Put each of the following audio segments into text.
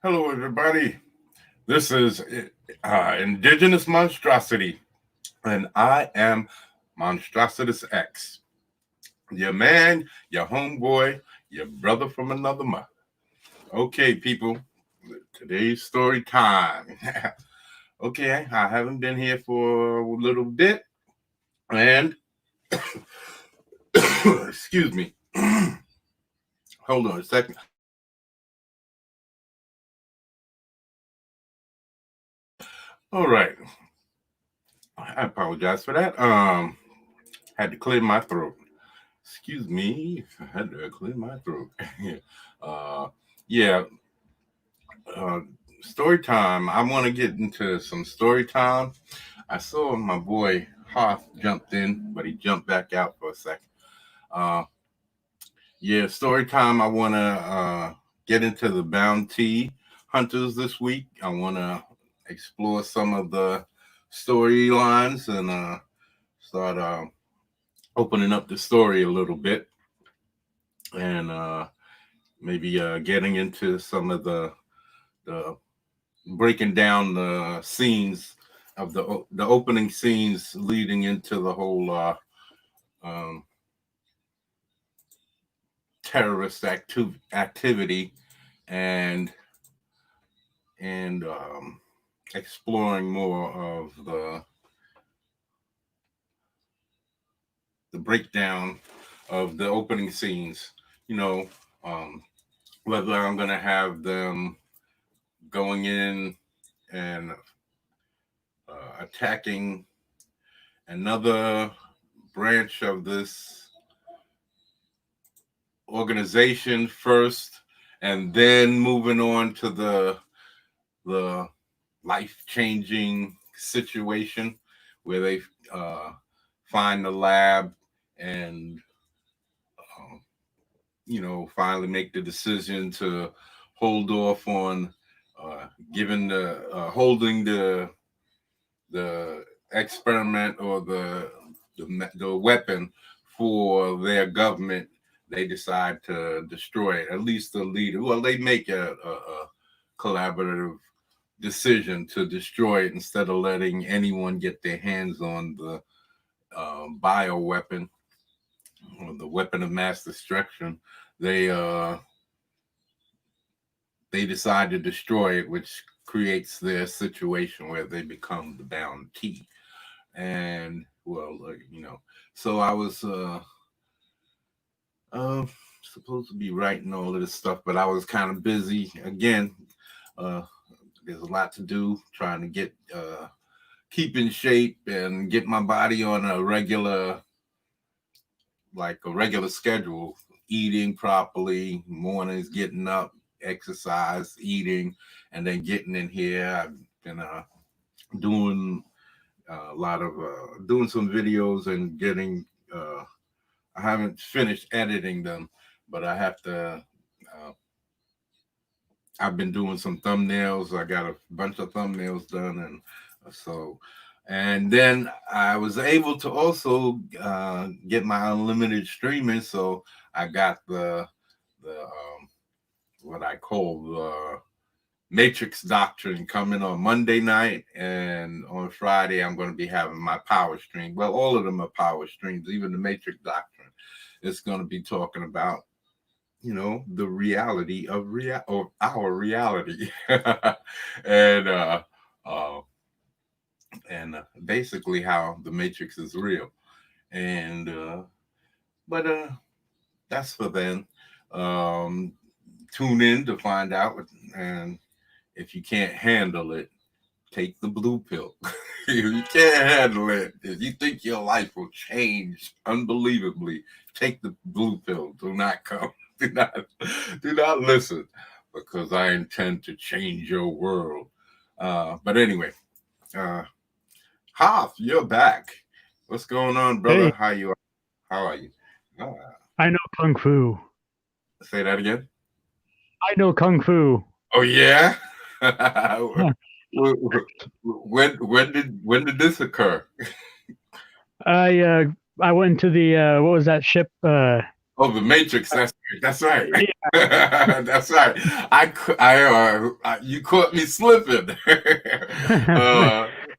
Hello, everybody. This is Indigenous Monstrosity, and I am Monstrositus X, your man, your homeboy, your brother from another mother. Okay, people, today's story time. Okay, I haven't been here for a little bit, and excuse me. Hold on a second. All right, I apologize for that. Had to clear my throat. Excuse me, I had to clear my throat. uh, yeah, uh, story time. I want to get into some story time. I saw my boy Hoth jumped in, but he jumped back out for a second. Uh, yeah, story time. I want to get into the bounty hunters this week. I want to explore some of the storylines and start opening up the story a little bit and maybe getting into some of the breaking down the scenes of the opening scenes leading into the whole um, terrorist activity and and exploring more of the breakdown of the opening scenes. You know, um, whether I'm going to have them going in and attacking another branch of this organization first, and then moving on to the life changing situation where they uh, find the lab and uh, finally make the decision to hold off on giving the holding the experiment or the weapon for their government. They decide to destroy it. At least the leader. Well, they make a collaborative decision to destroy it instead of letting anyone get their hands on the bio weapon or the weapon of mass destruction. They uh, they decide to destroy it, which creates their situation where they become the bounty. And well, so I was uh, supposed to be writing all of this stuff, but I was kind of busy again. Uh, there's a lot to do, trying to get keep in shape and get my body on a regular schedule, eating properly, mornings getting up, exercise, eating, and then getting in here. I've been doing a lot of doing some videos and getting. I haven't finished editing them, but I have to. I've been doing some thumbnails. I got a bunch of thumbnails done, and so, and then I was able to also get my unlimited streaming. So I got the what I call the Matrix Doctrine coming on Monday night, and on Friday I'm going to be having my power stream. Well, all of them are power streams, even the Matrix Doctrine. It's going to be talking about the reality of our reality and uh basically how the matrix is real and but that's for then. um Tune in to find out, and if you can't handle it, take the blue pill. If you can't handle it, if you think your life will change unbelievably, take the blue pill. Do not come. Do not, do not listen, because I intend to change your world. But anyway, uh, Hoff, you're back. What's going on, brother? Hey, How you? How are you? Uh, I know kung fu. Say that again. I know kung fu. Oh yeah. Huh. When did this occur? I uh, I went to the what was that ship? Oh, the Matrix. That's right. Yeah. That's right. You caught me slipping.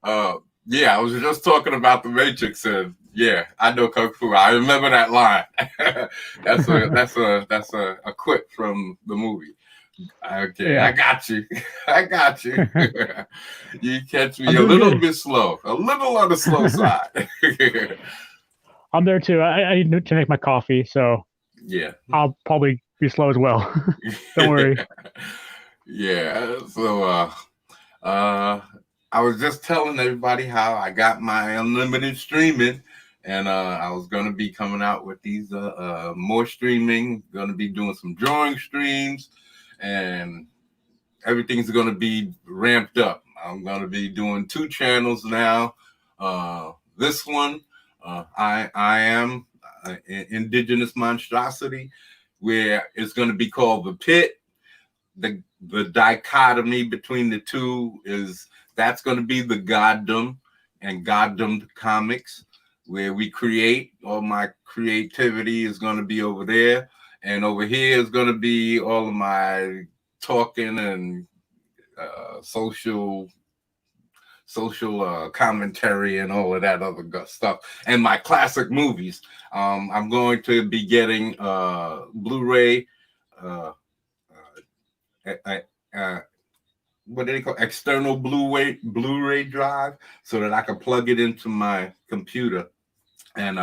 uh, yeah, I was just talking about the Matrix, and yeah, I know Kung Fu. I remember that line. That's a quip from the movie. Okay, Yeah. I got you. I got you. You catch me I'm a doing little good. bit slow, a little on the slow side. I'm there too. I need to make my coffee, so Yeah. I'll probably be slow as well. Don't worry. Yeah. So uh I was just telling everybody how I got my unlimited streaming, and I was gonna be coming out with these more streaming, gonna be doing some drawing streams, and everything's gonna be ramped up. I'm gonna be doing 2 channels now. This one, I am Indigenous Monstrosity, where it's going to be called The Pit. The dichotomy between the two is that's going to be the Goddom and Goddom Comics, where we create. All my creativity is going to be over there, and over here is going to be all of my talking and social commentary and all of that other good stuff, and my classic movies. I'm going to be getting Blu-ray, uh, uh, uh, what do they call external Blu-ray drive, so that I can plug it into my computer and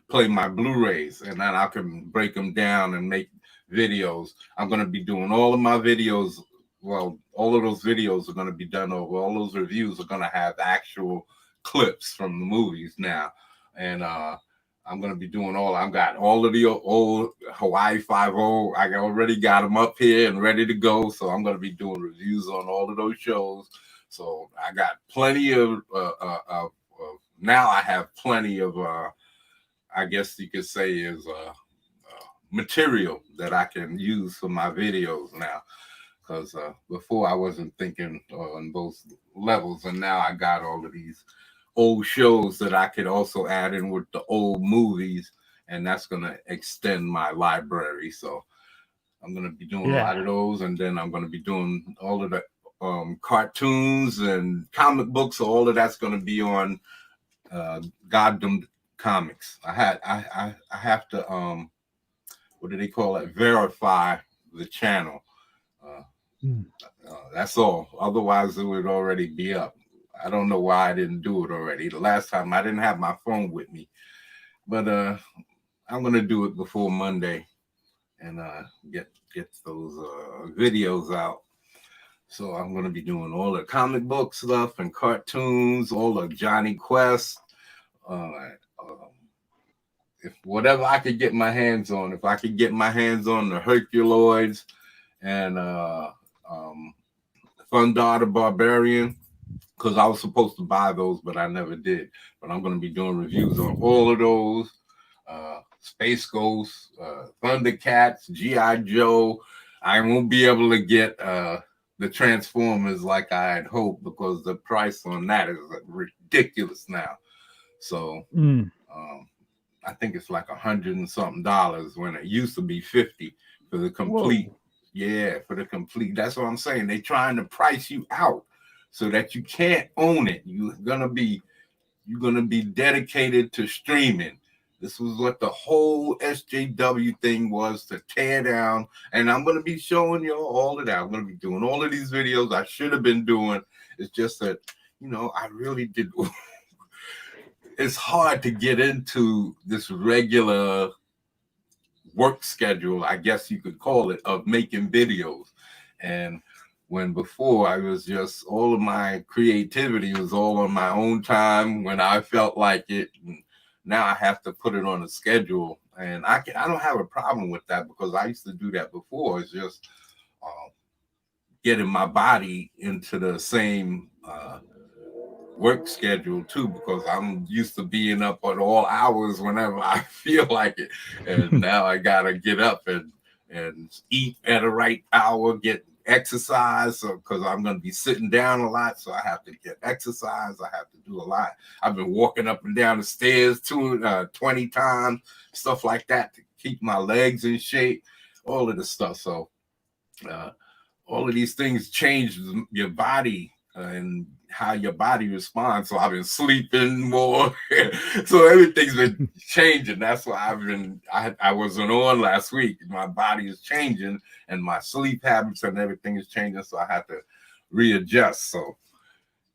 play my Blu-rays, and then I can break them down and make videos. I'm going to be doing all of my videos. Well, all of those videos are going to be done over. All those reviews are going to have actual clips from the movies now, and I'm going to be doing all. I've got all of the old Hawaii Five-0. I already got them up here and ready to go. So I'm going to be doing reviews on all of those shows. So I got plenty of. Now I have plenty of. I guess you could say is material that I can use for my videos now. Because before I wasn't thinking on those levels, and now I got all of these old shows that I could also add in with the old movies, and that's going to extend my library. So I'm going to be doing a lot of those, and then I'm going to be doing all of the cartoons and comic books. So all of that's going to be on Goddamn Comics. I have to what do they call it? Verify the channel. That's all. Otherwise, it would already be up. I don't know why I didn't do it already. The last time I didn't have my phone with me, but I'm gonna do it before Monday and get those videos out. So I'm gonna be doing all the comic book stuff and cartoons, all the Johnny Quest. If whatever I could get my hands on, if I could get my hands on the Herculoids and Thundarr the Barbarian, because I was supposed to buy those, but I never did. But I'm going to be doing reviews on all of those. Space Ghost, Thundercats, G.I. Joe. I won't be able to get the Transformers like I had hoped, because the price on that is ridiculous now. So I think it's like $100 and something when it used to be $50 for the complete. Whoa. Yeah, for the complete. That's what I'm saying. They're trying to price you out so that you can't own it. You're gonna be dedicated to streaming. This was what the whole SJW thing was, to tear down. And I'm gonna be showing you all of that. I'm gonna be doing all of these videos I should have been doing. It's just that, I really did. It's hard to get into this regular work schedule, I guess you could call it, of making videos. And when before I was just, all of my creativity was all on my own time when I felt like it. And now I have to put it on a schedule, and I don't have a problem with that, because I used to do that before. It's just getting my body into the same work schedule too, because I'm used to being up at all hours whenever I feel like it, and now I gotta get up and eat at a right hour, get exercise, so because I'm going to be sitting down a lot, so I have to get exercise. I have to do a lot. I've been walking up and down the stairs 20 times, stuff like that, to keep my legs in shape, all of this stuff. So all of these things change your body and how your body responds. So I've been sleeping more. So everything's been changing. That's why I wasn't on last week. My body is changing and my sleep habits and everything is changing. So I have to readjust. So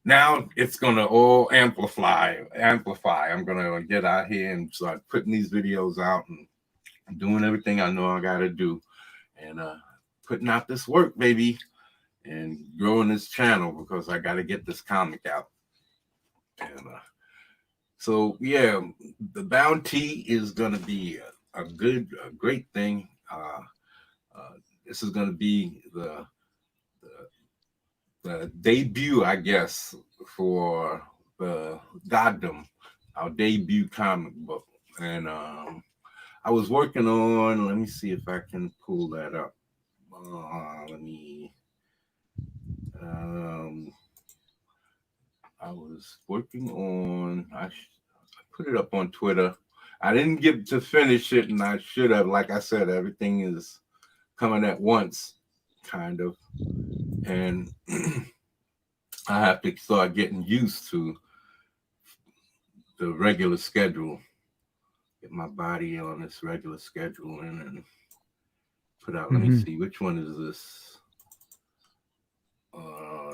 now it's gonna all amplify. I'm gonna get out here and start putting these videos out and doing everything I know I gotta do. And putting out this work, baby, and growing this channel because I got to get this comic out. And so, yeah, the bounty is going to be a great thing. This is going to be the debut, I guess, for the Goddam, our debut comic book. And I was working on, let me see if I can pull that up. I was working on, I put it up on Twitter. I didn't get to finish it, and I should have. Like I said, everything is coming at once, kind of. And I have to start getting used to the regular schedule, get my body on this regular schedule, and put out, let me see, which one is this?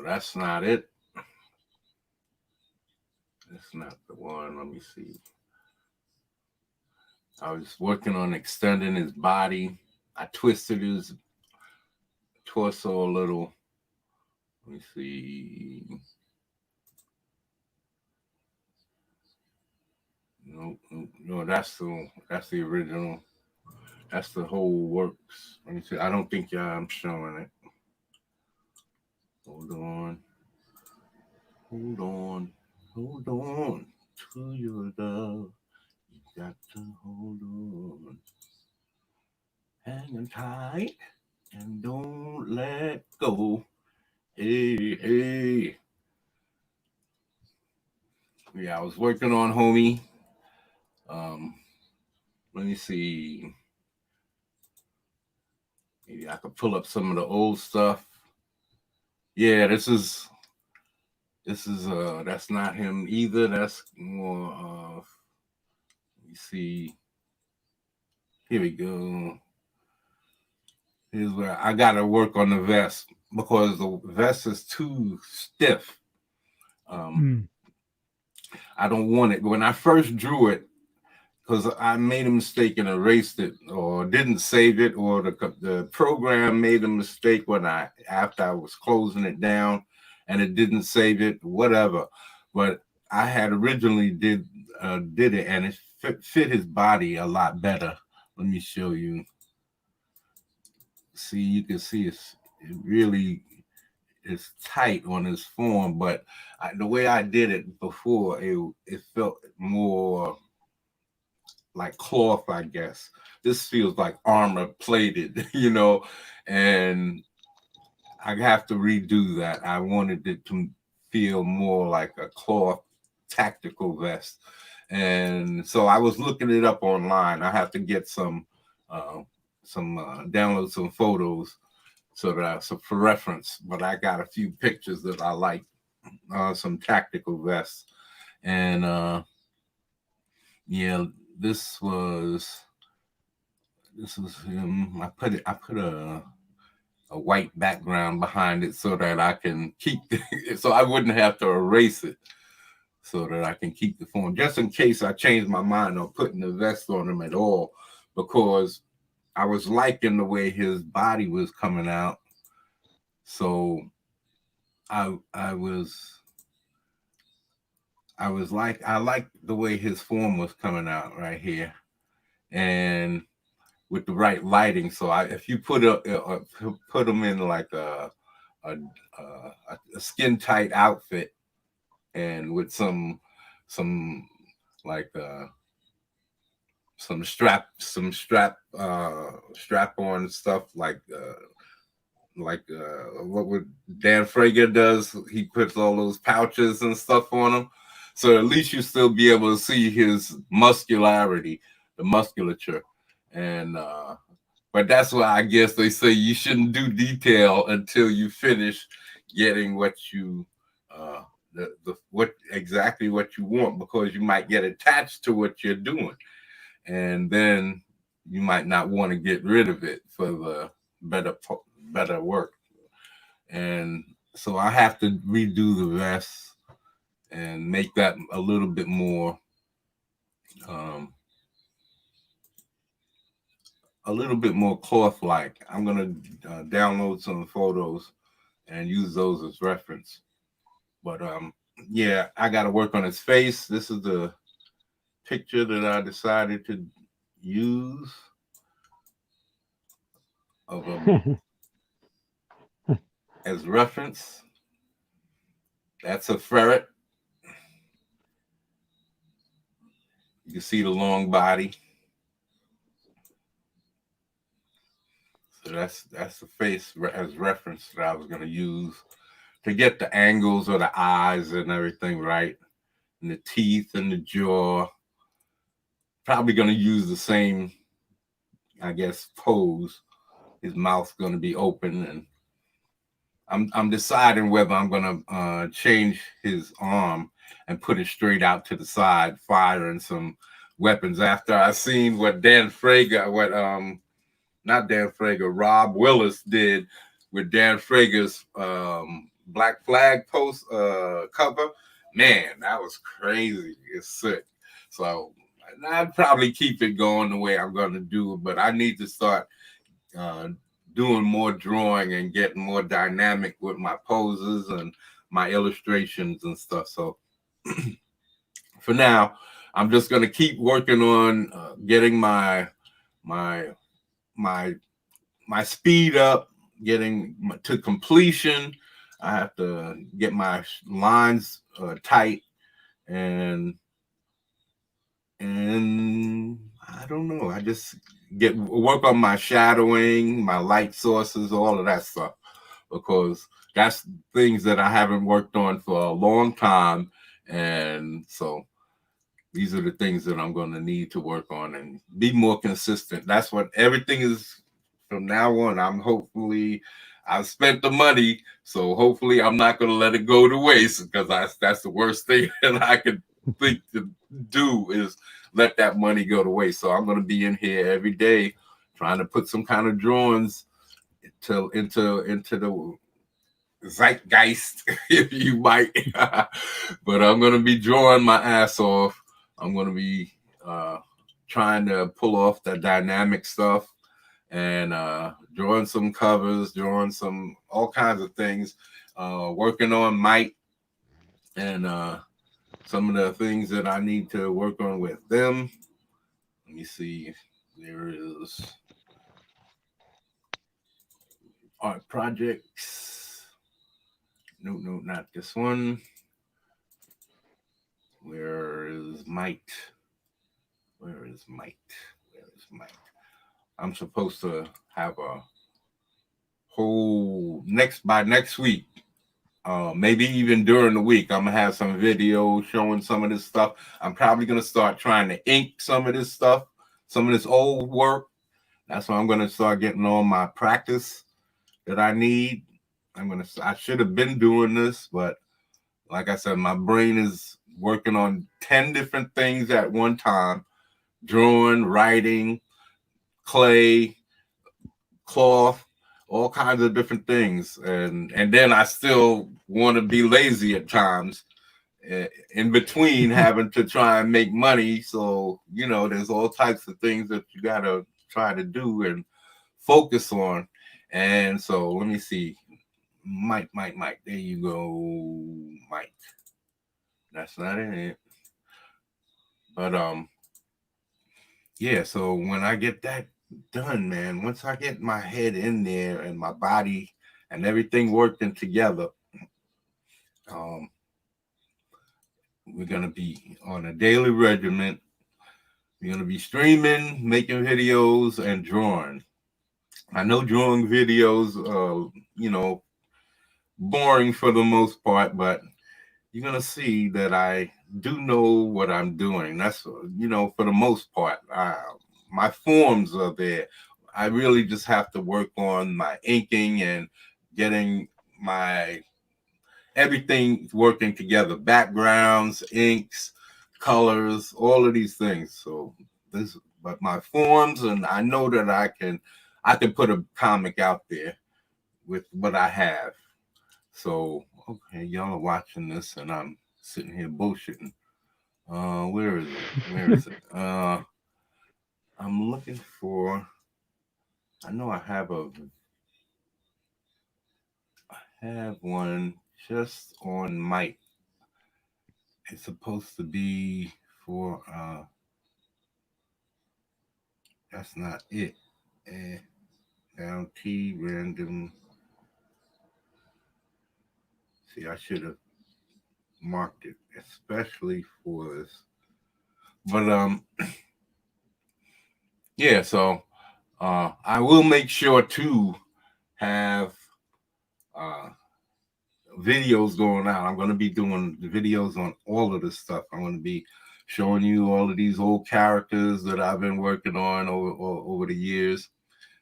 That's not it. That's not the one. Let me see. I was working on extending his body. I twisted his torso a little. Let me see. No, that's the original. That's the whole works. Let me see. I don't think I'm showing it. Hold on to your love. You got to hold on. Hang tight and don't let go. Hey. Yeah, I was working on homie. Let me see. Maybe I could pull up some of the old stuff. Yeah, this is that's not him either. That's more let me see. Here we go. Here's where I gotta work on the vest because the vest is too stiff. I don't want it. When I first drew it, because I made a mistake and erased it, or didn't save it, or the program made a mistake after I was closing it down, and it didn't save it, whatever. But I had originally did it, and it fit his body a lot better. Let me show you. See, you can see it really is tight on his form, but the way I did it before, it felt more like cloth, I guess. This feels like armor plated, and I have to redo that. I wanted it to feel more like a cloth tactical vest. And so I was looking it up online. I have to get download some photos so for reference, but I got a few pictures that I like, some tactical vests. And yeah, this was him. I put a white background behind it so that I can keep so I wouldn't have to erase it, so that I can keep the form, just in case I change my mind on putting the vest on him at all, because I was liking the way his body was coming out. So I liked the way his form was coming out right here, and with the right lighting. So if you put him in like a skin tight outfit, and with some like some strap on stuff, like what would Dan Frager does. He puts all those pouches and stuff on him, so at least you still be able to see his muscularity, the musculature. And but that's why I guess they say you shouldn't do detail until you finish getting what you the what exactly what you want, because you might get attached to what you're doing, and then you might not want to get rid of it for the better work. And so I have to redo the vest and make that a little bit more um, cloth like. I'm gonna download some photos and use those as reference. But yeah, I got to work on his face. This is the picture that I decided to use of him as reference. That's a ferret. You can see the long body. So that's the face as reference that I was going to use to get the angles of the eyes and everything right, and the teeth and the jaw. Probably going to use the same, I guess, pose. His mouth's going to be open, and I'm deciding whether I'm going to change his arm and put it straight out to the side, firing some weapons. After I seen what Rob Willis did with Dan Frager's Black Flag post cover. Man, that was crazy. It's sick. So I'd probably keep it going the way I'm going to do it, but I need to start doing more drawing and getting more dynamic with my poses and my illustrations and stuff. So for now, I'm just going to keep working on getting my speed up, getting to completion. I have to get my lines tight, and I don't know. I just work on my shadowing, my light sources, all of that stuff, because that's things that I haven't worked on for a long time, and so these are the things that I'm going to need to work on and be more consistent. That's what everything is from now on. I've spent the money, so hopefully I'm not going to let it go to waste, because that's the worst thing that I could think to do is let that money go to waste. So I'm going to be in here every day trying to put some kind of drawings into the zeitgeist, if you might. But I'm going to be drawing my ass off. I'm going to be trying to pull off the dynamic stuff and drawing some covers, drawing some all kinds of things, working on Mike and some of the things that I need to work on with them. Let me see. There is art projects. No, not this one. Where is Mike? Where is Mike? Where is Mike? I'm supposed to have a whole by next week, maybe even during the week, I'm gonna have some video showing some of this stuff. I'm probably gonna start trying to ink some of this stuff, some of this old work. That's why I'm gonna start getting all my practice that I need. I should have been doing this, but like I said, my brain is working on 10 different things at one time: drawing, writing, clay, cloth, all kinds of different things. And then I still want to be lazy at times in between having to try and make money. So, there's all types of things that you got to try to do and focus on. And so let me see. Mike. There you go, Mike. That's not it. But yeah, so when I get that done, man, once I get my head in there and my body and everything working together, we're gonna be on a daily regimen. We're gonna be streaming, making videos, and drawing. I know drawing videos boring for the most part, but you're gonna see that I do know what I'm doing. That's for the most part. my forms are there. I really just have to work on my inking and getting my everything working together, backgrounds, inks, colors, all of these things. So this, but my forms, and I know that I can put a comic out there with what I have. So okay, y'all are watching this, and I'm sitting here bullshitting. Where is it? Where is it? I'm looking for. I know I have one just on Mike. It's supposed to be for. That's not it. Eh, down T random. See, I should have marked it especially for this. But yeah. So I will make sure to have uh videos going out. I'm going to be doing the videos on all of this stuff. I'm going to be showing you all of these old characters that I've been working on over the years,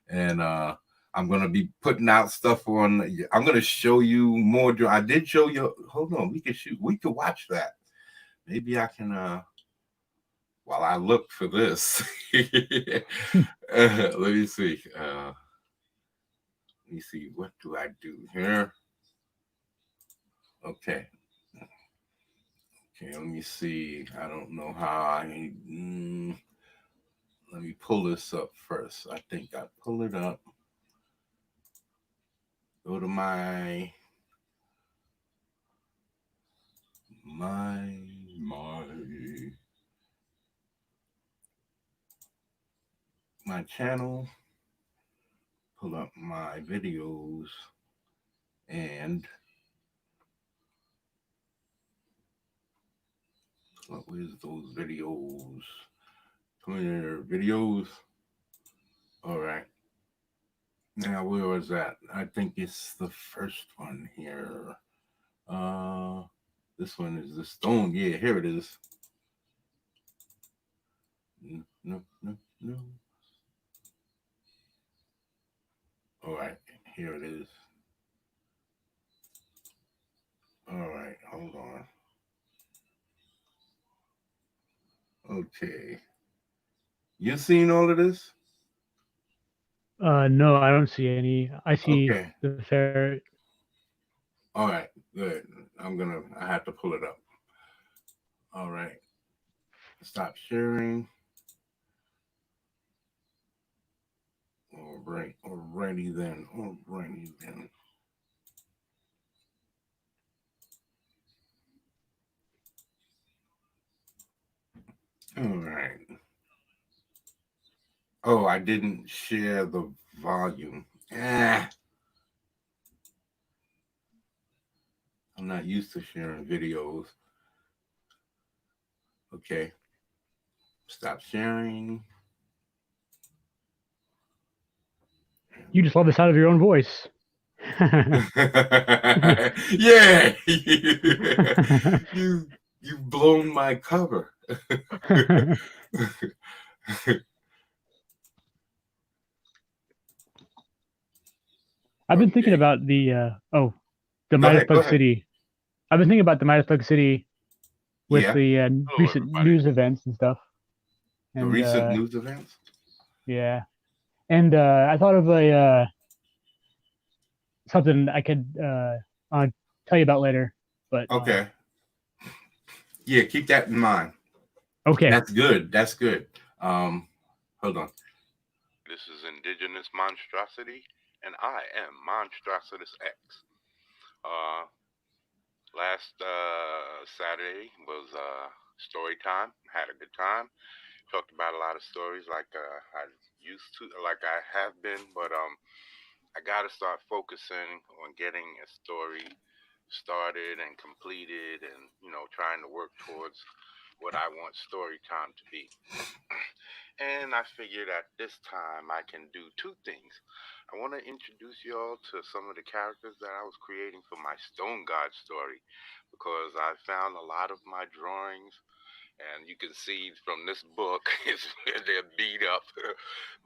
and I'm going to be putting out stuff on. I'm going to show you more. I did show you. Hold on, we can shoot. We could watch that. Maybe I can. While I look for this, let me see. Let me see. What do I do here? Okay. Okay, let me see. I don't know how I. Let me pull this up first. I think I pull it up. Go to my my channel. Pull up my videos and where's those videos? Twitter videos. All right. Now where was that? I think it's the first one here. Uh, this one is the stone. Yeah, here it is. No, no, no, no. All right, here it is. All right, hold on. Okay, you seen all of this? No, I don't see any. I see Okay, the ferret. all right, good. I have to pull it up. All right, stop sharing. All right, alrighty then. Alrighty then. All right. Oh, I didn't share the volume. Ah, I'm not used to sharing videos. Okay, stop sharing. You just love the sound of your own voice. Yeah, you you've blown my cover. I've been thinking Okay, about the go Midas ahead. Go Bug ahead. City. I've been thinking about the Midas Bug City with Yeah. the Hello, recent everybody. news events and stuff. The And recent news events. yeah, and I thought of a something I could tell you about later. But Okay. Yeah, keep that in mind. okay, That's good. That's good. Um, hold on. This is Indigenous Monstrosity, and I am Monstrositus X. Uh, last Saturday was story time. Had a good time. Talked about a lot of stories like I used to, like I have been, but I got to start focusing on getting a story started and completed, and trying to work towards what I want story time to be. And I figured at this time I can do two things. I want to introduce y'all to some of the characters that I was creating for my Stone God story, because I found a lot of my drawings And you can see from this book, they're beat up.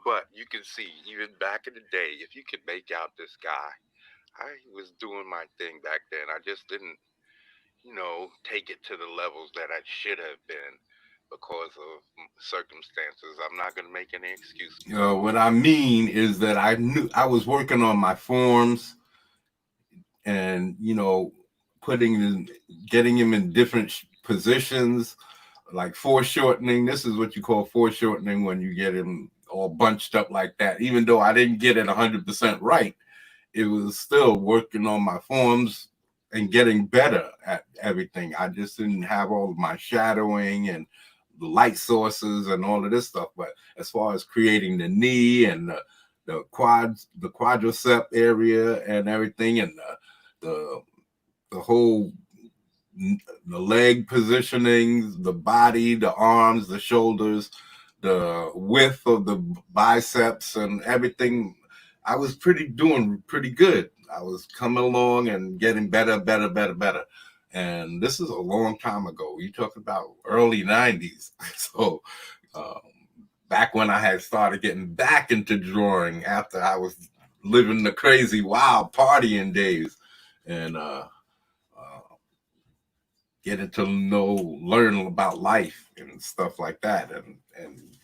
But you can see, even back in the day, if you could make out this guy, I was doing my thing back then. I just didn't, take it to the levels that I should have been because of circumstances. I'm not going to make any excuses. What I mean is that I knew I was working on my forms and, getting him in different positions, like foreshortening. This is what you call foreshortening when you get him all bunched up like that. Even though I didn't get it 100% right, it was still working on my forms and getting better at everything. I just didn't have all of my shadowing and the light sources and all of this stuff. But as far as creating the knee and the quadricep area and everything, and the whole, the leg positioning, the body, the arms, the shoulders, the width of the biceps and everything, I was doing pretty good. I was coming along and getting better. And this is a long time ago. You talk about early 90s. So back when I had started getting back into drawing after I was living the crazy wild partying days, and getting to learn about life and stuff like that, and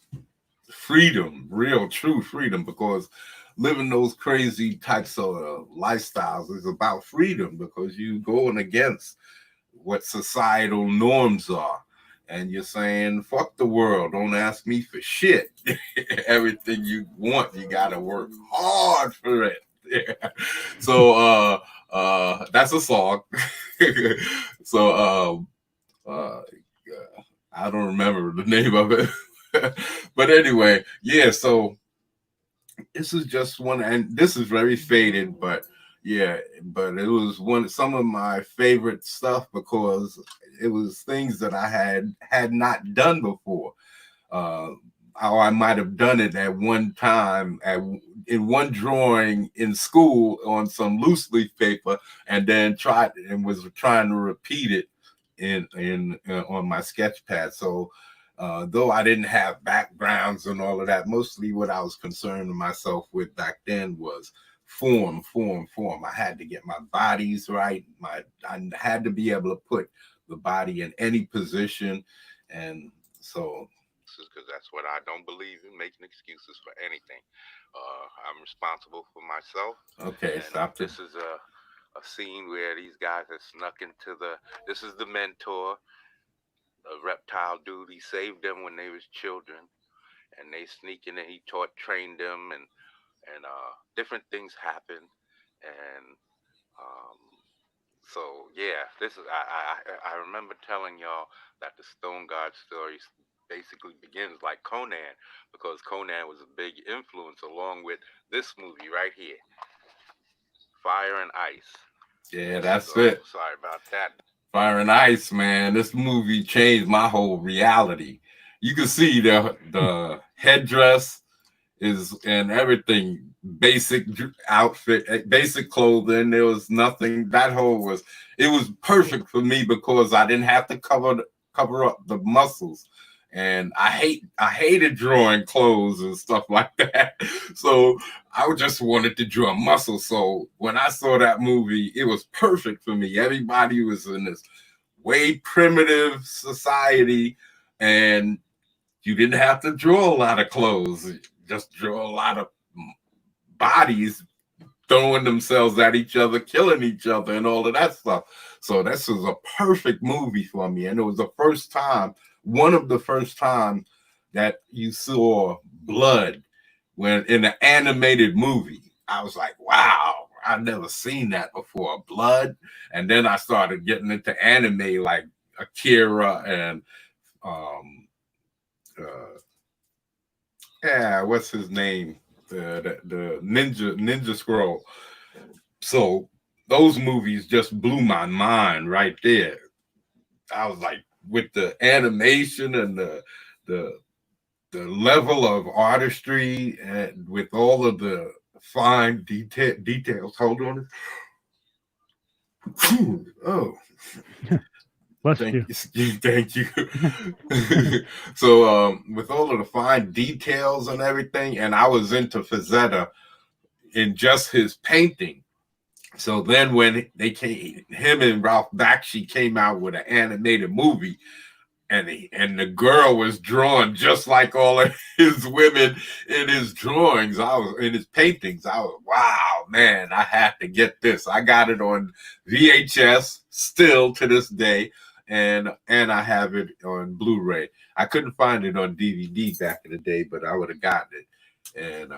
freedom, real true freedom, because living those crazy types of lifestyles is about freedom, because you going against what societal norms are, and you're saying, fuck the world, don't ask me for shit. Everything you want, you gotta work hard for it. Yeah. So that's a song. So I don't remember the name of it. But anyway, yeah, so this is just one, and this is very faded, but yeah, but it was some of my favorite stuff, because it was things that I had not done before. How I might have done it at one time in one drawing in school on some loose leaf paper, and then was trying to repeat it in on my sketch pad. So though I didn't have backgrounds and all of that, mostly what I was concerned myself with back then was form. I had to get my bodies right. I had to be able to put the body in any position, and so, because that's what I don't believe in, making excuses for anything. I'm responsible for myself. Okay, stop this. This is a scene where these guys have snuck into this is the mentor, a reptile dude. He saved them when they was children, and they sneak in, and he trained them, and different things happened, and um, so yeah, this is I remember telling y'all that the Stone God story basically begins like Conan, because Conan was a big influence, along with this movie right here, Fire and Ice. Yeah, that's it. Sorry about that. Fire and Ice, man. This movie changed my whole reality. You can see the headdress is and everything, basic outfit, basic clothing. There was nothing. It was perfect for me, because I didn't have to cover up the muscles. And I hated drawing clothes and stuff like that. So I just wanted to draw muscle. So when I saw that movie, it was perfect for me. Everybody was in this way primitive society, and you didn't have to draw a lot of clothes. Just draw a lot of bodies throwing themselves at each other, killing each other, and all of that stuff. So this was a perfect movie for me. And it was one of the first times that you saw blood when in an animated movie. I was like, wow, I've never seen that before, blood. And then I started getting into anime like Akira and what's his name? The Ninja Scroll. So those movies just blew my mind right there. I was like, with the animation and the level of artistry, and with all of the fine details. Hold on. Oh. Bless Thank you. you. Thank you. So, with all of the fine details and everything, and I was into Frazetta in just his painting. So then when they came, him and Ralph Bakshi came out with an animated movie, and the girl was drawn just like all of his women in his drawings. I was in his paintings. I was, wow, man, I had to get this. I got it on VHS still to this day, and I have it on Blu-ray. I couldn't find it on DVD back in the day, but I would have gotten it. And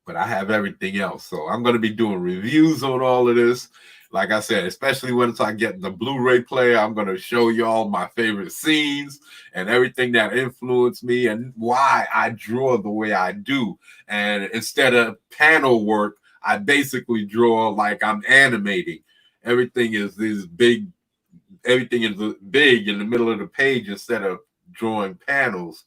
but I have everything else. So I'm going to be doing reviews on all of this. Like I said, especially once I get the Blu-ray player, I'm going to show y'all my favorite scenes and everything that influenced me and why I draw the way I do. And instead of panel work, I basically draw like I'm animating. Everything is these big, everything is big in the middle of the page instead of drawing panels.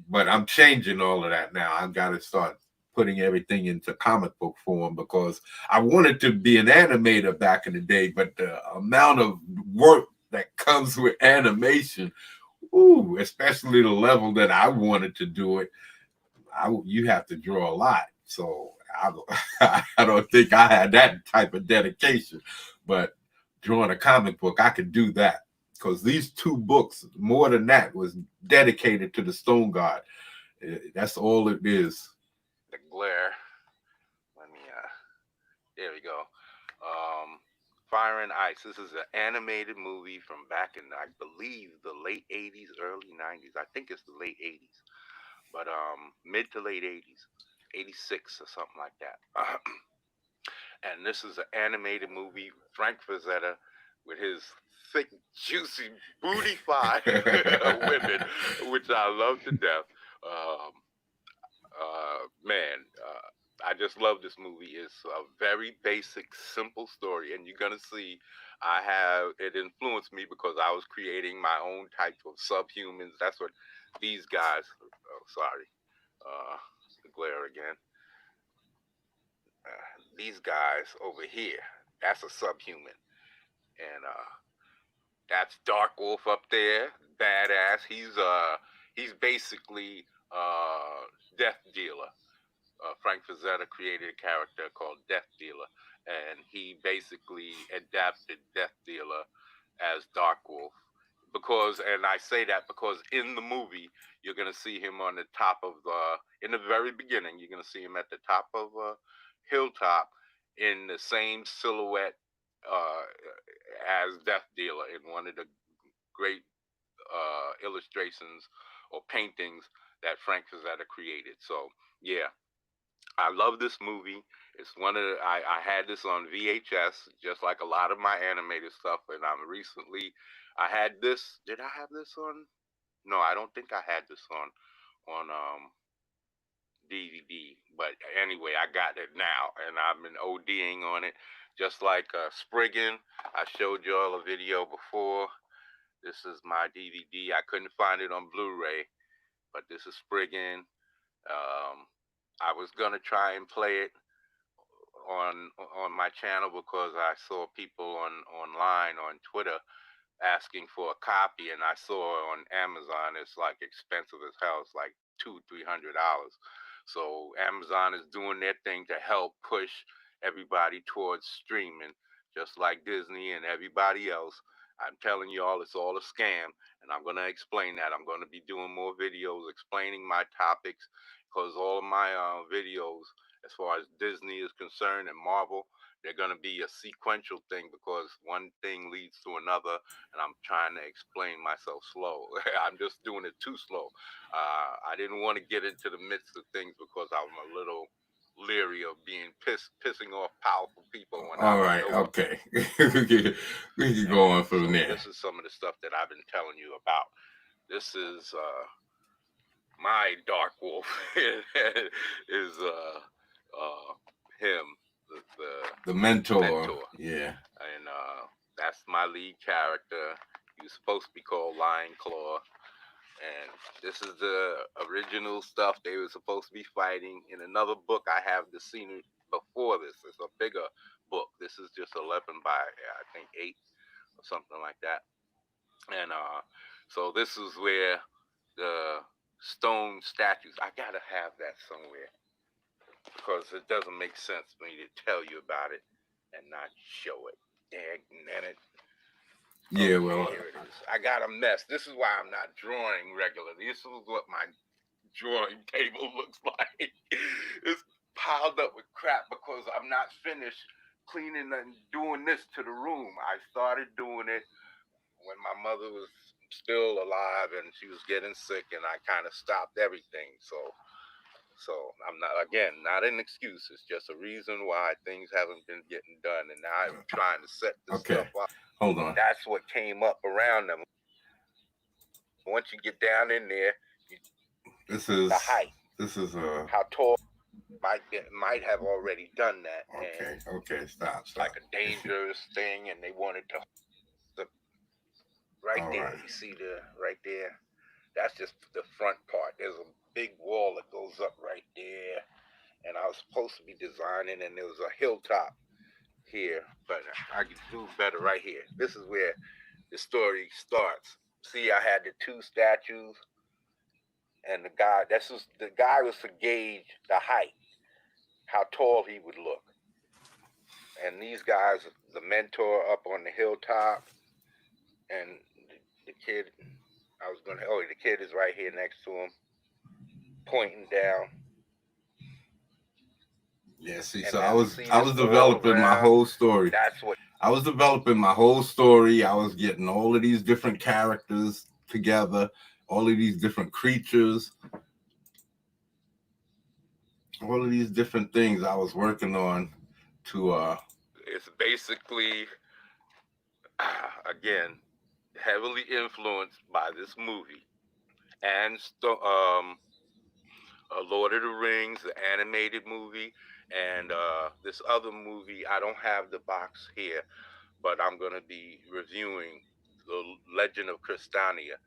But I'm changing all of that now. I've got to start putting everything into comic book form because I wanted to be an animator back in the day, but the amount of work that comes with animation, ooh, especially the level that I wanted to do it, you have to draw a lot. So I don't think I had that type of dedication, but drawing a comic book, I could do that because these two books, more than that, was dedicated to the Stone God. That's all it is. The glare. Let me. There we go. Fire and Ice. This is an animated movie from back in, I believe, the late '80s, early '90s. I think it's the late '80s, but mid to late '80s, '86 or something like that. And this is an animated movie. Frank Frazetta with his thick, juicy, booty-fied women, which I love to death. Man, I just love this movie. It's a very basic, simple story, and you're gonna see it influenced me because I was creating my own type of subhumans. That's what these guys. Oh, sorry, the glare again. These guys over here. That's a subhuman, and that's Dark Wolf up there, badass. He's basically Death Dealer. Frank Frazetta created a character called Death Dealer, and he basically adapted Death Dealer as Dark Wolf. And I say that because in the movie, you're going to see him on the top of in the very beginning, you're going to see him at the top of a hilltop in the same silhouette as Death Dealer in one of the great illustrations or paintings that Frank Frazetta created. So, yeah, I love this movie. It's one of I had this on VHS, just like a lot of my animated stuff. And I had this. Did I have this on? No, I don't think I had this on DVD. But anyway, I got it now, and I've been ODing on it, just like Spriggan. I showed y'all a video before. This is my DVD. I couldn't find it on Blu-ray, but this is Spriggan. I was gonna try and play it on my channel because I saw people online on Twitter asking for a copy, and I saw on Amazon it's like expensive as hell. It's like $200-300. So Amazon is doing their thing to help push everybody towards streaming, just like Disney and everybody else. I'm telling y'all, it's all a scam, and I'm gonna explain that. I'm gonna be doing more videos explaining my topics because all of my videos, as far as Disney is concerned and Marvel, they're going to be a sequential thing because one thing leads to another, and I'm trying to explain myself slow. I'm just doing it too slow. I didn't want to get into the midst of things because I'm a little leery of being pissing off powerful people. All right, okay. we can go on from there. This is some of the stuff that I've been telling you about. This is my Dark Wolf is him, the mentor. Yeah. And that's my lead character. He was supposed to be called Lion Claw. And this is the original stuff they were supposed to be fighting. In another book, I have the scene before this. It's a bigger book. This is just 11 by, I think, 8 or something like that. And so this is where the stone statues. I gotta have that somewhere because it doesn't make sense for me to tell you about it and not show it. Dang it. Yeah, Okay, well, here it is. I got a mess. This is why I'm not drawing regularly. This is what my drawing table looks like. It's piled up with crap because I'm not finished cleaning and doing this to the room. I started doing it when my mother was still alive and she was getting sick, and I kind of stopped everything. So I'm not an excuse. It's just a reason why things haven't been getting done, and now I'm trying to set this stuff up. Hold on. That's what came up around them. Once you get down in there, This is the height. This is how tall might have already done that. Okay, stop. Like a dangerous thing, and they wanted to. Right there, you see right there. That's just the front part. There's a big wall that goes up right there, and I was supposed to be designing, and there was a hilltop here, but I could do better right here. This is where the story starts. See, I had the two statues, and the guy was to gauge the height, how tall he would look. And these guys, the mentor up on the hilltop, and the kid, the kid is right here next to him, pointing down. Yeah, see, so I was developing my whole story. That's what I was developing my whole story. I was getting all of these different characters together, all of these different creatures, all of these different things I was working on to it's basically again heavily influenced by this movie and Lord of the Rings, the animated movie, and this other movie. I don't have the box here, but I'm going to be reviewing The Legend of Crystania.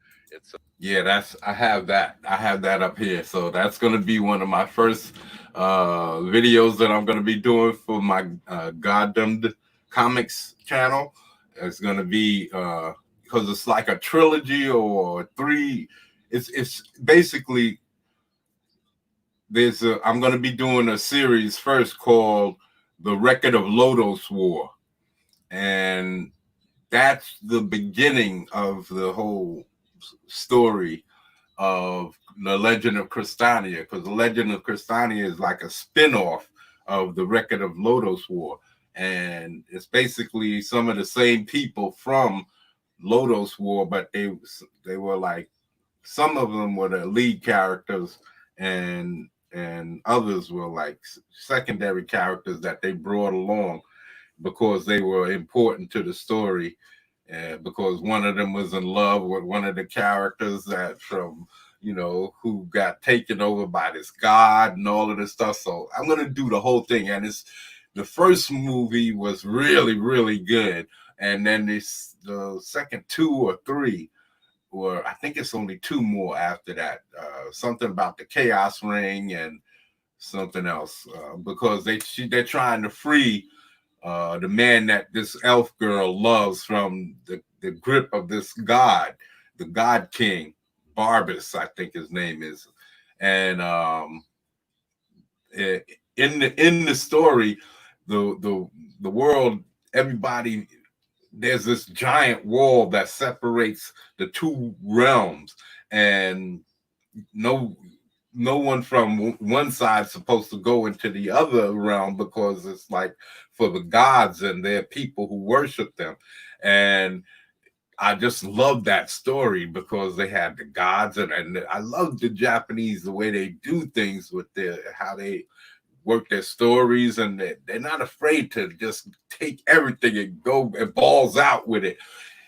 I have that up here. So that's going to be one of my first videos that I'm going to be doing for my Goddamned Comics channel. It's going to be because it's like a trilogy or three. It's basically I'm going to be doing a series first called The Record of Lodoss War, and that's the beginning of the whole story of The Legend of Crystania, because The Legend of Crystania is like a spin-off of The Record of Lodoss War, and it's basically some of the same people from Lodoss War, but they were like, some of them were the lead characters, and others were like secondary characters that they brought along because they were important to the story. Because one of them was in love with one of the characters who got taken over by this god and all of this stuff. So I'm going to do the whole thing. And the first movie was really, really good. And then the second two or three, or I think it's only two more after that, something about the Chaos Ring and something else, because they're trying to free the man that this elf girl loves from the grip of this god, the God King, Barbas, I think his name is. And in the story, the world, everybody, there's this giant wall that separates the two realms, and no one from one side supposed to go into the other realm because it's like for the gods and their people who worship them. And I just love that story because they had the gods, and I love the Japanese, the way they do things with how they work their stories, and they're not afraid to just take everything and go and balls out with it.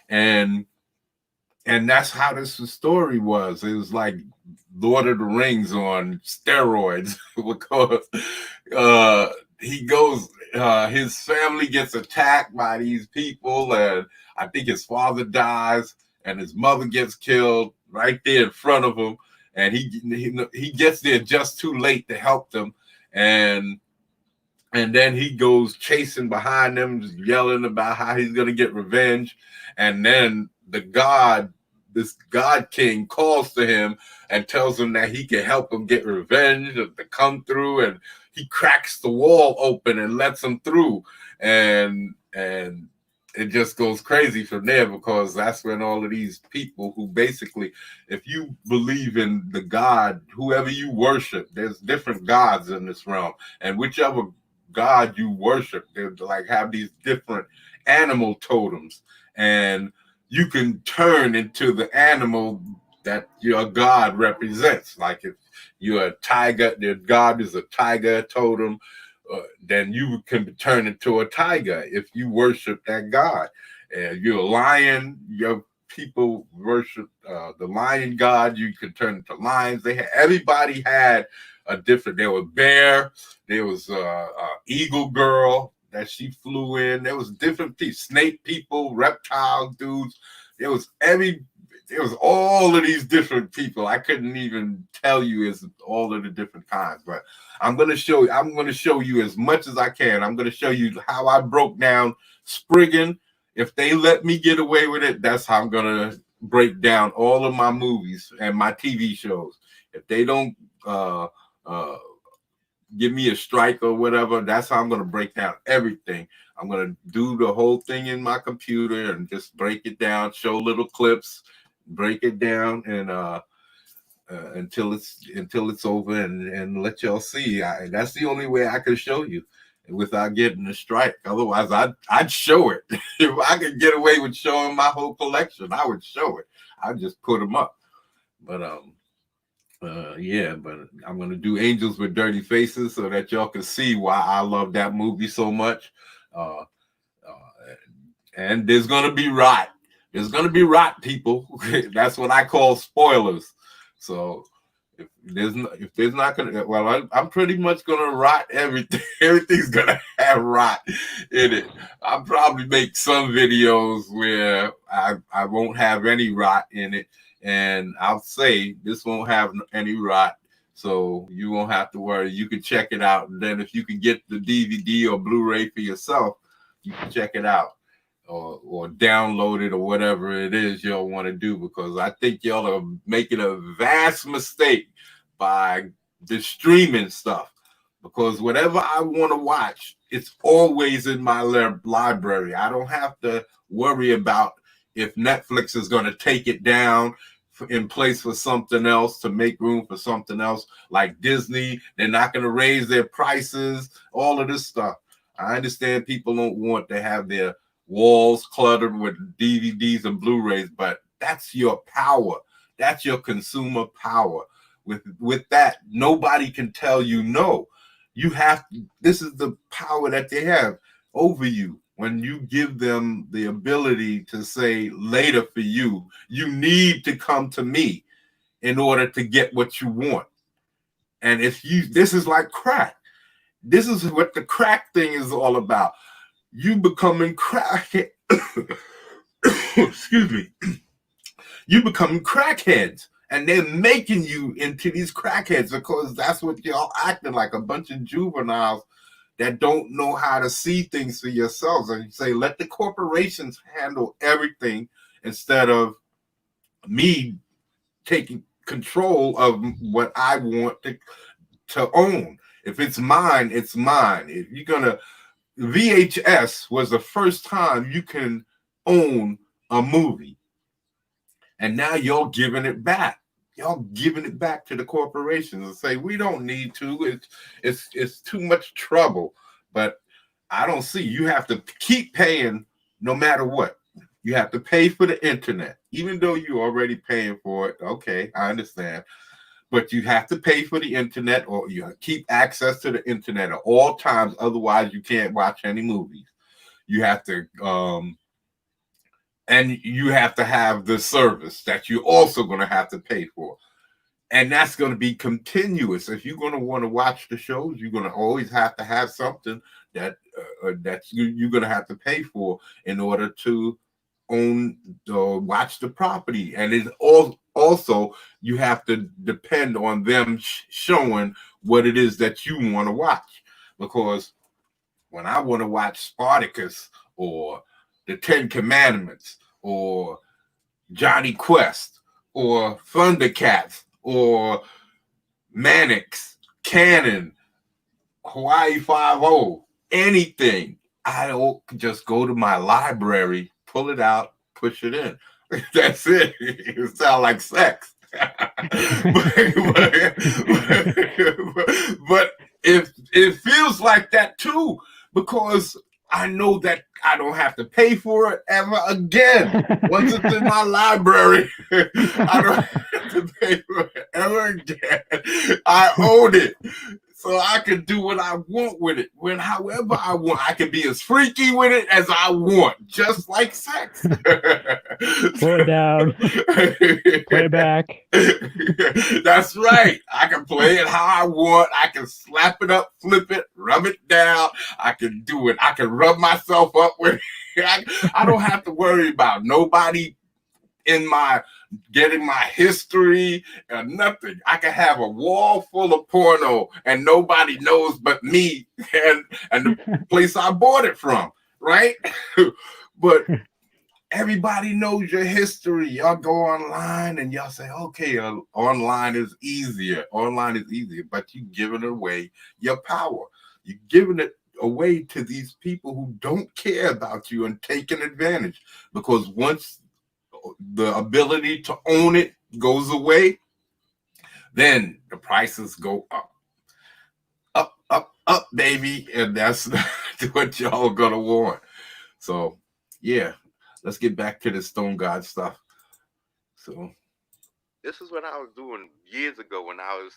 And that's how this story was. It was like Lord of the Rings on steroids because he goes, his family gets attacked by these people, and I think his father dies, and his mother gets killed right there in front of him, and he gets there just too late to help them, and And then he goes chasing behind them, yelling about how he's going to get revenge. And then this God King calls to him and tells him that he can help him get revenge, to come through. And he cracks the wall open and lets him through. And it just goes crazy from there, because that's when all of these people who basically, if you believe in the God, whoever you worship, there's different gods in this realm. And whichever God you worship, they like have these different animal totems, and you can turn into the animal that your God represents. Like if you're a tiger, their God is a tiger totem, then you can turn into a tiger if you worship that God. And you're a lion, your people worship the lion God, you can turn into lions. Everybody had a different. There was bear, there was eagle girl that she flew in. There was different people, snake people, reptile dudes. There was all of these different people. I couldn't even tell you as all of the different kinds, but I'm going to show you as much as I can. I'm going to show you how I broke down Spriggan. If they let me get away with it, that's how I'm going to break down all of my movies and my TV shows. If they don't give me a strike or whatever, that's how I'm going to break down everything. I'm going to do the whole thing in my computer and just break it down, show little clips, break it down, and until it's over, and let y'all see. That's the only way I can show you without getting a strike. Otherwise, I'd show it. If I could get away with showing my whole collection, I would show it. I'd just put them up. But yeah, but I'm gonna do Angels with Dirty Faces so that y'all can see why I love that movie so much. And there's gonna be rot. There's gonna be rot, people. That's what I call spoilers. So if there's not gonna, well, I'm pretty much gonna rot everything. Everything's gonna have rot in it. I'll probably make some videos where I won't have any rot in it. And I'll say this won't have any rot, so you won't have to worry. You can check it out. And then if you can get the DVD or Blu-ray for yourself, you can check it out or download it or whatever it is y'all want to do, because I think y'all are making a vast mistake by the streaming stuff. Because whatever I want to watch, it's always in my library. I don't have to worry about if Netflix is going to take it down in place for something else, to make room for something else. Like Disney, they're not going to raise their prices, all of this stuff. I understand people don't want to have their walls cluttered with DVDs and Blu-rays, but that's your power. That's your consumer power. With that, nobody can tell you no. You have to, this is the power that they have over you. When you give them the ability to say later for you, you need to come to me in order to get what you want. And this is like crack. This is what the crack thing is all about. You becoming crack. Excuse me. You becoming crackheads. And they're making you into these crackheads because that's what y'all acting like, a bunch of juveniles that don't know how to see things for yourselves. And you say, let the corporations handle everything instead of me taking control of what I want to own. If it's mine, it's mine. If you're gonna, VHS was the first time you can own a movie. And now y'all giving it back. Y'all giving it back to the corporations and say, we don't need to. It's too much trouble. But I don't see. You have to keep paying no matter what. You have to pay for the internet, even though you're already paying for it. Okay, I understand. But you have to pay for the internet, or you keep access to the internet at all times. Otherwise, you can't watch any movies. You have to, and you have to have the service that you're also going to have to pay for. And that's going to be continuous. If you're going to want to watch the shows, you're going to always have to have something that you're going to have to pay for in order to own or watch the property. And it's also you have to depend on them showing what it is that you want to watch, because when I want to watch Spartacus or the Ten Commandments or Johnny Quest or Thundercats or Mannix, Cannon, Hawaii 5-0, anything, I don't just go to my library, pull it out, push it in. That's it. It sounds like sex. but it feels like that too, because I know that I don't have to pay for it ever again. Once it's in my library, I don't have to pay for it ever again. I own it. So I can do what I want with it, however I want. I can be as freaky with it as I want, just like sex. Slow it down. Play it back. That's right. I can play it how I want. I can slap it up, flip it, rub it down. I can do it. I can rub myself up with it. I don't have to worry about nobody in my getting my history and nothing. I can have a wall full of porno and nobody knows but me and the place I bought it from, right? But everybody knows your history. Y'all go online and y'all say, okay, online is easier. Online is easier, but you're giving away your power. You're giving it away to these people who don't care about you and taking advantage, because once the ability to own it goes away, then the prices go up, baby, and that's what y'all gonna want. So yeah, let's get back to the Stone God stuff. So this is what I was doing years ago when I was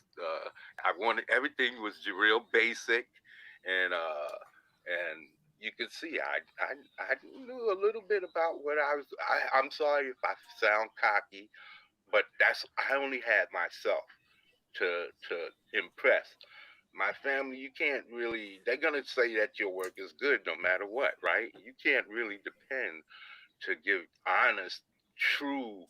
I wanted everything was real basic, and you can see I knew a little bit about what I was. I'm sorry if I sound cocky, but I only had myself to impress. My family, you can't really. They're gonna say that your work is good no matter what, right? You can't really depend to give honest, true.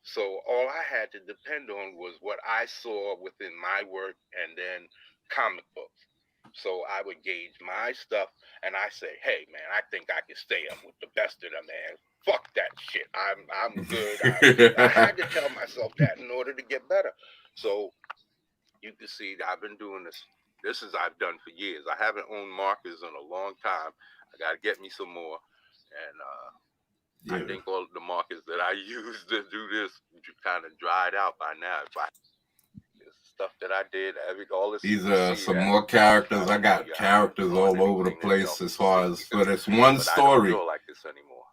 So all I had to depend on was what I saw within my work, and then comic books. So I would gauge my stuff, and I say, "Hey, man, I think I can stay up with the best of them, man. Fuck that shit. I'm good." I had to tell myself that in order to get better. So you can see that I've been doing this. This is I've done for years. I haven't owned markers in a long time. I got to get me some more, and yeah. I think all the markers that I used to do this kind of dried out by now. Stuff that I did, all this. These are some more characters. I got characters all over the place as far as for this one story. I don't draw like this anymore.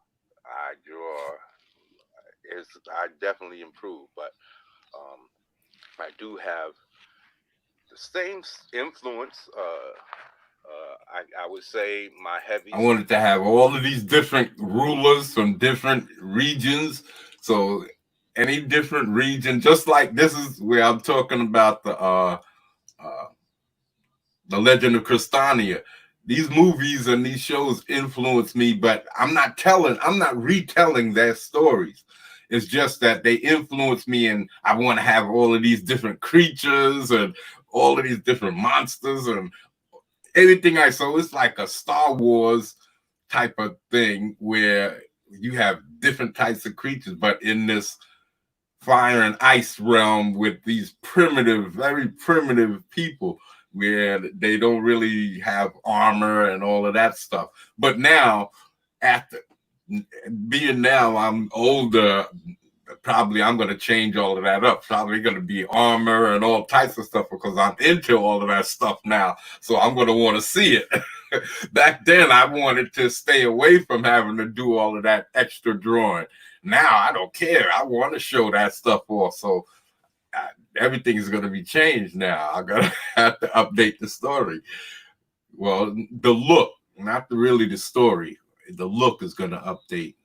I definitely improved, but I do have the same influence. I would say my heavy. I wanted to have all of these different rulers from different regions. So any different region, just like this is where I'm talking about the Legend of Crystania. These movies and these shows influence me, but I'm not retelling their stories. It's just that they influence me, and I want to have all of these different creatures and all of these different monsters and everything. So it's like a Star Wars type of thing where you have different types of creatures, but in this fire and ice realm with these primitive, very primitive people where they don't really have armor and all of that stuff. But now, after being now I'm older, probably I'm going to change all of that up. Probably going to be armor and all types of stuff because I'm into all of that stuff now. So I'm going to want to see it. Back then, I wanted to stay away from having to do all of that extra drawing. Now, I don't care. I want to show that stuff off. So everything is going to be changed now. I'm going to have to update the story. Well, the look, not really the story. The look is going to update.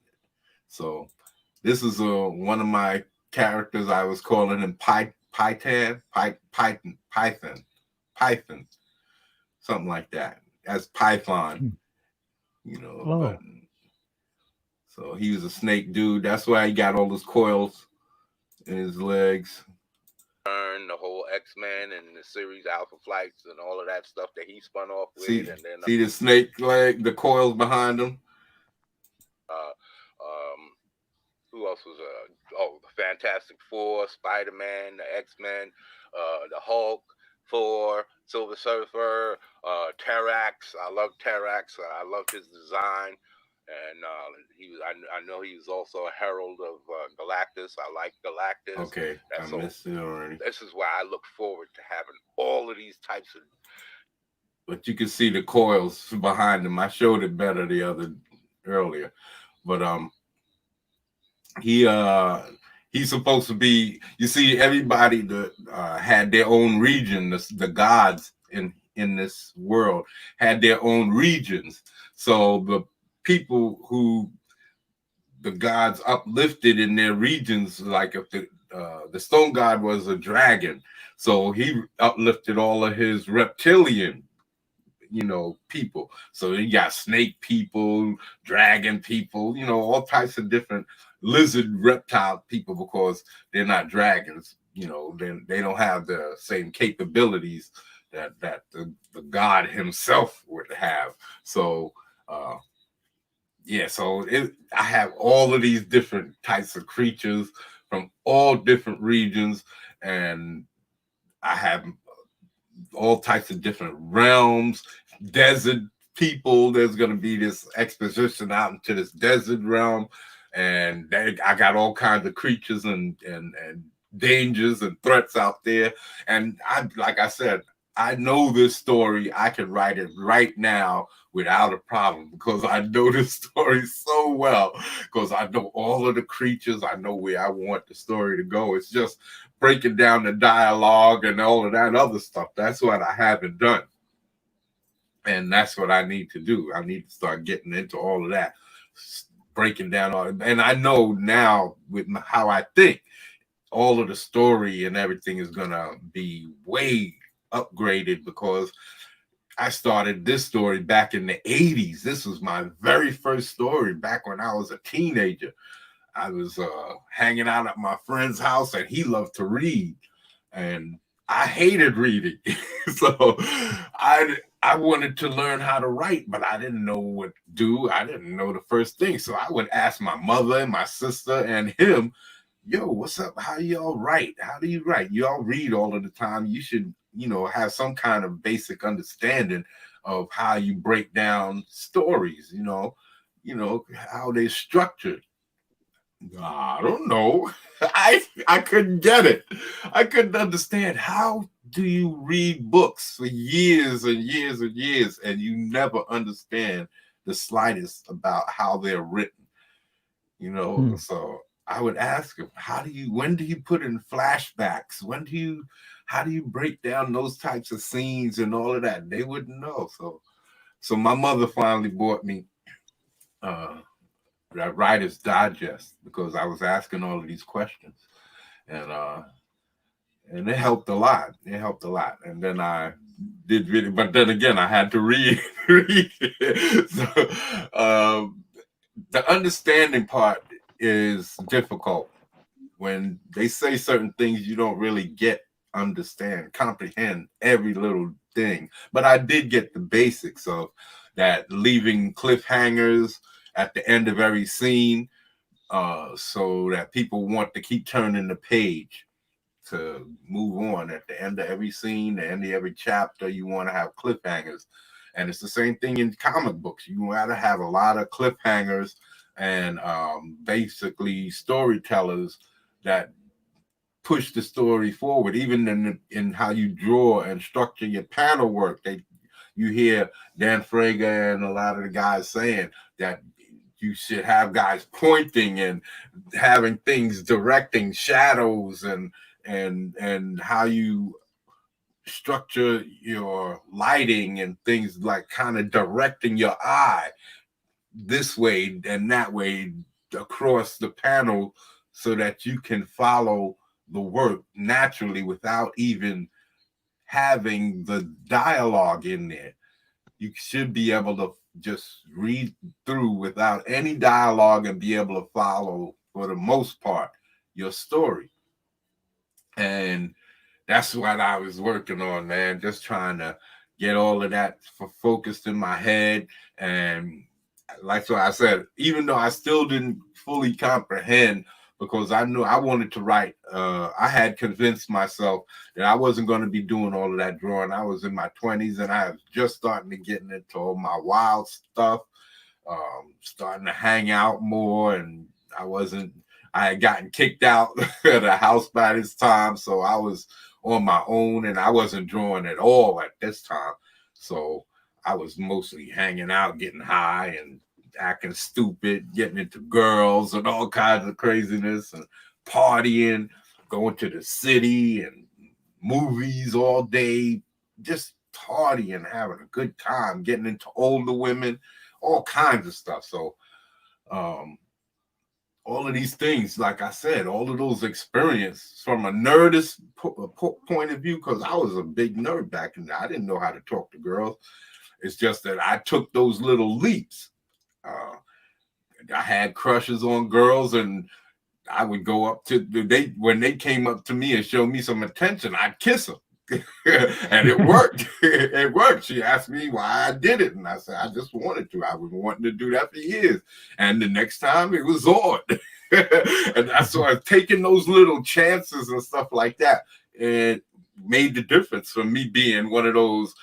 So this is one of my characters. I was calling him Python, something like that. As Python, you know. Oh. But, so he was a snake dude. That's why he got all those coils in his legs. the whole X-Men and the series Alpha Flights and all of that stuff that he spun off with, See, and then see the snake leg, the coils behind him. Who else was the Fantastic Four, Spider-Man, the X-Men, the Hulk, Thor, Silver Surfer, Terrax. I love Terrax. I loved his design, and he was. I know he was also a herald of Galactus. I like Galactus. Okay, I missed it already. This is why I look forward to having all of these types of. But you can see the coils behind him. I showed it better earlier, but he's supposed to be. You see, everybody that had their own region. The gods in this world had their own regions. So the people who the gods uplifted in their regions, like if the stone god was a dragon, so he uplifted all of his reptilian, people. So you got snake people, dragon people, all types of different lizard reptile people, because they're not dragons, then they don't have the same capabilities that the god himself would have. So I have all of these different types of creatures from all different regions, and I have all types of different realms, desert people. There's going to be this exposition out into this desert realm, and I got all kinds of creatures and dangers and threats out there. And like I said, I know this story. I can write it right now without a problem, because I know this story so well, because I know all of the creatures. I know where I want the story to go. It's just breaking down the dialogue and all of that other stuff. That's what I haven't done. And that's what I need to do. I need to start getting into all of that, breaking down all. And I know now with how I think, all of the story and everything is going to be way upgraded, because I started this story back in the 80s. This was my very first story back when I was a teenager. I was hanging out at my friend's house, and he loved to read, and I hated reading. So I wanted to learn how to write, but I didn't know what to do. I didn't know the first thing. So I would ask my mother and my sister and him, yo, what's up? How y'all write? How do you write? Y'all read all of the time. You should, have some kind of basic understanding of how you break down stories, how they're structured. I don't know. I couldn't get it. I couldn't understand. How do you read books for years and years and years, and you never understand the slightest about how they're written? So I would ask him, when do you put in flashbacks? How do you break down those types of scenes and all of that? They wouldn't know. So my mother finally bought me that Writer's Digest, because I was asking all of these questions, and it helped a lot. It helped a lot. And then I did really, but then again, I had to read. So the understanding part is difficult. When they say certain things, you don't really comprehend every little thing. But I did get the basics of that, leaving cliffhangers at the end of every scene, so that people want to keep turning the page to move on. At the end of every scene, the end of every chapter, you want to have cliffhangers. And it's the same thing in comic books. You want to have a lot of cliffhangers and basically storytellers that push the story forward. Even in how you draw and structure your panel work, you hear Dan Fraga and a lot of the guys saying that you should have guys pointing and having things directing shadows and how you structure your lighting and things, like kind of directing your eye this way and that way across the panel, so that you can follow the work naturally without even having the dialogue in there. You should be able to just read through without any dialogue and be able to follow, for the most part, your story. And that's what I was working on, man. Just trying to get all of that focused in my head. And like so I said, even though I still didn't fully comprehend, because I knew I wanted to write, I had convinced myself that I wasn't going to be doing all of that drawing. I was in my 20s and I was just starting to get into all my wild stuff, starting to hang out more. And I had gotten kicked out of the house by this time. So I was on my own and I wasn't drawing at all at this time. So I was mostly hanging out, getting high and acting stupid, getting into girls and all kinds of craziness and partying, going to the city and movies all day, just partying, having a good time, getting into older women, all kinds of stuff. So all of these things, like I said, all of those experiences from a nerdist point of view, because I was a big nerd back in there. I didn't know how to talk to girls. It's just that I took those little leaps. I had crushes on girls, and I would go up to when they came up to me and showed me some attention, I'd kiss them. And it worked. It worked. She asked me why I did it, and I said I just wanted to. I've been wanting to do that for years. And the next time it was on. And I started taking those little chances and stuff like that. It made the difference from me being one of those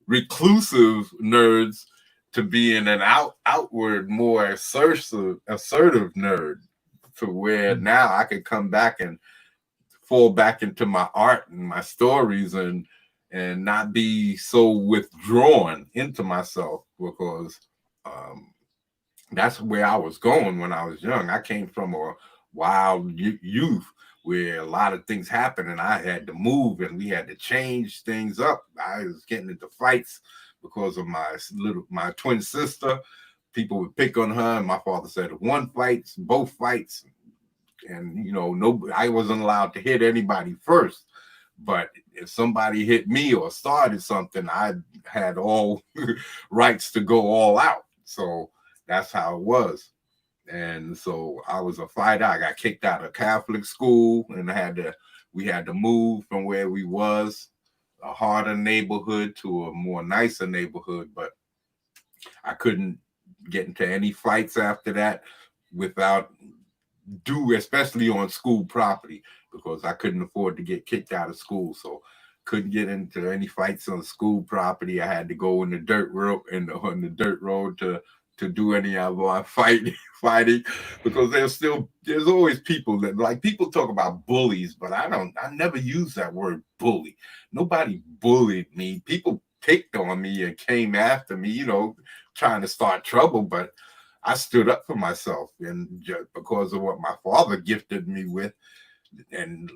reclusive nerds to being an outward, more assertive nerd, to where now I can come back and fall back into my art and my stories and not be so withdrawn into myself, because that's where I was going when I was young. I came from a wild youth where a lot of things happened and I had to move and we had to change things up. I was getting into fights because of my twin sister. People would pick on her, and my father said, one fights, both fights. And I wasn't allowed to hit anybody first. But if somebody hit me or started something, I had all rights to go all out. So that's how it was. And so I was a fighter. I got kicked out of Catholic school, and we had to move from where we was, a harder neighborhood, to a more nicer neighborhood. But I couldn't get into any fights after that without especially on school property, because I couldn't afford to get kicked out of school. So couldn't get into any fights on school property. I had to go in the dirt road on the dirt road to do any of my fighting, because there's always people that, like, people talk about bullies, but I never use that word bully. Nobody bullied me. People picked on me and came after me, trying to start trouble, but I stood up for myself, and just because of what my father gifted me with, and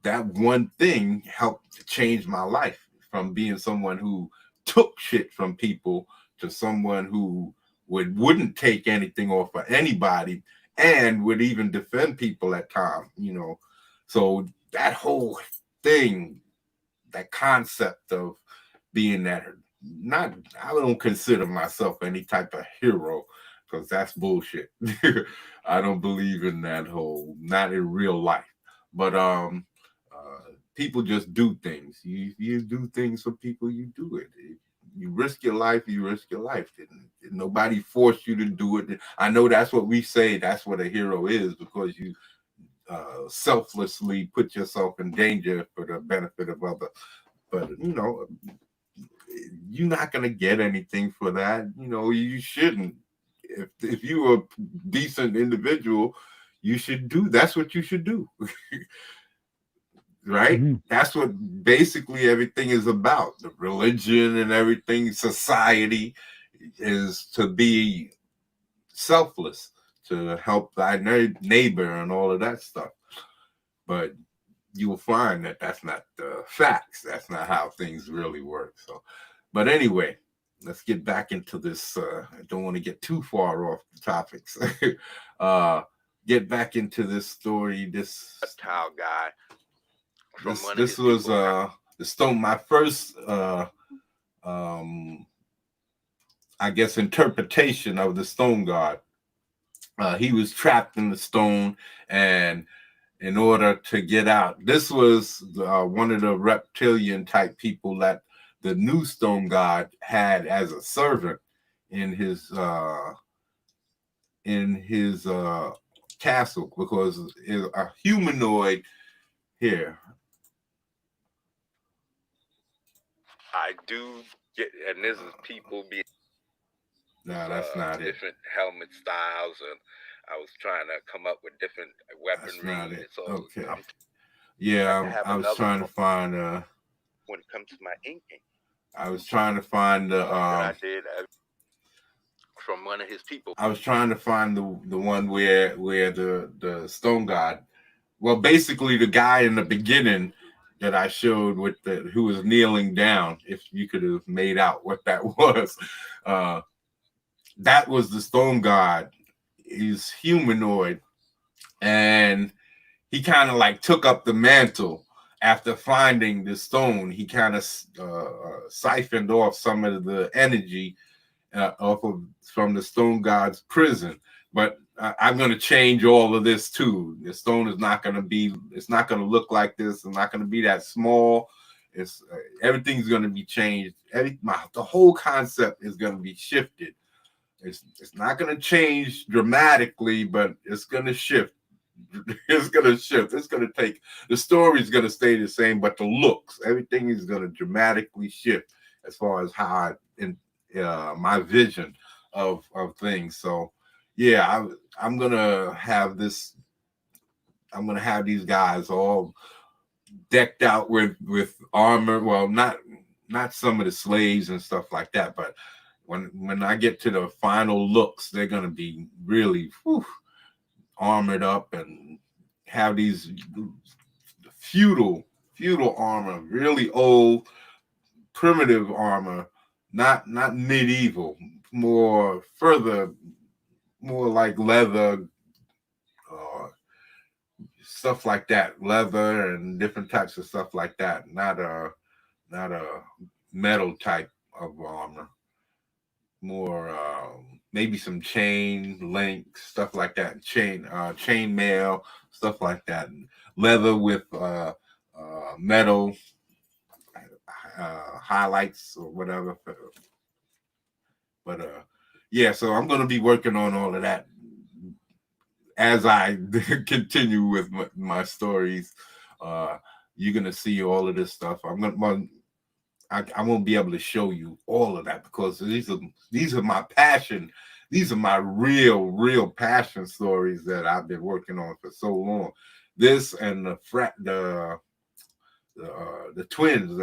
that one thing helped change my life from being someone who took shit from people to someone who wouldn't take anything off of anybody and would even defend people at times, So that whole thing, that concept of being I don't consider myself any type of hero, because that's bullshit. I don't believe in that not in real life. But people just do things. You do things for people, you do it. You risk your life, you risk your life. Nobody forced you to do it. I know that's what we say, that's what a hero is, because you selflessly put yourself in danger for the benefit of others. But you're not going to get anything for that. You shouldn't. If you're a decent individual, that's what you should do. Right? Mm-hmm. That's what basically everything is about. The religion and everything, society, is to be selfless, to help thy neighbor and all of that stuff. But you will find that that's not the facts. That's not how things really work. So, but anyway, let's get back into this. I don't want to get too far off the topics. Get back into this story. This towel guy. This was the stone. My first, I guess, interpretation of the stone god. He was trapped in the stone, and in order to get out. This was one of the reptilian type people that the new stone god had as a servant in his castle, because is a humanoid here. I do get, and this is people being No, that's not it. different helmet styles, and I was trying to come up with different That's weaponry. not it. So Okay. I'm Yeah, I was trying to find when it comes to my inking. I was trying to find the that I did from one of his people. I was trying to find the one where the stone god, well, basically the guy in the beginning that I showed with the who was kneeling down. If you could have made out what that was, that was the stone god. He's humanoid, and he kind of like took up the mantle after finding the stone. He kind of siphoned off some of the energy from the stone god's prison. But I'm going to change all of this too. The stone is not going to be, it's not going to look like this. It's not going to be that small. It's everything's going to be changed. The whole concept is going to be shifted. It's not going to change dramatically, but it's going to shift. It's going to shift. It's going to take, the story is going to stay the same, but the looks, everything is going to dramatically shift as far as how my vision of things. So yeah, I'm gonna have this. I'm gonna have these guys all decked out with armor. Well, not some of the slaves and stuff like that, but when I get to the final looks, they're gonna be really armored up and have these feudal armor, really old primitive armor, not medieval, more like leather, stuff like that, leather and different types of stuff like that. Not a metal type of armor. More maybe some chain links, stuff like that, chain mail, stuff like that. Leather with metal highlights or whatever. But yeah, so I'm going to be working on all of that as I continue with my stories. You're going to see all of this stuff. I won't be able to show you all of that because these are my passion. These are my real passion stories that I've been working on for so long. This and the twins,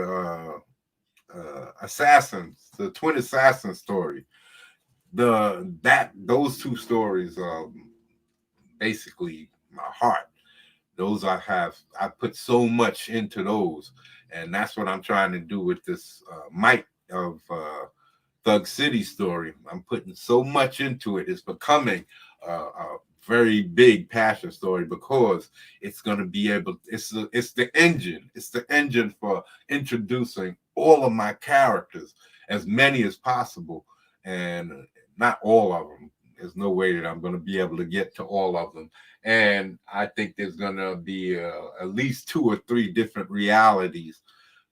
assassins, the twin assassin story. Those two stories are basically my heart. Those I put so much into those, and that's what I'm trying to do with this Mike of Thug City story. I'm putting so much into it. It's becoming a very big passion story because it's going to be able. It's the engine. It's the engine for introducing all of my characters, as many as possible, and not all of them. There's no way that I'm going to be able to get to all of them. And I think there's going to be at least 2 or 3 different realities,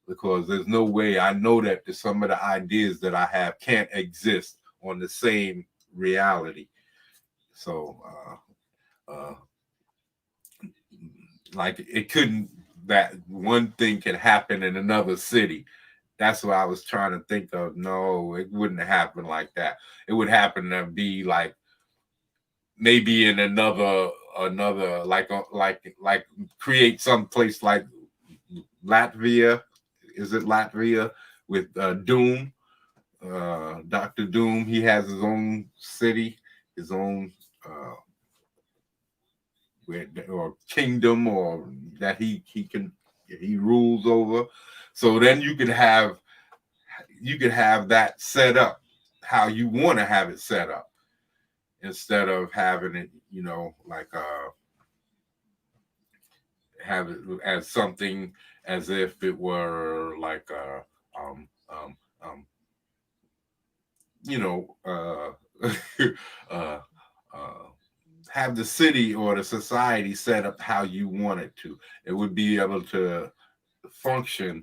because there's no way, I know that some of the ideas that I have can't exist on the same reality. So, like it couldn't, that one thing can happen in another city. That's what I was trying to think of. No, it wouldn't happen like that. It would happen to be like maybe in another like create some place like Latvia. Is it Latvia with Doom? Dr. Doom, he has his own city, his own or kingdom, or that he rules over. So then you could have that set up how you want to have it set up, instead of having it, like have it as something as if it were like have the city or the society set up how you want it to. It would be able to function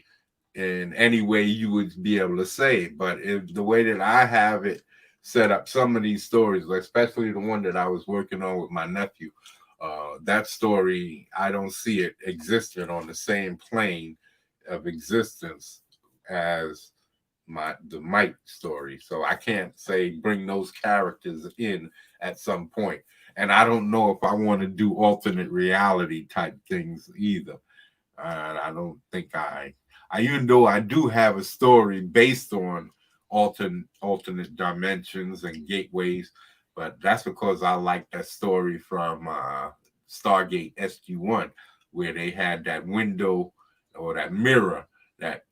in any way you would be able to say it. But if the way that I have it set up, some of these stories, especially the one that I was working on with my nephew, that story, I don't see it existing on the same plane of existence as the Mike story. So I can't say bring those characters in at some point. And I don't know if I want to do alternate reality type things either. I don't think I even though I do have a story based on alternate dimensions and gateways, but that's because I like that story from Stargate SG-1, where they had that window or that mirror that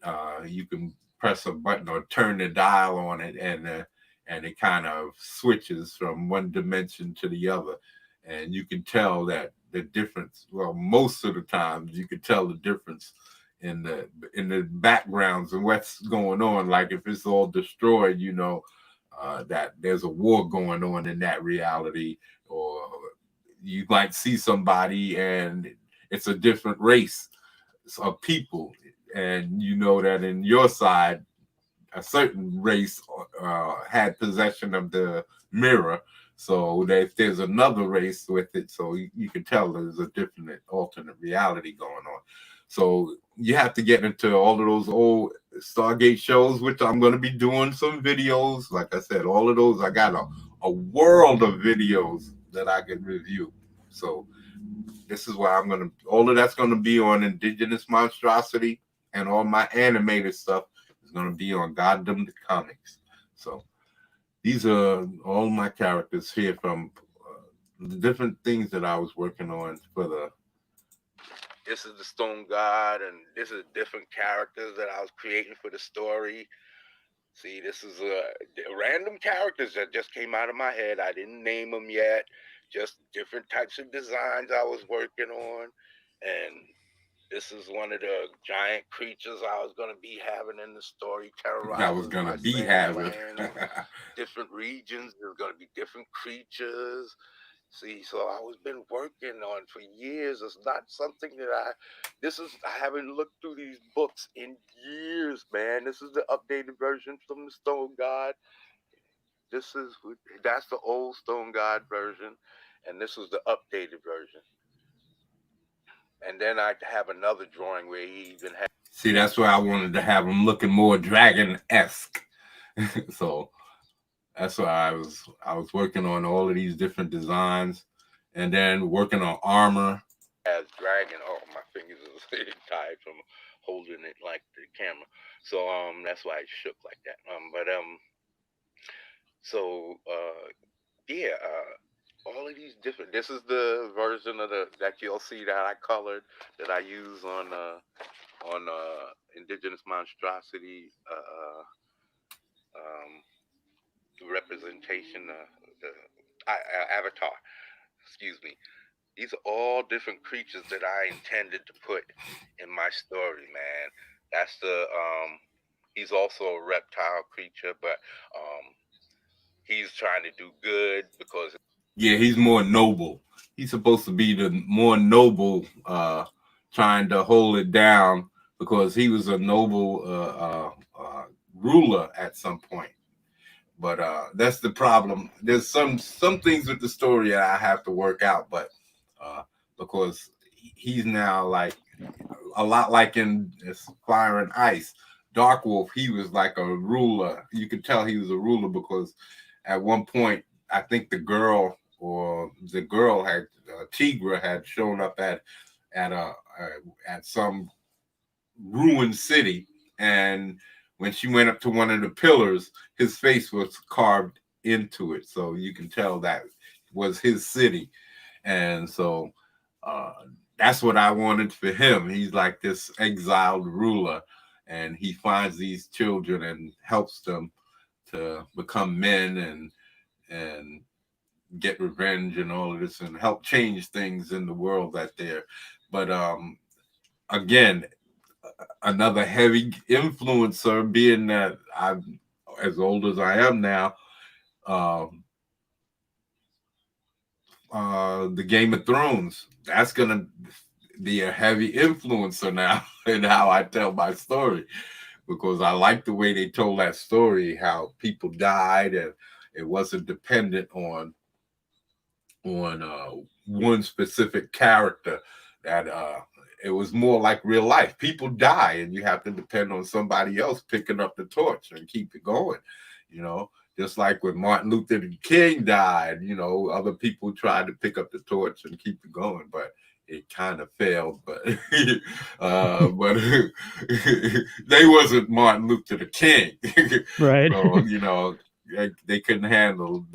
you can press a button or turn the dial on it, and it kind of switches from one dimension to the other, and you can tell that the difference. Well, most of the times you can tell the difference in the backgrounds and what's going on. Like if it's all destroyed, that there's a war going on in that reality, or you might see somebody and it's a different race of people, and you know that in your side a certain race had possession of the mirror, so that if there's another race with it, so you can tell there's a different alternate reality going on. So you have to get into all of those old Stargate shows, which I'm going to be doing some videos. Like I said, all of those, I got a world of videos that I can review. So this is why all of that's going to be on Indigenous Monstrosity, and all my animated stuff is going to be on Goddamn the Comics. So these are all my characters here from the different things that I was working on for the. This is the Stone God, and this is different characters that I was creating for the story. See, this is random characters that just came out of my head. I didn't name them yet. Just different types of designs I was working on. And this is one of the giant creatures I was going to be having in the story, terrorizing I was going to be having different regions. There's going to be different creatures. See, so I was been working on for years. It's not something that I haven't looked through these books in years, man. This is the updated version from the Stone God. That's the old Stone God version, and this was the updated version. And then I have another drawing where he even had. See, that's why I wanted to have him looking more dragon-esque. So that's why I was working on all of these different designs, and then working on armor. As dragon, oh, my fingers are tired from holding it like the camera. So that's why it shook like that. All of these different. This is the version of that you'll see that I colored, that I use on Indigenous Monstrosity representation, the avatar. Excuse me. These are all different creatures that I intended to put in my story, man. That's he's also a reptile creature, but he's trying to do good because. Yeah, he's more noble. He's supposed to be the more noble, trying to hold it down, because he was a noble ruler at some point. But that's the problem. There's some things with the story that I have to work out, but because he's now like a lot like in Fire and Ice, Dark Wolf, he was like a ruler. You could tell he was a ruler because at one point, I think the girl had Tigra had shown up at some ruined city, and when she went up to one of the pillars, his face was carved into it, so you can tell that was his city. And so that's what I wanted for him. He's like this exiled ruler, and he finds these children and helps them to become men and get revenge and all of this, and help change things in the world that they're. But again, another heavy influencer, being that I'm as old as I am now, the Game of Thrones. That's gonna be a heavy influencer now in how I tell my story, because I like the way they told that story, how people died and it wasn't dependent on one specific character. That it was more like real life. People die and you have to depend on somebody else picking up the torch and keep it going, you know. Just like when Martin Luther King died, you know, other people tried to pick up the torch and keep it going, but it kind of failed. But but they wasn't Martin Luther King. Right. So, you know, they couldn't handle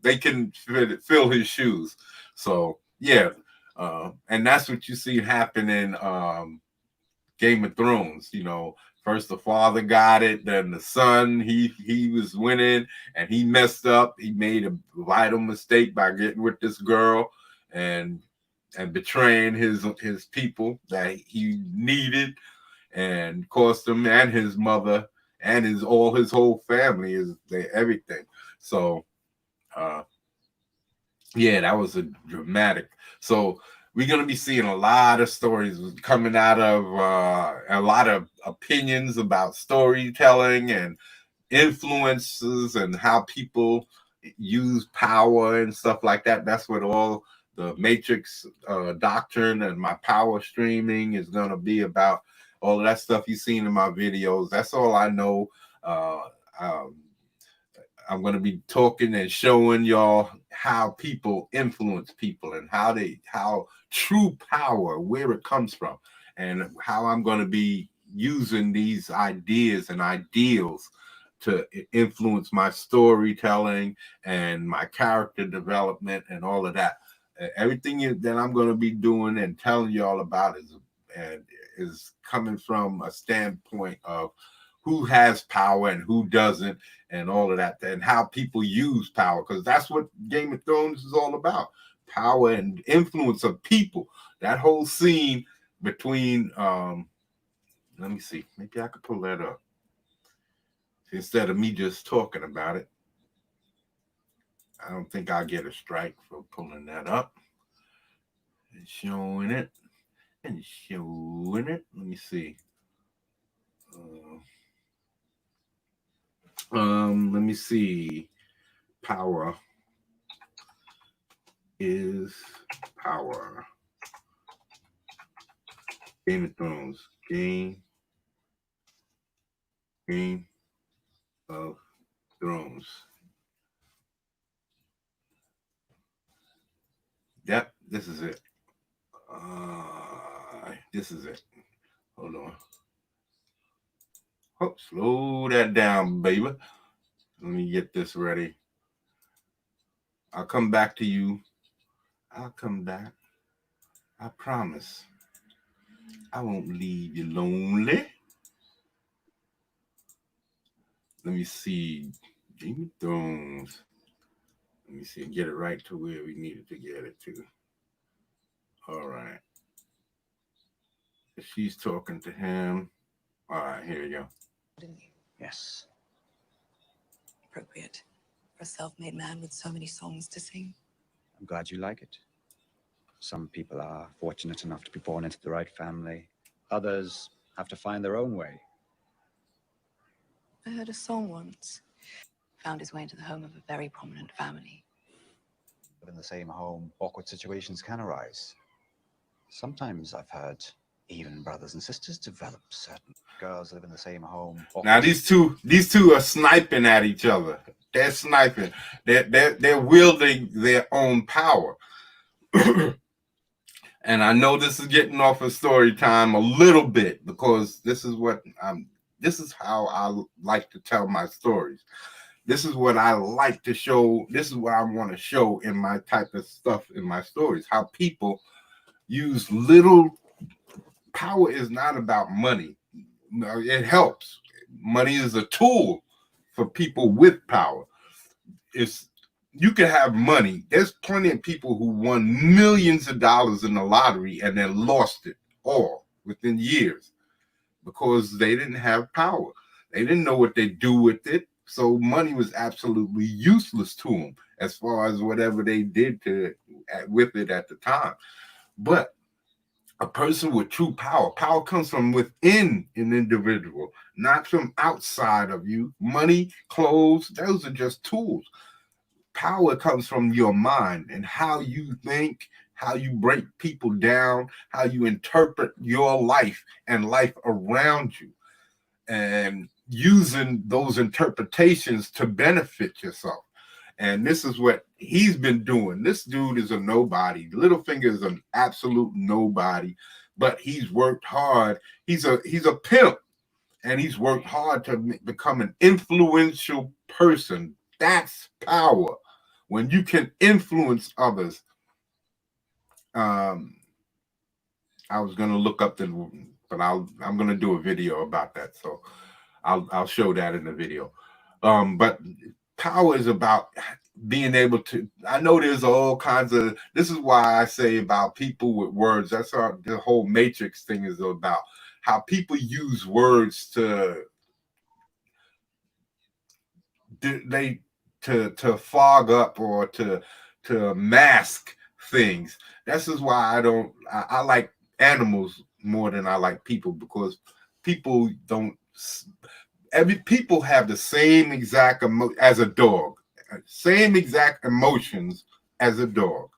they couldn't fill his shoes. So yeah, and that's what you see happen in Game of Thrones. You know, first the father got it, then the son, he was winning and he messed up. He made a vital mistake by getting with this girl and betraying his people that he needed, and cost him and his mother and his whole family, is everything. So yeah, that was a dramatic. So we're going to be seeing a lot of stories coming out of a lot of opinions about storytelling and influences and how people use power and stuff like that. That's what all the Matrix doctrine and my power streaming is going to be about. All of that stuff you've seen in my videos. That's all I know. I'm going to be talking and showing y'all how people influence people and how true power, where it comes from, and how I'm going to be using these ideas and ideals to influence my storytelling and my character development and all of that. Everything that I'm going to be doing and telling y'all about is coming from a standpoint of who has power and who doesn't, and all of that, and how people use power, because that's what Game of Thrones is all about: power and influence of people. That whole scene between let me see, maybe I could pull that up instead of me just talking about it. I don't think I'll get a strike for pulling that up and showing it and showing it. Let me see. Let me see. Power is power. Game of Thrones. Game of Thrones. Yep, this is it. This is it. Hold on. Oh, slow that down, baby. Let me get this ready. I'll come back to you. I'll come back. I promise. I won't leave you lonely. Let me see. Game of Thrones. Let me see. Get it right to where we needed to get it to. All right. She's talking to him. All right, here you go. Didn't you? Yes. Appropriate for a self-made man with so many songs to sing. I'm glad you like it. Some people are fortunate enough to be born into the right family. Others have to find their own way. I heard a song once. Found his way into the home of a very prominent family. But in the same home, awkward situations can arise. Sometimes I've heard even brothers and sisters develop. Certain girls live in the same home. Now these two are sniping at each other. They're sniping. They're wielding their own power. And I know this is getting off of story time a little bit, because this is how I like to tell my stories. This is what I like to show. This is what I want to show in my type of stuff in my stories. How people use little power. Is not about money. It helps. Money is a tool for people with power. You can have money. There's plenty of people who won millions of dollars in the lottery and then lost it all within years because they didn't have power. They didn't know what they do with it. So money was absolutely useless to them as far as whatever they did to with it at the time. But a person with true power, power comes from within an individual, not from outside of you. Money, clothes, those are just tools. Power comes from your mind and how you think, how you break people down, how you interpret your life and life around you, and using those interpretations to benefit yourself. And this is what he's been doing. This dude is a nobody. Littlefinger is an absolute nobody, but he's worked hard. He's a pimp, and he's worked hard to become an influential person. That's power. When you can influence others. I was gonna look up but I'm gonna do a video about that, so I'll show that in the video. But power is about being able to. I know there's all kinds of. This is why I say about people with words. That's the whole Matrix thing is about. How people use words to fog up or to mask things. This is why I like animals more than I like people, because people don't. People have the same exact as a dog, same exact emotions as a dog.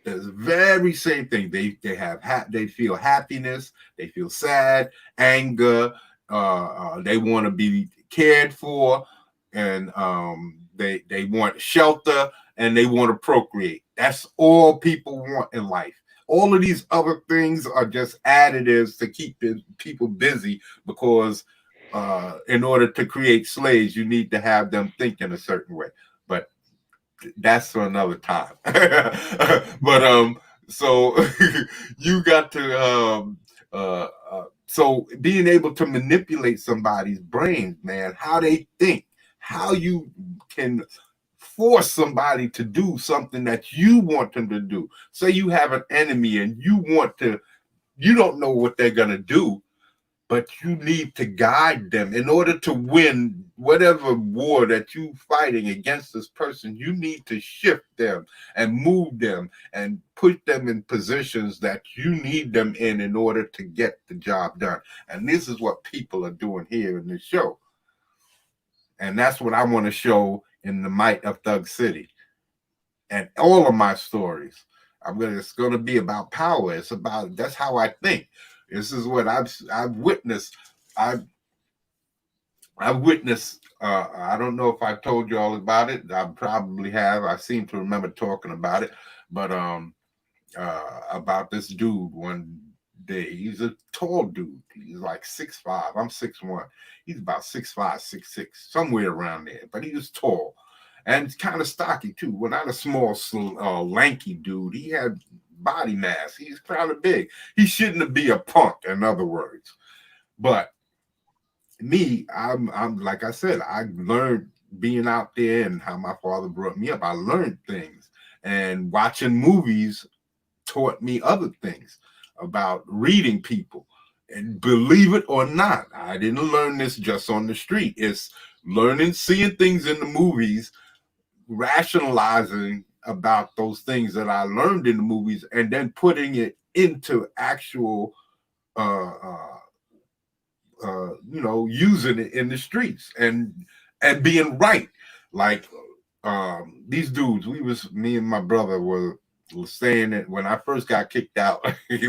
It's the very same thing. They feel happiness, they feel sad, anger. They want to be cared for, and they want shelter, and they want to procreate. That's all people want in life. All of these other things are just additives to keep people busy, because in order to create slaves, you need to have them think in a certain way. But that's for another time. But so you got to so being able to manipulate somebody's brain, man, how they think, how you can force somebody to do something that you want them to do. Say you have an enemy and you don't know what they're gonna do, but you need to guide them in order to win whatever war that you're fighting against this person. You need to shift them and move them and put them in positions that you need them in order to get the job done. And this is what people are doing here in this show. And that's what I want to show in The Might of Thug City. And all of my stories, it's going to be about power. That's how I think. This is what I've witnessed. I've witnessed. I don't know if I told you all about it. I probably have. I seem to remember talking about it. But about this dude one day. He's a tall dude. He's like 6'5". I'm 6'1". He's about 6'5", 6'6", somewhere around there. But he was tall and kind of stocky too. Well, not a small, lanky dude. He had body mass. He's kind of big. He shouldn't be a punk, in other words. But me, I'm like I said, I learned being out there and how my father brought me up. I learned things, and watching movies taught me other things about reading people. And believe it or not, I didn't learn this just on the street. It's learning, seeing things in the movies, rationalizing about those things that I learned in the movies, and then putting it into actual, using it in the streets and being right. Like these dudes, me and my brother was saying that when I first got kicked out,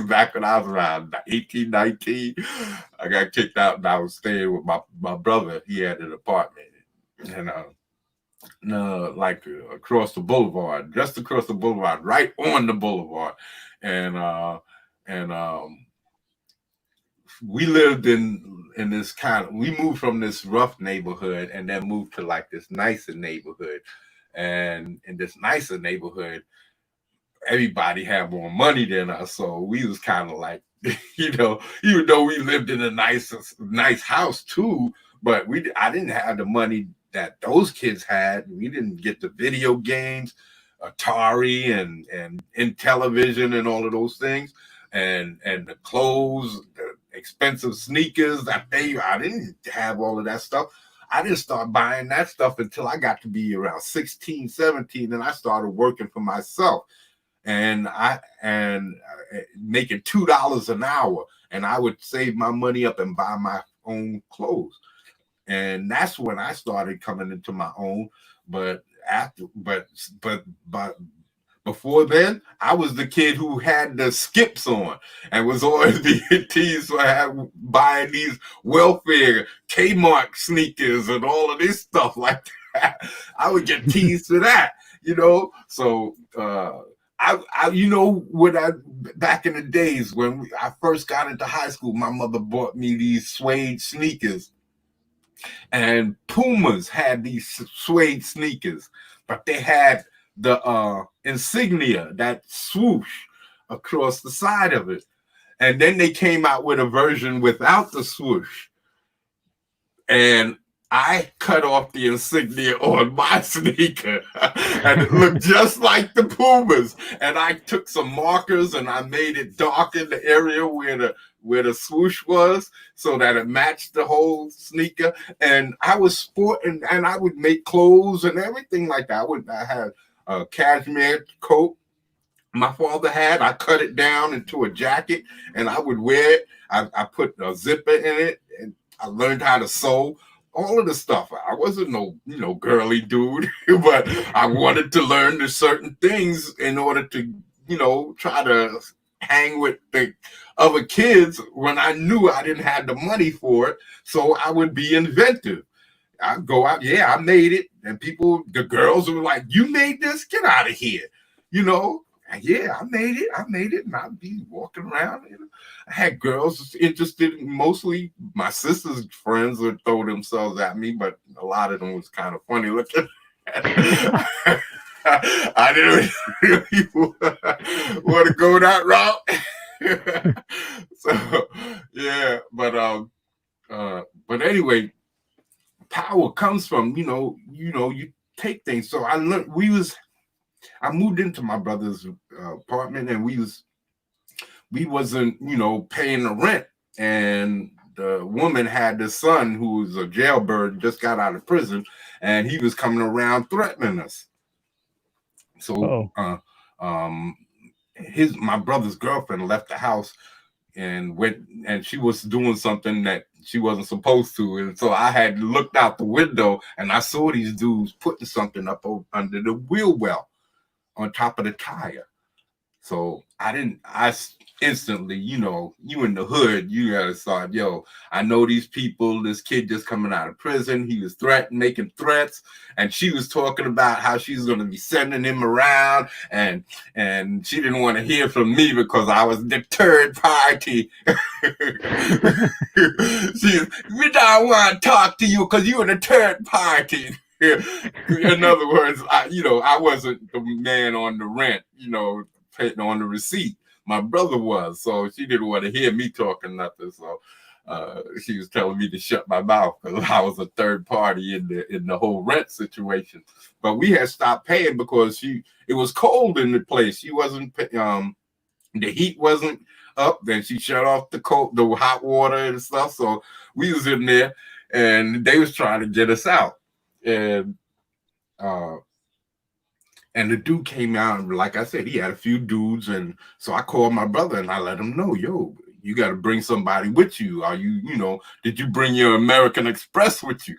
back when I was around 18, 19, I got kicked out and I was staying with my brother. He had an apartment, and like across the boulevard, just across the boulevard, right on the boulevard. And we lived in this we moved from this rough neighborhood and then moved to like this nicer neighborhood. And in this nicer neighborhood, everybody had more money than us. So we was kind of like, even though we lived in a nice house too, but I didn't have the money that those kids had. We didn't get the video games, Atari and Intellivision and all of those things, and the clothes, the expensive sneakers I didn't have all of that stuff. I didn't start buying that stuff until I got to be around 16, 17, and I started working for myself. and making $2 an hour, and I would save my money up and buy my own clothes. And that's when I started coming into my own. But before then, I was the kid who had the skips on and was always being teased for buying these welfare Kmart sneakers and all of this stuff like that. I would get teased for that, you know. So I you know, back in the days when I first got into high school, my mother bought me these suede sneakers, and Pumas had these suede sneakers, but they had the insignia, that swoosh across the side of it. And then they came out with a version without the swoosh. And I cut off the insignia on my sneaker and it looked just like the Pumas. And I took some markers and I made it dark in the area where the swoosh was so that it matched the whole sneaker. And I was sporting, and I would make clothes and everything like that. I had a cashmere coat my father had. I cut it down into a jacket and I would wear it. I put a zipper in it, and I learned how to sew. All of the stuff. I wasn't no girly dude, but I wanted to learn the certain things in order to, try to hang with the other kids when I knew I didn't have the money for it. So I would be inventive. I'd go out, yeah, I made it. And the girls were like, you made this? Get out of here. Yeah, I made it. And I'd be walking around. I had girls interested, mostly my sister's friends would throw themselves at me, but a lot of them was kind of funny looking. I didn't really want to go that route. So, yeah, but anyway, power comes from, you take things. So I learned, I moved into my brother's apartment, and we wasn't, paying the rent. And the woman had this son who was a jailbird, just got out of prison, and he was coming around threatening us. So my brother's girlfriend left the house and went, and she was doing something that she wasn't supposed to. And so I had looked out the window and I saw these dudes putting something up under the wheel well on top of the tire. So I instantly, you in the hood, you gotta start, I know these people, this kid just coming out of prison, he was making threats, and she was talking about how she's gonna be sending him around, and she didn't want to hear from me because I was the third party. We don't want to talk to you because you're the third party. In other words, I wasn't the man on the rent, paying on the receipt. My brother was, so she didn't want to hear me talking nothing. So she was telling me to shut my mouth because I was a third party in the whole rent situation. But we had stopped paying because it was cold in the place. She wasn't the heat wasn't up. Then she shut off the hot water and stuff. So we was in there, and they was trying to get us out. And the dude came out, and like I said, he had a few dudes. And so I called my brother and I let him know, you got to bring somebody with you. Are you, did you bring your American Express with you?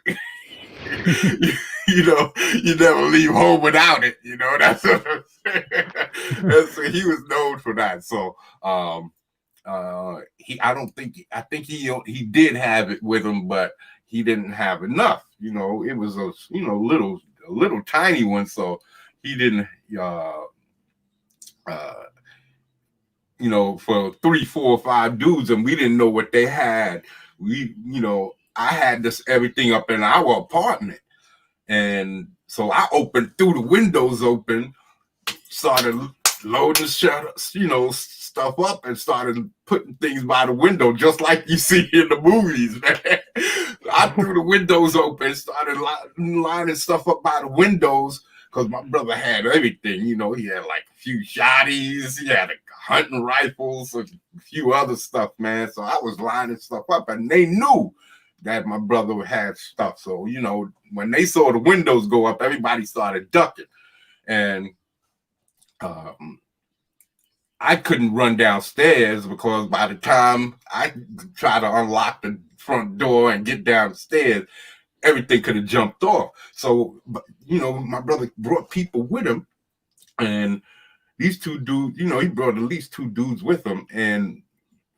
You never leave home without it. That's what I'm saying. So he was known for that. So I think he did have it with him, but he didn't have enough. It was a little tiny one. So he didn't, for 3, 4, 5 dudes, and we didn't know what they had. I had everything up in our apartment. And so I threw the windows open, started loading stuff up, and started putting things by the window, just like you see in the movies, man. I threw the windows open, started lining stuff up by the windows, because my brother had everything. He had like a few shotties, he had hunting rifles, a few other stuff, man. So I was lining stuff up, and they knew that my brother had stuff. So, when they saw the windows go up, everybody started ducking. And I couldn't run downstairs because by the time I tried to unlock the front door and get downstairs, everything could have jumped off. So, my brother brought people with him, and these two dudes, he brought at least two dudes with him, and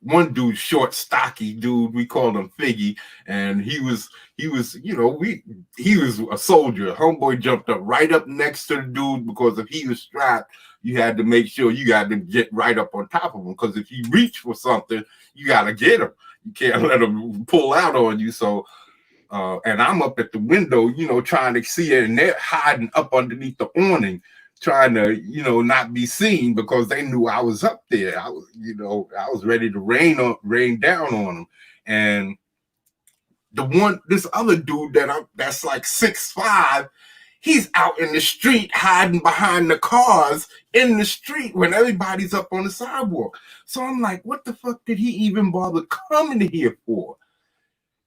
one dude, short, stocky dude, we called him Figgy, and he was he was a soldier. Homeboy jumped up right up next to the dude because if he was strapped, you had to make sure you got to get right up on top of him, because if you reach for something, you got to get him. You can't let him pull out on you. So, and I'm up at the window, trying to see it, and they're hiding up underneath the awning, trying to, not be seen because they knew I was up there. I was ready to rain down on them. And this other dude that's like 6'5", he's out in the street hiding behind the cars in the street when everybody's up on the sidewalk. So I'm like, what the fuck did he even bother coming here for?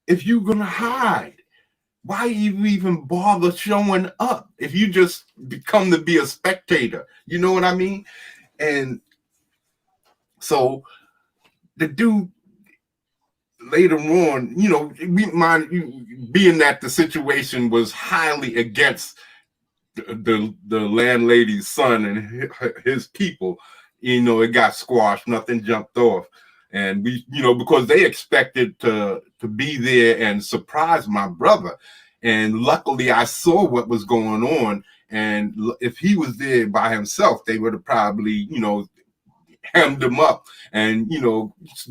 If you're gonna hide, why you even bother showing up if you just come to be a spectator? You know what I mean? And so the dude later on, being that the situation was highly against the landlady's son and his people, it got squashed, nothing jumped off. And we, because they expected to be there and surprise my brother. And luckily I saw what was going on. And if he was there by himself, they would have probably, hemmed him up and,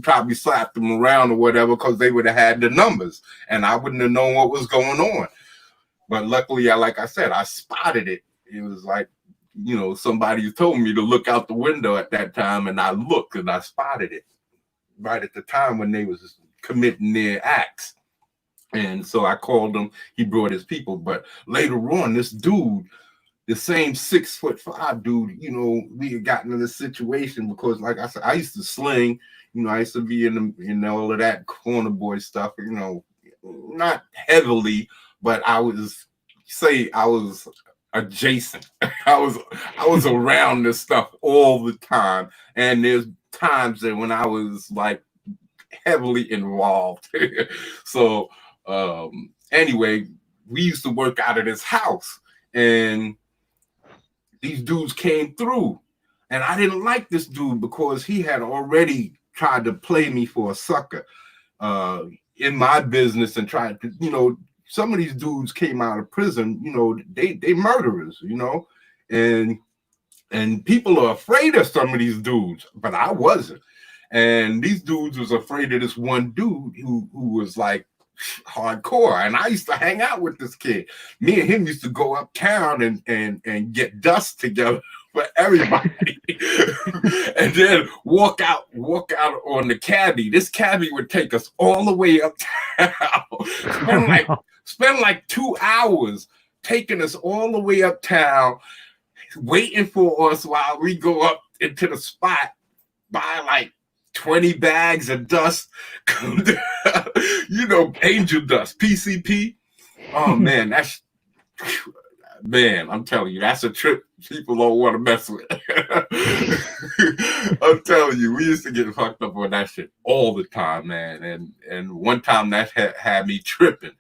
probably slapped him around or whatever, because they would have had the numbers and I wouldn't have known what was going on. But luckily, like I said, I spotted it. It was like, somebody told me to look out the window at that time, and I looked and I spotted it right at the time when they was committing their acts. And so I called him. He brought his people. But later on, this dude, the same 6'5" dude, we had gotten in this situation because, like I said, I used to sling. I used to be in all of that corner boy stuff. Not heavily, but I was adjacent. I was around this stuff all the time. And there's times that when I was like heavily involved. So anyway, we used to work out of this house, and these dudes came through, and I didn't like this dude because he had already tried to play me for a sucker in my business and tried to, some of these dudes came out of prison, they murderers, and people are afraid of some of these dudes, but I wasn't. And these dudes was afraid of this one dude who was like hardcore. And I used to hang out with this kid. Me and him used to go uptown and get dust together for everybody. And then walk out on the cabbie. This cabbie would take us all the way uptown. Spend like 2 hours taking us all the way uptown, waiting for us while we go up into the spot, buy like 20 bags of dust, angel dust, PCP. Oh man, I'm telling you, that's a trip people don't want to mess with. I'm telling you, we used to get fucked up on that shit all the time, man. And one time that had me tripping,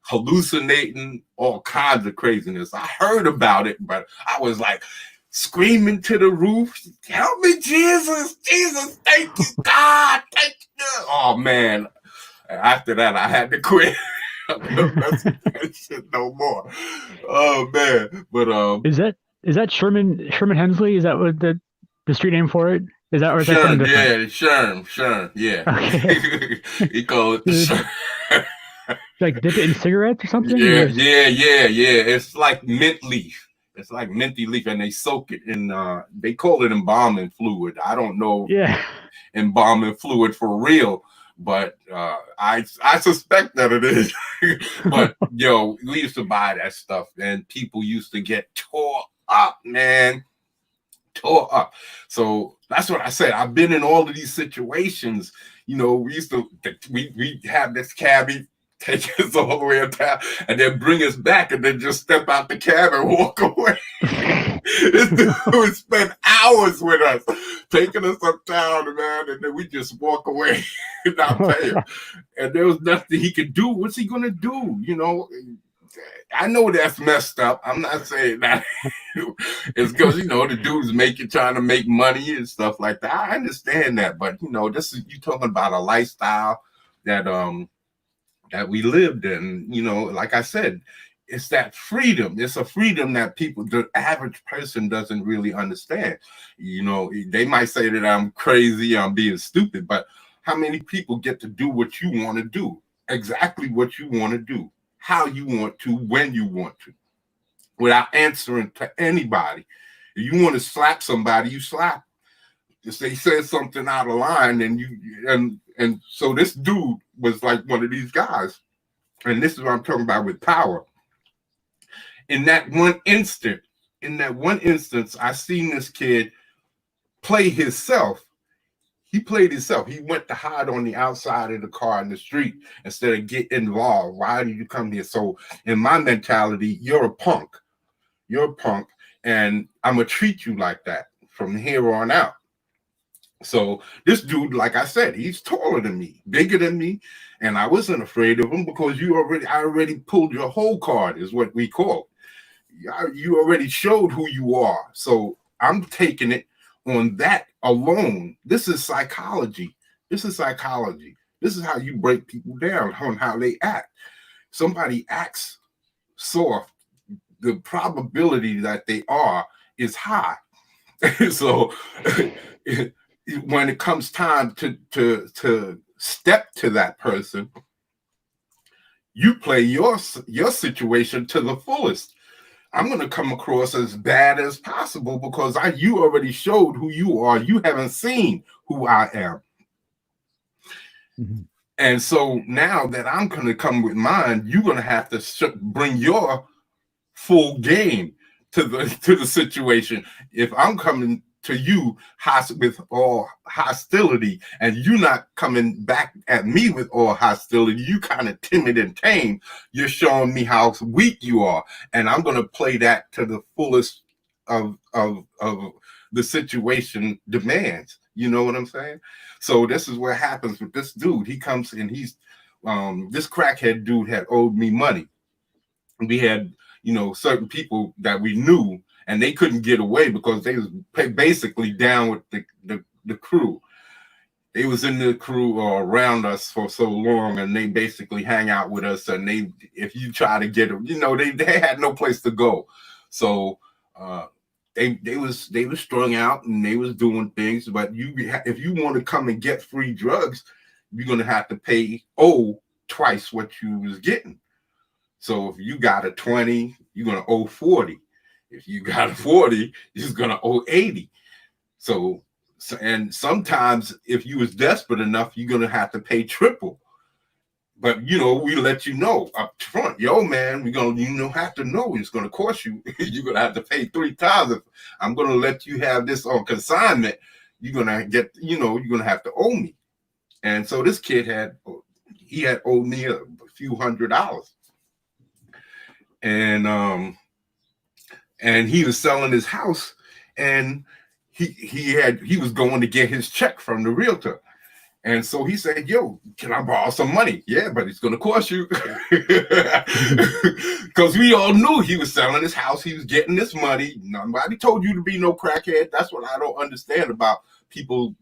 hallucinating, all kinds of craziness. I heard about it, but I was like screaming to the roof, help me, Jesus, thank you, God, thank you. Oh man. After that, I had to quit. That shit no more. Oh man. But is that Sherman Hemsley? Is that what the street name for it? Is that, or is that something different? Sherm, yeah. Okay. He called it Sherm. Like dip it in cigarettes or something? Yeah. It's like mint leaf. It's like minty leaf, and they soak it in. They call it embalming fluid. I don't know. Yeah. Embalming fluid for real, but I suspect that it is. But we used to buy that stuff, and people used to get tore up, man. Tore up. So that's what I said. I've been in all of these situations. We used to we have this cabbie take us all the way uptown and then bring us back and then just step out the cab and walk away. This dude would spend hours with us, taking us uptown, man, and then we just walk away and not pay him. And there was nothing he could do. What's he gonna do? You know, I know that's messed up. I'm not saying that. It's because, you know, the dude's trying to make money and stuff like that. I understand that, but you know, this is, you talking about a lifestyle that that we lived in. You know, like I said, it's that freedom. It's a freedom that the average person doesn't really understand. You know, they might say that I'm crazy, I'm being stupid, but how many people get to do what you want to do? Exactly what you want to do, how you want to, when you want to, without answering to anybody. If you want to slap somebody, you slap. If they say something out of line, and so this dude was like one of these guys. And this is what I'm talking about with power. In that one instance, I seen this kid play himself. He played himself. He went to hide on the outside of the car in the street instead of get involved. Why did you come here? So in my mentality, you're a punk. You're a punk, and I'm going to treat you like that from here on out. So this dude, like I said, he's taller than me, bigger than me, and I wasn't afraid of him because I already pulled your whole card, is what we call it. You already showed who you are. So I'm taking it on that alone. This is psychology. This is psychology. This is how you break people down on how they act. Somebody acts soft, the probability that they are is high. So when it comes time to step to that person, you play your situation to the fullest. I'm going to come across as bad as possible because you already showed who you are. You haven't seen who I am. Mm-hmm. And so now that I'm going to come with mine, you're going to have to bring your full game to the situation. If I'm coming to you with all hostility and you not coming back at me with all hostility, you kind of timid and tame, you're showing me how weak you are, and I'm going to play that to the fullest of the situation demands. You know what I'm saying? So this is what happens with this dude. He comes and he's this crackhead dude had owed me money. We had, you know, certain people that we knew, and they couldn't get away because they was basically down with the crew. They was in the crew or around us for so long, and they basically hang out with us. And if you try to get them, you know, they had no place to go. So they was strung out and they was doing things. But if you want to come and get free drugs, you're gonna have to owe twice what you was getting. So if you got a 20, you're gonna owe 40. If you got a 40, you're gonna owe 80. So and sometimes if you was desperate enough, you're gonna have to pay triple. But you know, we let you know up front, yo man, have to know it's gonna cost you. You're gonna have to pay 3 times. If I'm gonna let you have this on consignment, you're gonna get, you're gonna have to owe me. And so this kid had owed me a few $100s. And he was selling his house, and he was going to get his check from the realtor. And so he said, yo, can I borrow some money? Yeah, but it's going to cost you. Because we all knew he was selling his house. He was getting this money. Nobody told you to be no crackhead. That's what I don't understand about people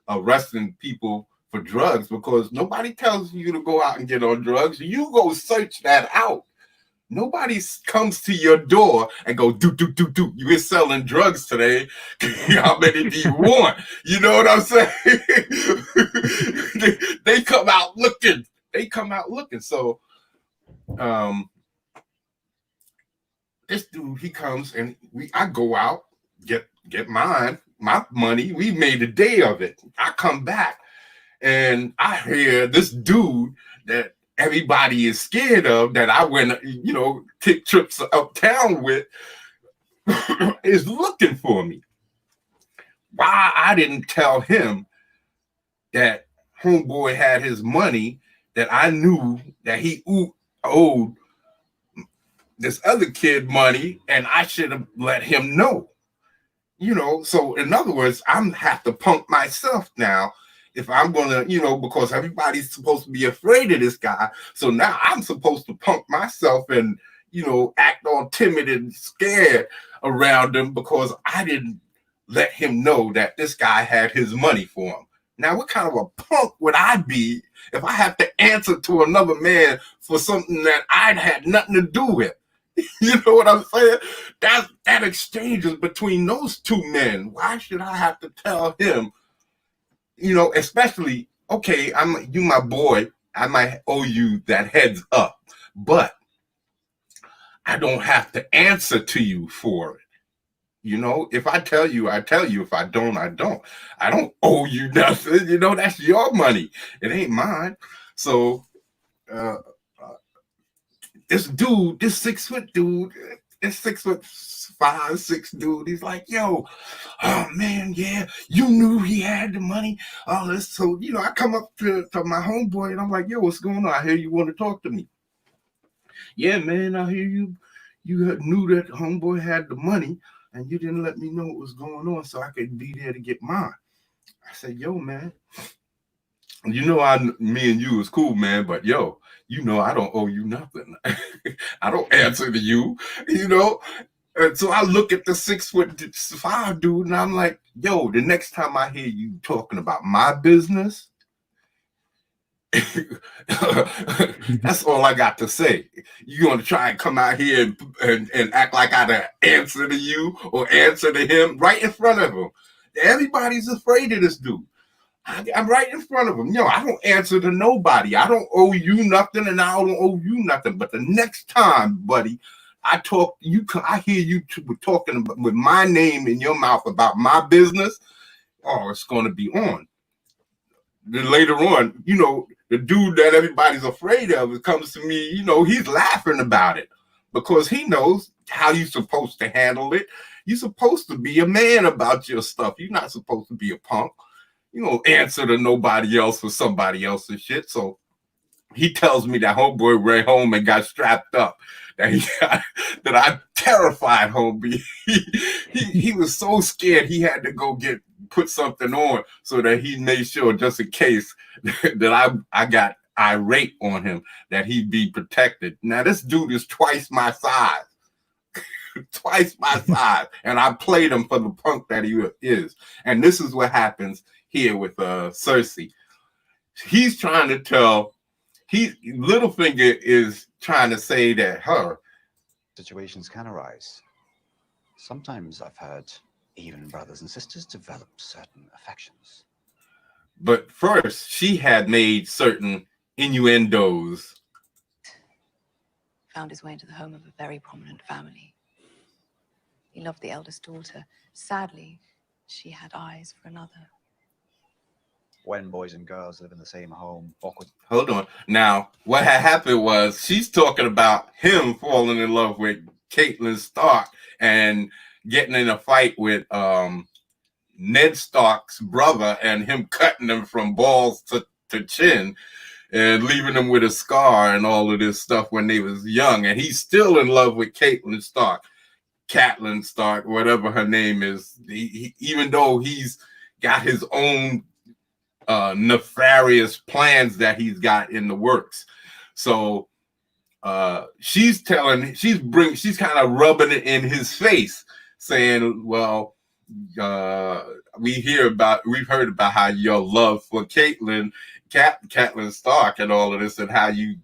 arresting people for drugs, because nobody tells you to go out and get on drugs. You go search that out. Nobody comes to your door and go, do. You been selling drugs today. How many do you want? You know what I'm saying? they come out looking. So this dude, he comes and I go out, get my money. We made a day of it. I come back and I hear this dude that everybody is scared of, that I went, take trips uptown with, is looking for me. Why I didn't tell him that homeboy had his money, that I knew that he owed this other kid money, and I should have let him know. So in other words, I'm have to punk myself now if I'm gonna, because everybody's supposed to be afraid of this guy. So now I'm supposed to punk myself and act all timid and scared around him because I didn't let him know that this guy had his money for him. Now, what kind of a punk would I be if I have to answer to another man for something that I'd had nothing to do with? You know what I'm saying? That exchange is between those two men. Why should I have to tell him? Especially, okay, you my boy. I might owe you that heads up, but I don't have to answer to you for it. If I tell you, I tell you. If I don't, I don't. I don't owe you nothing. That's your money. It ain't mine. So, this 6-foot dude, this 6'5", 6 dude, he's like, yo, oh man, yeah, you knew he had the money, all this. So, I come up to my homeboy and I'm like, yo, what's going on? I hear you want to talk to me. Yeah, man, I hear you knew that homeboy had the money and you didn't let me know what was going on so I could be there to get mine. I said, yo, man, me and you was cool, man, but yo, I don't owe you nothing. I don't answer to you, And so I look at the 6'5" dude and I'm like, yo, the next time I hear you talking about my business, that's all I got to say. You gonna try and come out here and act like I answer to you or answer to him right in front of him. Everybody's afraid of this dude. I'm right in front of him. I don't answer to nobody. I don't owe you nothing, and I don't owe you nothing. But the next time, buddy, I hear you talking with my name in your mouth about my business. Oh, it's going to be on. Then later on, the dude that everybody's afraid of comes to me. He's laughing about it because he knows how you're supposed to handle it. You're supposed to be a man about your stuff. You're not supposed to be a punk. You don't answer to nobody else for somebody else's shit. So he tells me that homeboy ran home and got strapped up. That I terrified homeboy. He was so scared he had to go put something on so that he made sure, just in case, that I got irate on him, that he'd be protected. Now this dude is twice my size. Twice my size. And I played him for the punk that he is. And this is what happens here with Cersei. He's trying to tell, Littlefinger is trying to say that her situations can arise. Sometimes I've heard even brothers and sisters develop certain affections. But first, she had made certain innuendos. Found his way into the home of a very prominent family. He loved the eldest daughter. Sadly, she had eyes for another. When boys and girls live in the same home, awkward. Hold on. Now, what had happened was she's talking about him falling in love with Catelyn Stark and getting in a fight with Ned Stark's brother and him cutting him from balls to chin and leaving him with a scar and all of this stuff when they was young. And he's still in love with Catelyn Stark, whatever her name is. Even though he's got his own nefarious plans that he's got in the works. So she's kind of rubbing it in his face, saying, well, we've heard about how your love for Catelyn Stark and all of this, and how you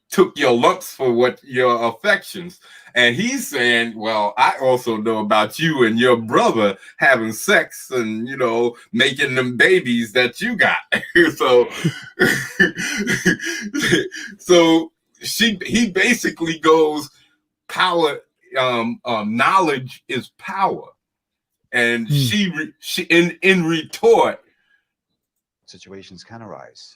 took your looks for what your affections. And he's saying, well, I also know about you and your brother having sex and, making them babies that you got. So he basically goes, power, knowledge is power. And she in retort, situations can arise.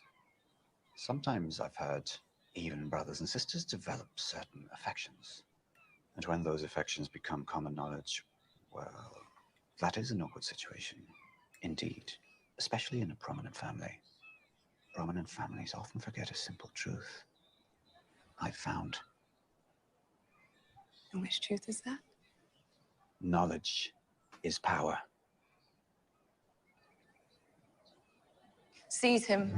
Sometimes I've heard even brothers and sisters develop certain affections. And when those affections become common knowledge, well, that is an awkward situation. Indeed, especially in a prominent family. Prominent families often forget a simple truth. I've found And which truth is that? Knowledge is power. Seize him.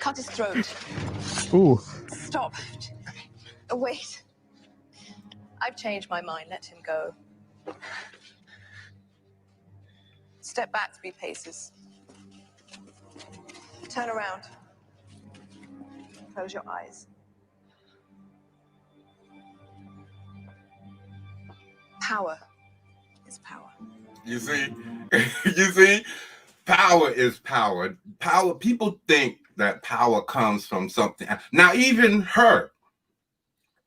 Cut his throat. Ooh. Stop. Wait. I've changed my mind. Let him go. Step back 3 paces. Turn around. Close your eyes. Power is power. You see, you see, power is power. Power. People think that power comes from something. Now, even her,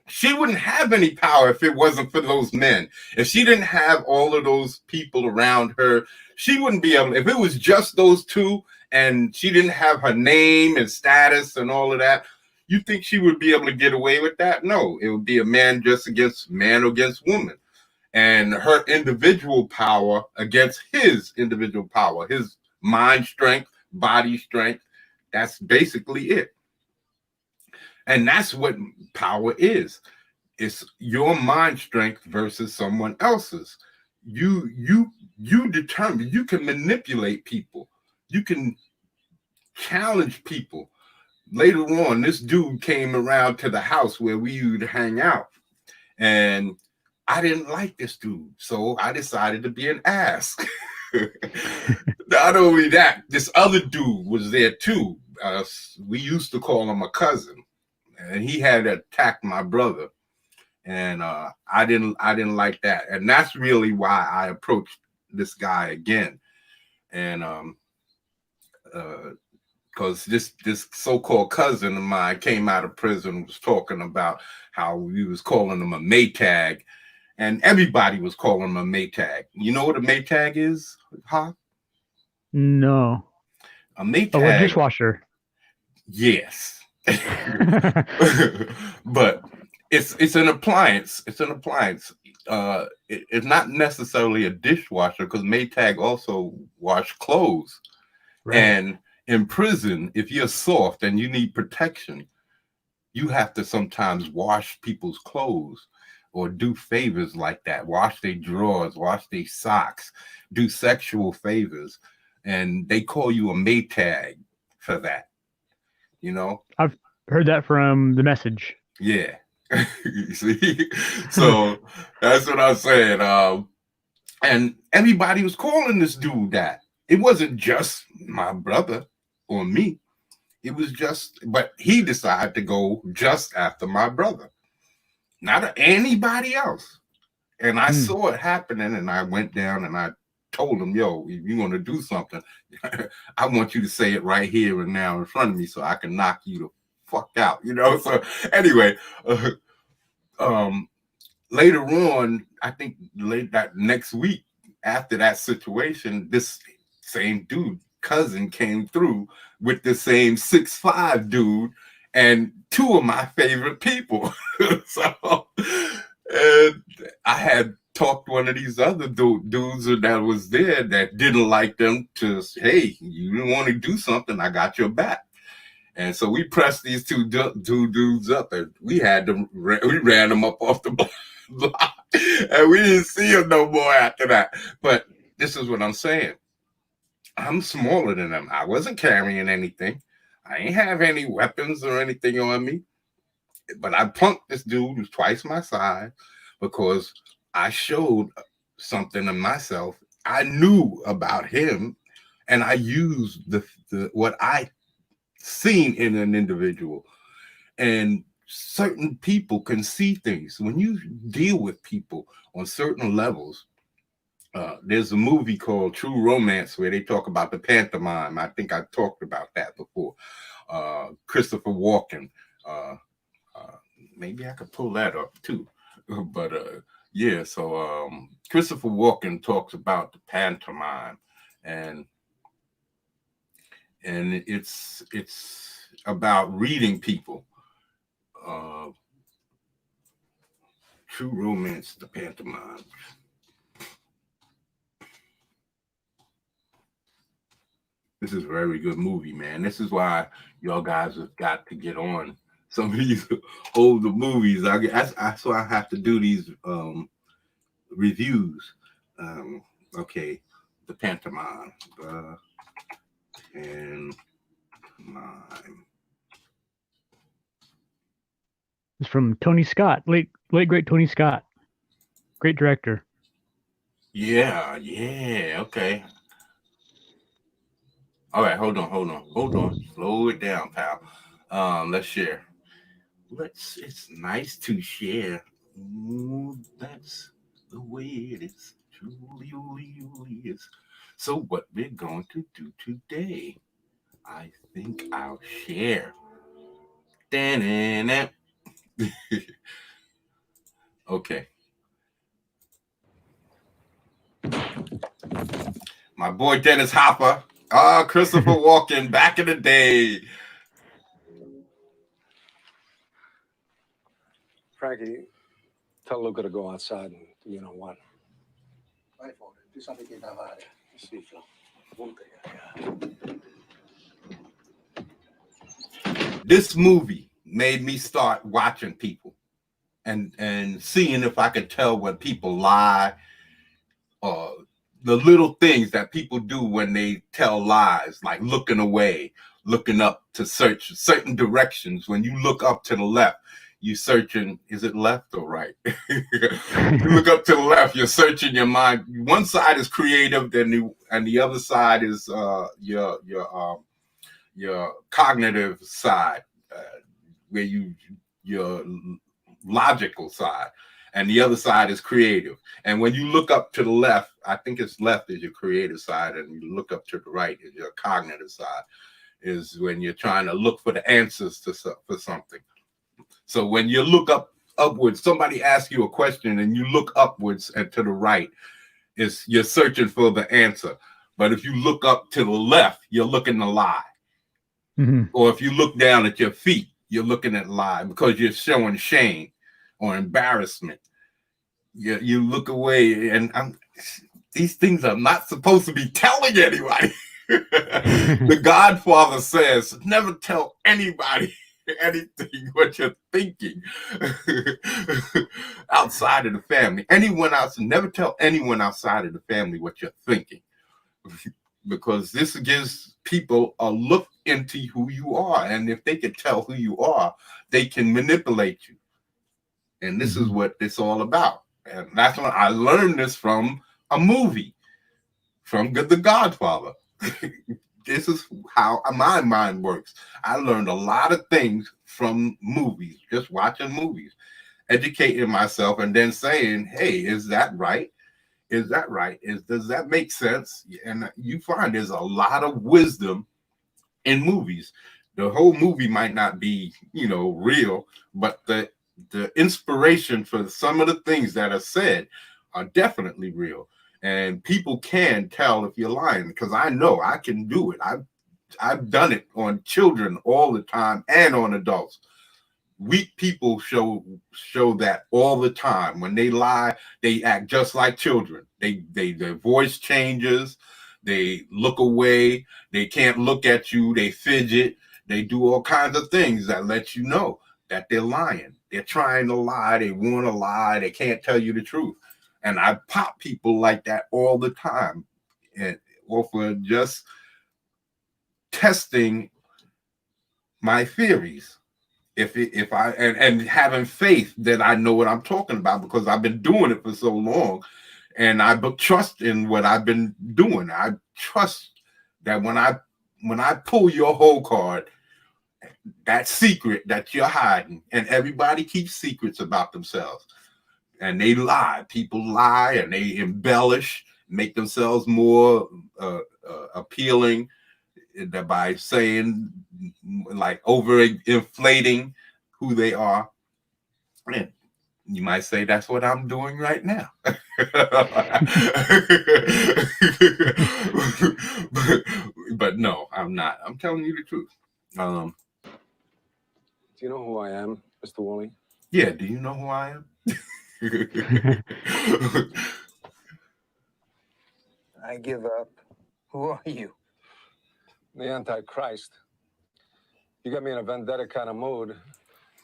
she wouldn't have any power if it wasn't for those men. If she didn't have all of those people around her, she wouldn't be able. If it was just those two, and she didn't have her name and status and all of that, you think she would be able to get away with that? No, it would be a man just against man against woman. And her individual power against his individual power, his mind strength, body strength. That's basically it. And that's what power is. It's your mind strength versus someone else's. You determine, you can manipulate people. You can challenge people. Later on, this dude came around to the house where we would hang out. And I didn't like this dude, so I decided to be an ass. Not only that, this other dude was there too. We used to call him a cousin, and he had attacked my brother, and I didn't like that, and that's really why I approached this guy again, and because this so-called cousin of mine came out of prison and was talking about how we was calling him a Maytag. And everybody was calling him a Maytag. You know what a Maytag is, huh? No. A Maytag. Oh, a dishwasher. Yes. But it's an appliance. It's an appliance. It's not necessarily a dishwasher because Maytag also wash clothes. Right. And in prison, if you're soft and you need protection, you have to sometimes wash people's clothes. Or do favors like that, wash their drawers, wash their socks, do sexual favors. And they call you a Maytag for that, you know? I've heard that from The Message. Yeah. You see? So that's what I'm saying. And everybody was calling this dude that. It wasn't just my brother or me. It was just, but he decided to go just after my brother. Not anybody else. And I saw it happening, and I went down and I told him, yo, if you're going to do something, I want you to say it right here and now in front of me so I can knock you the fuck out, you know? So anyway, later on, I think late that next week after that situation, this same dude, cousin, came through with the same 6'5" dude and 2 of my favorite people. So, and I had talked to one of these other dudes that was there that didn't like them to say, hey, you want to do something, I got your back. And so we pressed these two dudes up, and we ran them up off the block, and we didn't see them no more after that. But this is what I'm saying. I'm smaller than them. I wasn't carrying anything. I ain't have any weapons or anything on me. But I punked this dude who's twice my size because I showed something in myself. I knew about him, and I used the what I seen in an individual. And certain people can see things. When you deal with people on certain levels, there's a movie called True Romance where they talk about the pantomime. I think I talked about that before. Christopher Walken. Maybe I could pull that up too. But yeah, so Christopher Walken talks about the pantomime, and it's about reading people. True Romance, the pantomime. This is a very good movie, man. This is why y'all guys have got to get on some of these older movies. That's why I have to do these reviews. Okay, the pantomime. It's from Tony Scott, late great Tony Scott, great director. Yeah, okay. All right, hold on. Slow it down, pal. Let's share. It's nice to share. Ooh, that's the way it is. Truly is. So what we're going to do today, I think I'll share. Da-na-na. Okay. My boy Dennis Hopper. Christopher Walken back in the day. Frankie, tell Luca to go outside and do you know what? This movie made me start watching people and seeing if I could tell when people lie, or the little things that people do when they tell lies, like looking away, looking up to search certain directions. When you look up to the left, you searching, is it left or right? You look up to the left, you're searching your mind. One side is creative, and the other side is your cognitive side, where your logical side, and the other side is creative. And when you look up to the left, I think it's left is your creative side, and you look up to the right is your cognitive side, is when you're trying to look for the answers for something. So when you look upwards, somebody asks you a question and you look upwards and to the right, you're searching for the answer. But if you look up to the left, you're looking to lie. Mm-hmm. Or if you look down at your feet, you're looking at lie because you're showing shame or embarrassment. You look away, and these things I'm not supposed to be telling anybody. The Godfather says, never tell anybody anything what you're thinking outside of the family. Anyone else, never tell anyone outside of the family what you're thinking. Because this gives people a look into who you are. And if they can tell who you are, they can manipulate you. And this is what it's all about. And that's when I learned this from a movie, from The Godfather. This is how my mind works. I learned a lot of things from movies, just watching movies, educating myself, and then saying, hey, is that right? Is that right? Does that make sense? And you find there's a lot of wisdom in movies. The whole movie might not be, real, but the inspiration for some of the things that are said are definitely real. And people can tell if you're lying, because I know I can do it. I've done it on children all the time and on adults. Weak people show that all the time. When they lie, they act just like children. Their voice changes. They look away. They can't look at you. They fidget. They do all kinds of things that let you know that they're lying. They're trying to lie. They want to lie. They can't tell you the truth. And I pop people like that all the time, or for just testing my theories. If I and having faith that I know what I'm talking about, because I've been doing it for so long, and I trust in what I've been doing. I trust that when I pull your whole card, that secret that you're hiding, and everybody keeps secrets about themselves, and they lie. People lie and they embellish, make themselves more appealing by saying, like, overinflating who they are. And you might say that's what I'm doing right now. but no, I'm not. I'm telling you the truth. Do you know who I am, Mr. Woolley? Yeah, do you know who I am? I give up. Who are you? The Antichrist. You got me in a vendetta kind of mood.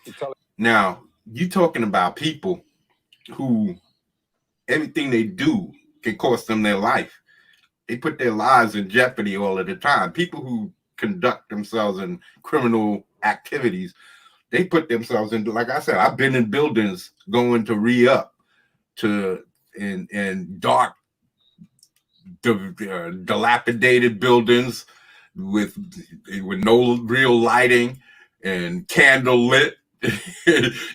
You tell Now, you talking about people who everything they do can cost them their life. They put their lives in jeopardy all of the time. People who conduct themselves in criminal activities, they put themselves into, like I said, I've been in buildings going to re-up to in dark, dilapidated buildings with no real lighting and candle lit.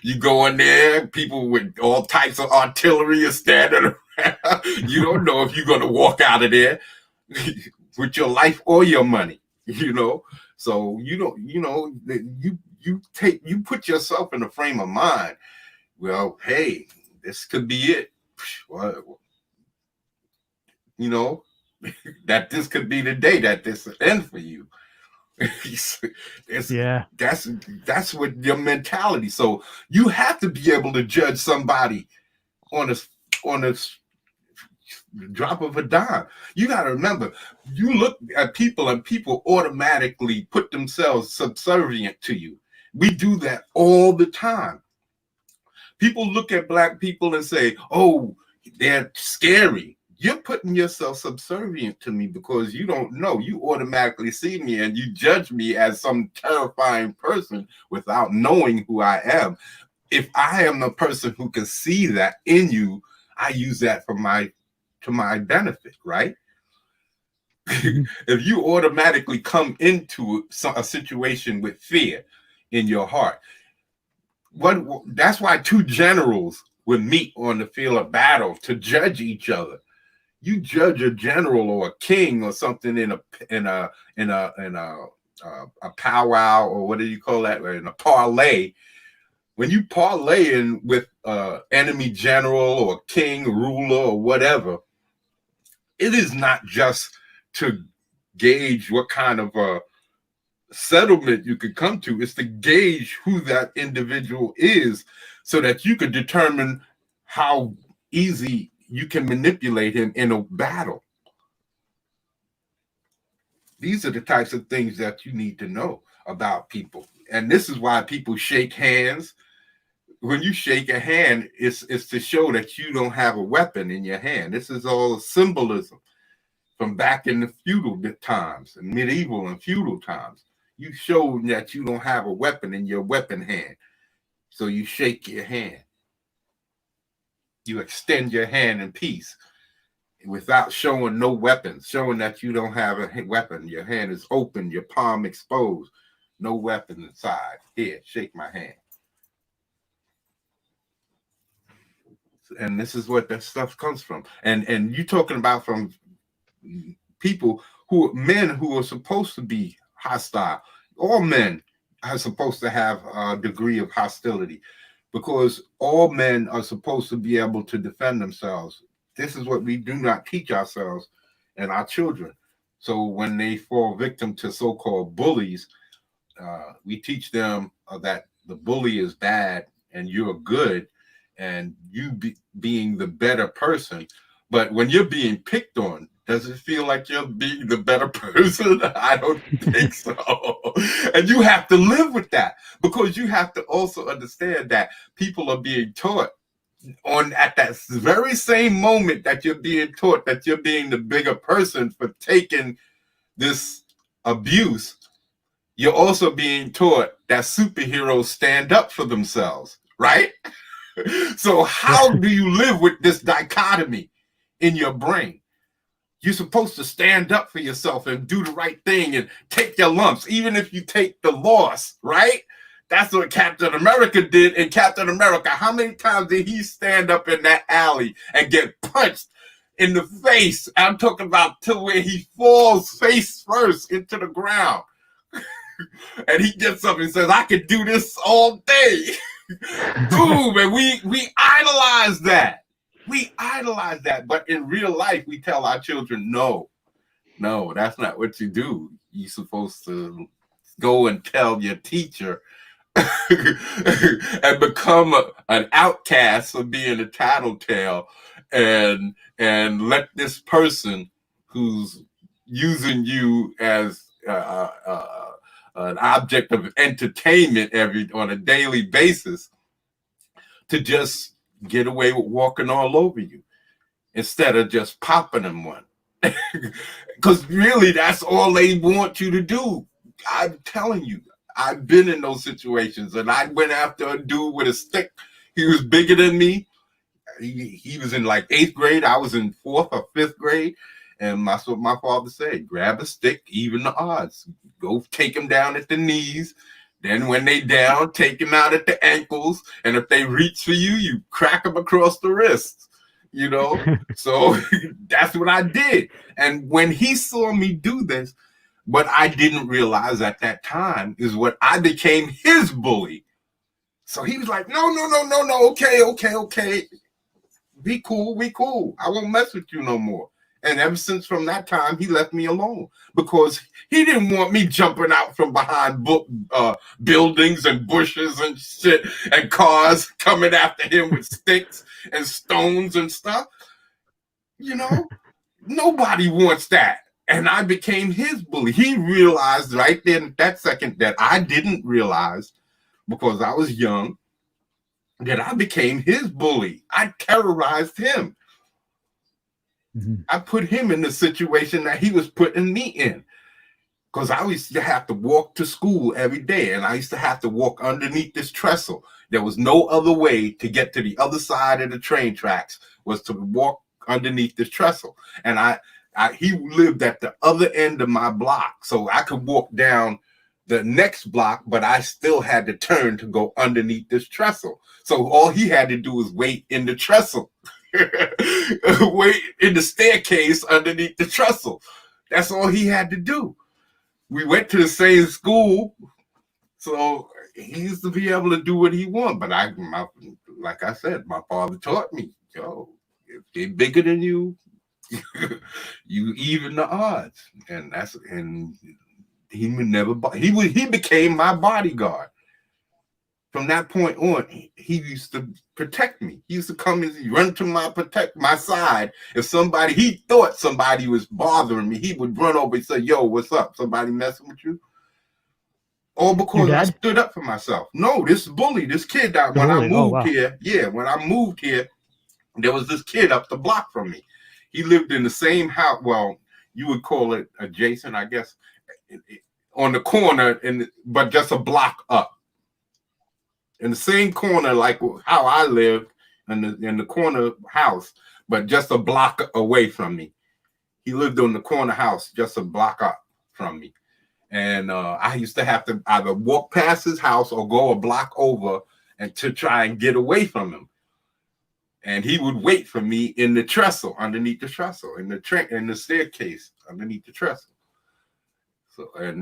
You go in there, people with all types of artillery are standing around. You don't know if you're going to walk out of there with your life or your money, you know. So you put yourself in a frame of mind. Well, hey, this could be it. Well, you know, that this could be the day that this ends for you. Yeah. That's what your mentality. So you have to be able to judge somebody on a drop of a dime. You got to remember, you look at people and people automatically put themselves subservient to you. We do that all the time. People look at black people and say, oh, they're scary. You're putting yourself subservient to me because you don't know. You automatically see me and you judge me as some terrifying person without knowing who I am. If I am the person who can see that in you, I use that to my benefit, right? If you automatically come into a situation with fear in your heart, that's why two generals would meet on the field of battle to judge each other. You judge a general or a king or something in a powwow, or what do you call that? In a parlay. When you parlay in with enemy general or king, ruler, or whatever, it is not just to gauge what kind of a settlement you could come to. It's to gauge who that individual is so that you could determine how easy you can manipulate him in a battle. These are the types of things that you need to know about people. And this is why people shake hands. When you shake a hand, it's to show that you don't have a weapon in your hand. This is all symbolism from back in the feudal times, and medieval and feudal times. You show that you don't have a weapon in your weapon hand. So you shake your hand. You extend your hand in peace without showing no weapons, showing that you don't have a weapon. Your hand is open, your palm exposed, no weapon inside. Here, shake my hand. And this is what that stuff comes from. And you're talking about from people men who are supposed to be hostile. All men are supposed to have a degree of hostility, because all men are supposed to be able to defend themselves. This is what we do not teach ourselves and our children. So when they fall victim to so-called bullies, we teach them that the bully is bad and you're good, and you being the better person. But when you're being picked on, does it feel like you're being the better person? I don't think so. And you have to live with that, because you have to also understand that people are being taught at that very same moment that you're being taught that you're being the bigger person for taking this abuse. You're also being taught that superheroes stand up for themselves, right? So how do you live with this dichotomy in your brain? You're supposed to stand up for yourself and do the right thing and take your lumps, even if you take the loss, right? That's what Captain America did in Captain America. How many times did he stand up in that alley and get punched in the face? I'm talking about to where he falls face first into the ground. And he gets up and says, I could do this all day. Boom, and we idolize that. We idolize that. But in real life, we tell our children, no, that's not what you do. You're supposed to go and tell your teacher and become an outcast for being a tattletale, and let this person who's using you as an object of entertainment on a daily basis, to just get away with walking all over you instead of just popping them one. Because really, that's all they want you to do. I'm telling you, I've been in those situations, and I went after a dude with a stick. He was bigger than me. He was in like 8th grade. I was in 4th or 5th grade. And that's what my father said: grab a stick, even the odds. Go take them down at the knees. Then when they down, take them out at the ankles. And if they reach for you, you crack them across the wrists. You know? So that's what I did. And when he saw me do this, what I didn't realize at that time is what I became his bully. So he was like, no, okay. Be cool. I won't mess with you no more. And ever since from that time, he left me alone because he didn't want me jumping out from behind buildings and bushes and shit and cars coming after him with sticks and stones and stuff. You know, nobody wants that. And I became his bully. He realized right then, that second, that I didn't realize because I was young, that I became his bully. I terrorized him. I put him in the situation that he was putting me in, because I used to have to walk to school every day, and I used to have to walk underneath this trestle. There was no other way to get to the other side of the train tracks was to walk underneath this trestle. And he lived at the other end of my block, so I could walk down the next block, but I still had to turn to go underneath this trestle. So all he had to do was wait in the trestle. Wait in the staircase underneath the trestle. That's all he had to do. We went to the same school, so he used to be able to do what he wanted. But like I said, my father taught me, yo, if they're bigger than you, you even the odds. And he would never. He became my bodyguard. From that point on, he used to protect me. He used to come and run to my side. If he thought somebody was bothering me, he would run over and say, yo, what's up? Somebody messing with you? All because I stood up for myself. No, this bully, this kid that when I moved here, when I moved here, there was this kid up the block from me. He lived in the same house. Well, you would call it adjacent, I guess, on the corner, but just a block up. In the same corner, like how I lived in the corner house, but just a block away from me. He lived on the corner house, just a block up from me. And I used to have to either walk past his house or go a block over and to try and get away from him. And he would wait for me in the trestle, underneath the trestle, in the staircase, underneath the trestle.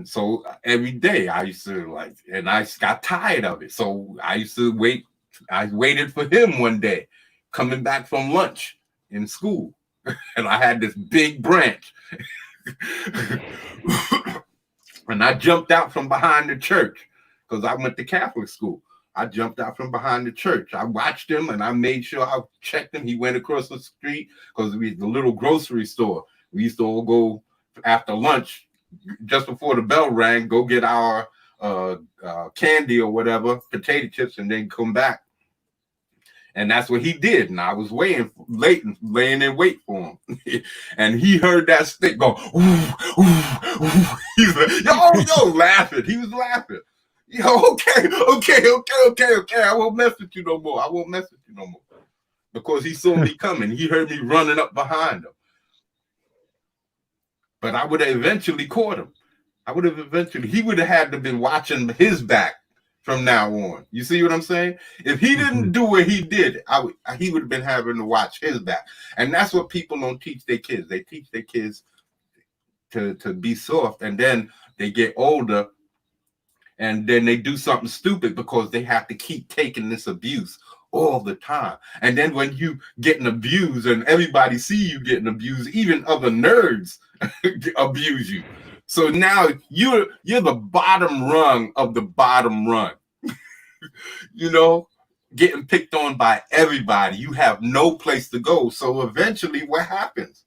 So every day I used to and I got tired of it. So I used to wait. I waited for him one day coming back from lunch in school. And I had this big branch. And I jumped out from behind the church because I went to Catholic school. I jumped out from behind the church. I watched him and I made sure I checked him. He went across the street because we had the little grocery store. We used to all go after lunch. Just before the bell rang, go get our candy or whatever, potato chips, and then come back. And that's what he did. And I was laying in wait for him. And he heard that stick go, ooh, ooh, ooh. He's like, yo, laughing. He was laughing. Yo, okay. I won't mess with you no more. Because he saw me coming. He heard me running up behind him. But I would have eventually caught him. He would have had to been watching his back from now on. You see what I'm saying? If he didn't do what he did, he would have been having to watch his back. And that's what people don't teach their kids. They teach their kids to be soft, and then they get older, and then they do something stupid because they have to keep taking this abuse all the time. And then when you getting abused and everybody see you getting abused, even other nerds abuse you. So now you're the bottom rung of the bottom rung. You know, getting picked on by everybody. You have no place to go. So eventually what happens?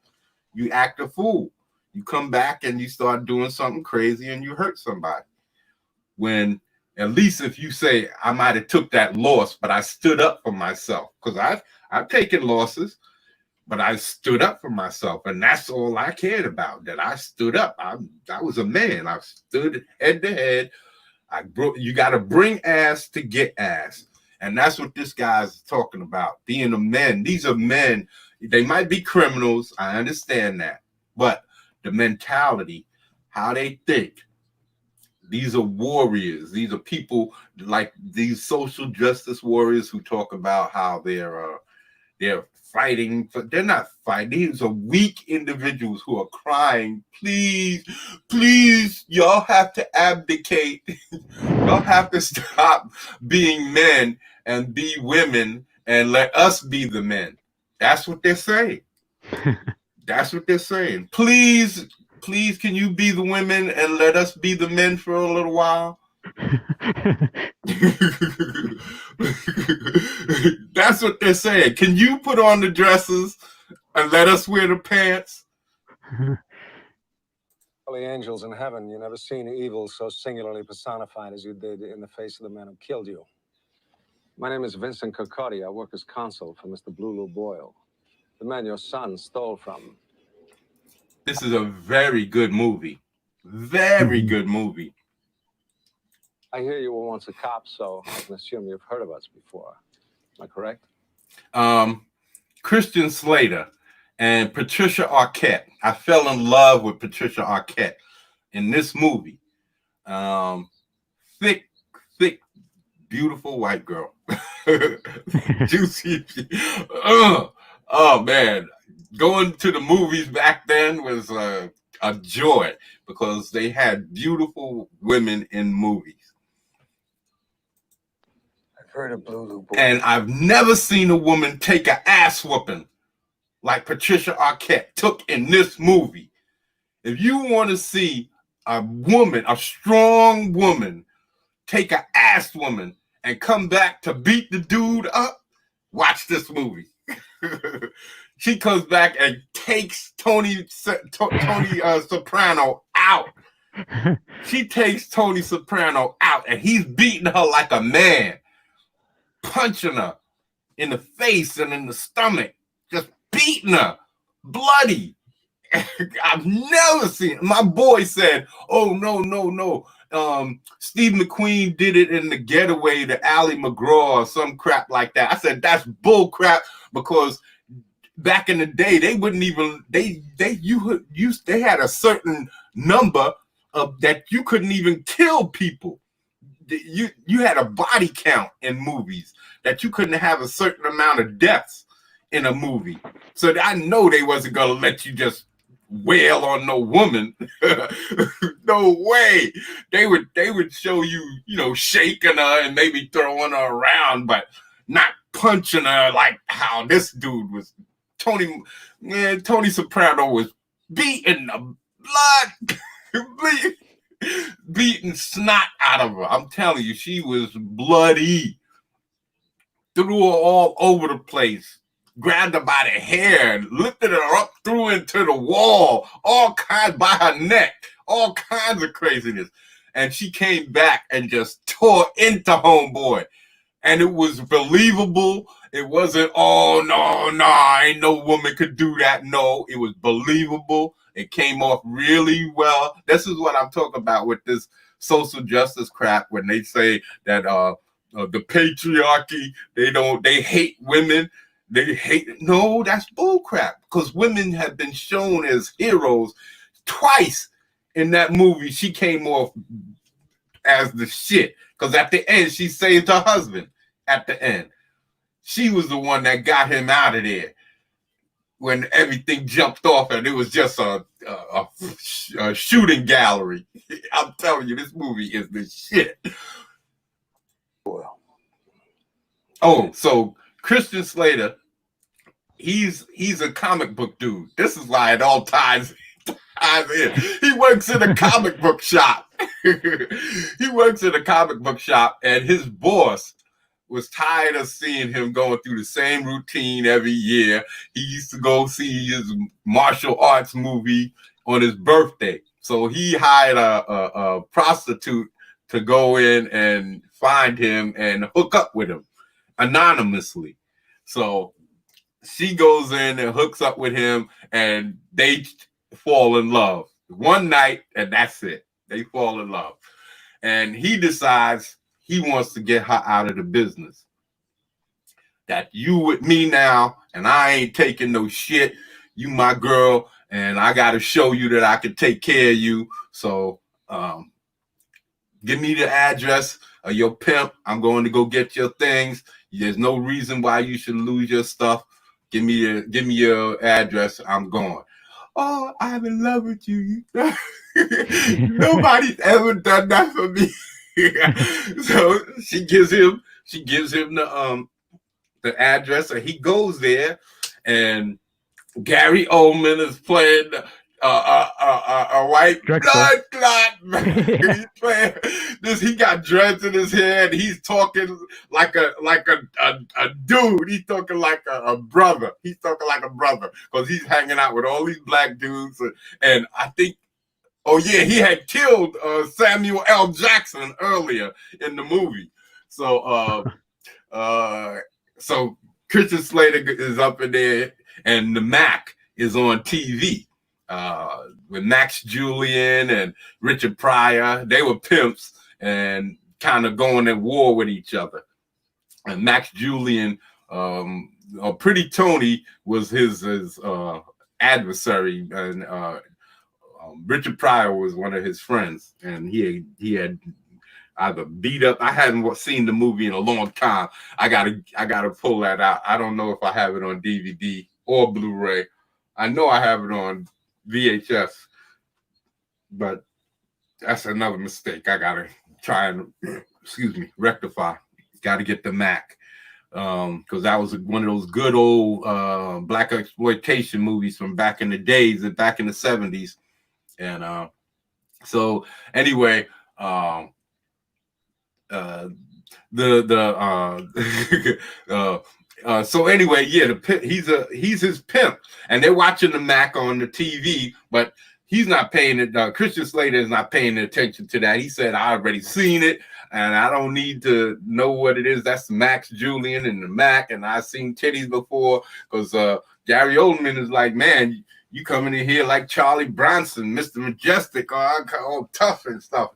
You act a fool. You come back and you start doing something crazy and you hurt somebody. when at least if you say I might have took that loss, but I stood up for myself, because I've taken losses, but I stood up for myself, and that's all I cared about. That I stood up. I was a man. I stood head to head. You got to bring ass to get ass, and that's what this guy's talking about. Being a man. These are men. They might be criminals. I understand that, but the mentality, how they think. These are warriors. These are people like these social justice warriors who talk about how they're fighting. They're not fighting. These are weak individuals who are crying, please, please, y'all have to abdicate. Y'all have to stop being men and be women and let us be the men. That's what they're saying. That's what they're saying. Please, please, can you be the women and let us be the men for a little while? That's what they're saying. Can you put on the dresses and let us wear the pants? Holy angels in heaven, you never seen evil so singularly personified as you did in the face of the man who killed you. My name is Vincent Kirkcaldy. I work as consul for Mr. Blue Boyle, the man your son stole from. This is a very good movie. Very good movie. I hear you were once a cop, so I can assume you've heard of us before. Am I correct? Christian Slater and Patricia Arquette. I fell in love with Patricia Arquette in this movie. Thick, beautiful white girl. Juicy. Oh, man. Going to the movies back then was a joy because they had beautiful women in movies. I've heard of Blue Boy. And I've never seen a woman take an ass whooping like Patricia Arquette took in this movie. If you want to see a woman, a strong woman, take an ass woman and come back to beat the dude up, watch this movie. She comes back and takes Tony Soprano out. She takes Tony Soprano out, and he's beating her like a man, punching her in the face and in the stomach, just beating her, bloody. I've never seen. My boy said, "Oh no. Steve McQueen did it in The Getaway to Ally McGraw or some crap like that." I said, "That's bull crap," because back in the day, they wouldn't even they had a certain number of that you couldn't even kill people. You had a body count in movies that you couldn't have a certain amount of deaths in a movie. So I know they wasn't gonna let you just wail on no woman. No way. They would show you, shaking her and maybe throwing her around, but not punching her like how this dude was. Tony Soprano was beating the blood, beating snot out of her. I'm telling you, she was bloody. Threw her all over the place. Grabbed her by the hair, lifted her up, threw her into the wall, all kinds by her neck, all kinds of craziness. And she came back and just tore into homeboy. And it was believable. It wasn't, oh, no, ain't no woman could do that. No, it was believable. It came off really well. This is what I'm talking about with this social justice crap when they say that the patriarchy, they hate women. No, that's bull crap, because women have been shown as heroes twice in that movie. She came off as the shit, because at the end, she saved her husband at the end. She was the one that got him out of there when everything jumped off and it was just a shooting gallery. I'm telling you, this movie is the shit. Oh, so Christian Slater, he's a comic book dude. This is why it all ties in. He works in a comic book shop. He works in a comic book shop, and his boss was tired of seeing him going through the same routine every year. He used to go see his martial arts movie on his birthday. So he hired a prostitute to go in and find him and hook up with him anonymously. So she goes in and hooks up with him, and they fall in love one night, and that's it. They fall in love, and he decides he wants to get her out of the business. That you with me now, and I ain't taking no shit. You my girl, and I got to show you that I can take care of you. So give me the address of your pimp. I'm going to go get your things. There's no reason why you should lose your stuff. Give me your address. I'm going. Oh, I'm in love with you. Nobody's ever done that for me. So she gives him the address, and he goes there, and Gary Oldman is playing a white blood clot. He's playing this. He got dreads in his head. He's talking like a dude. He's talking like a brother. He's talking like a brother because he's hanging out with all these black dudes. And I think, oh yeah, he had killed Samuel L. Jackson earlier in the movie. So so Christian Slater is up in there, and the Mac is on TV. With Max Julian and Richard Pryor, they were pimps and kind of going at war with each other. And Max Julian, Pretty Tony was his adversary, and Richard Pryor was one of his friends, and he had either beat up. I hadn't seen the movie in a long time. I gotta pull that out. I don't know if I have it on DVD or Blu-ray. I know I have it on VHS, but that's another mistake. I gotta try and rectify. Got to get the Mac, because that was one of those good old black exploitation movies from back in the days, back in the 70s. And so anyway, so anyway, yeah, he's his pimp, and they're watching the Mac on the TV, but he's not paying it. Christian Slater is not paying attention to that. He said, "I already seen it, and I don't need to know what it is." That's Max Julian and the Mac, and I've seen titties before, because Gary Oldman is like, "Man, you coming in here like Charlie Bronson, Mr. Majestic, all tough and stuff.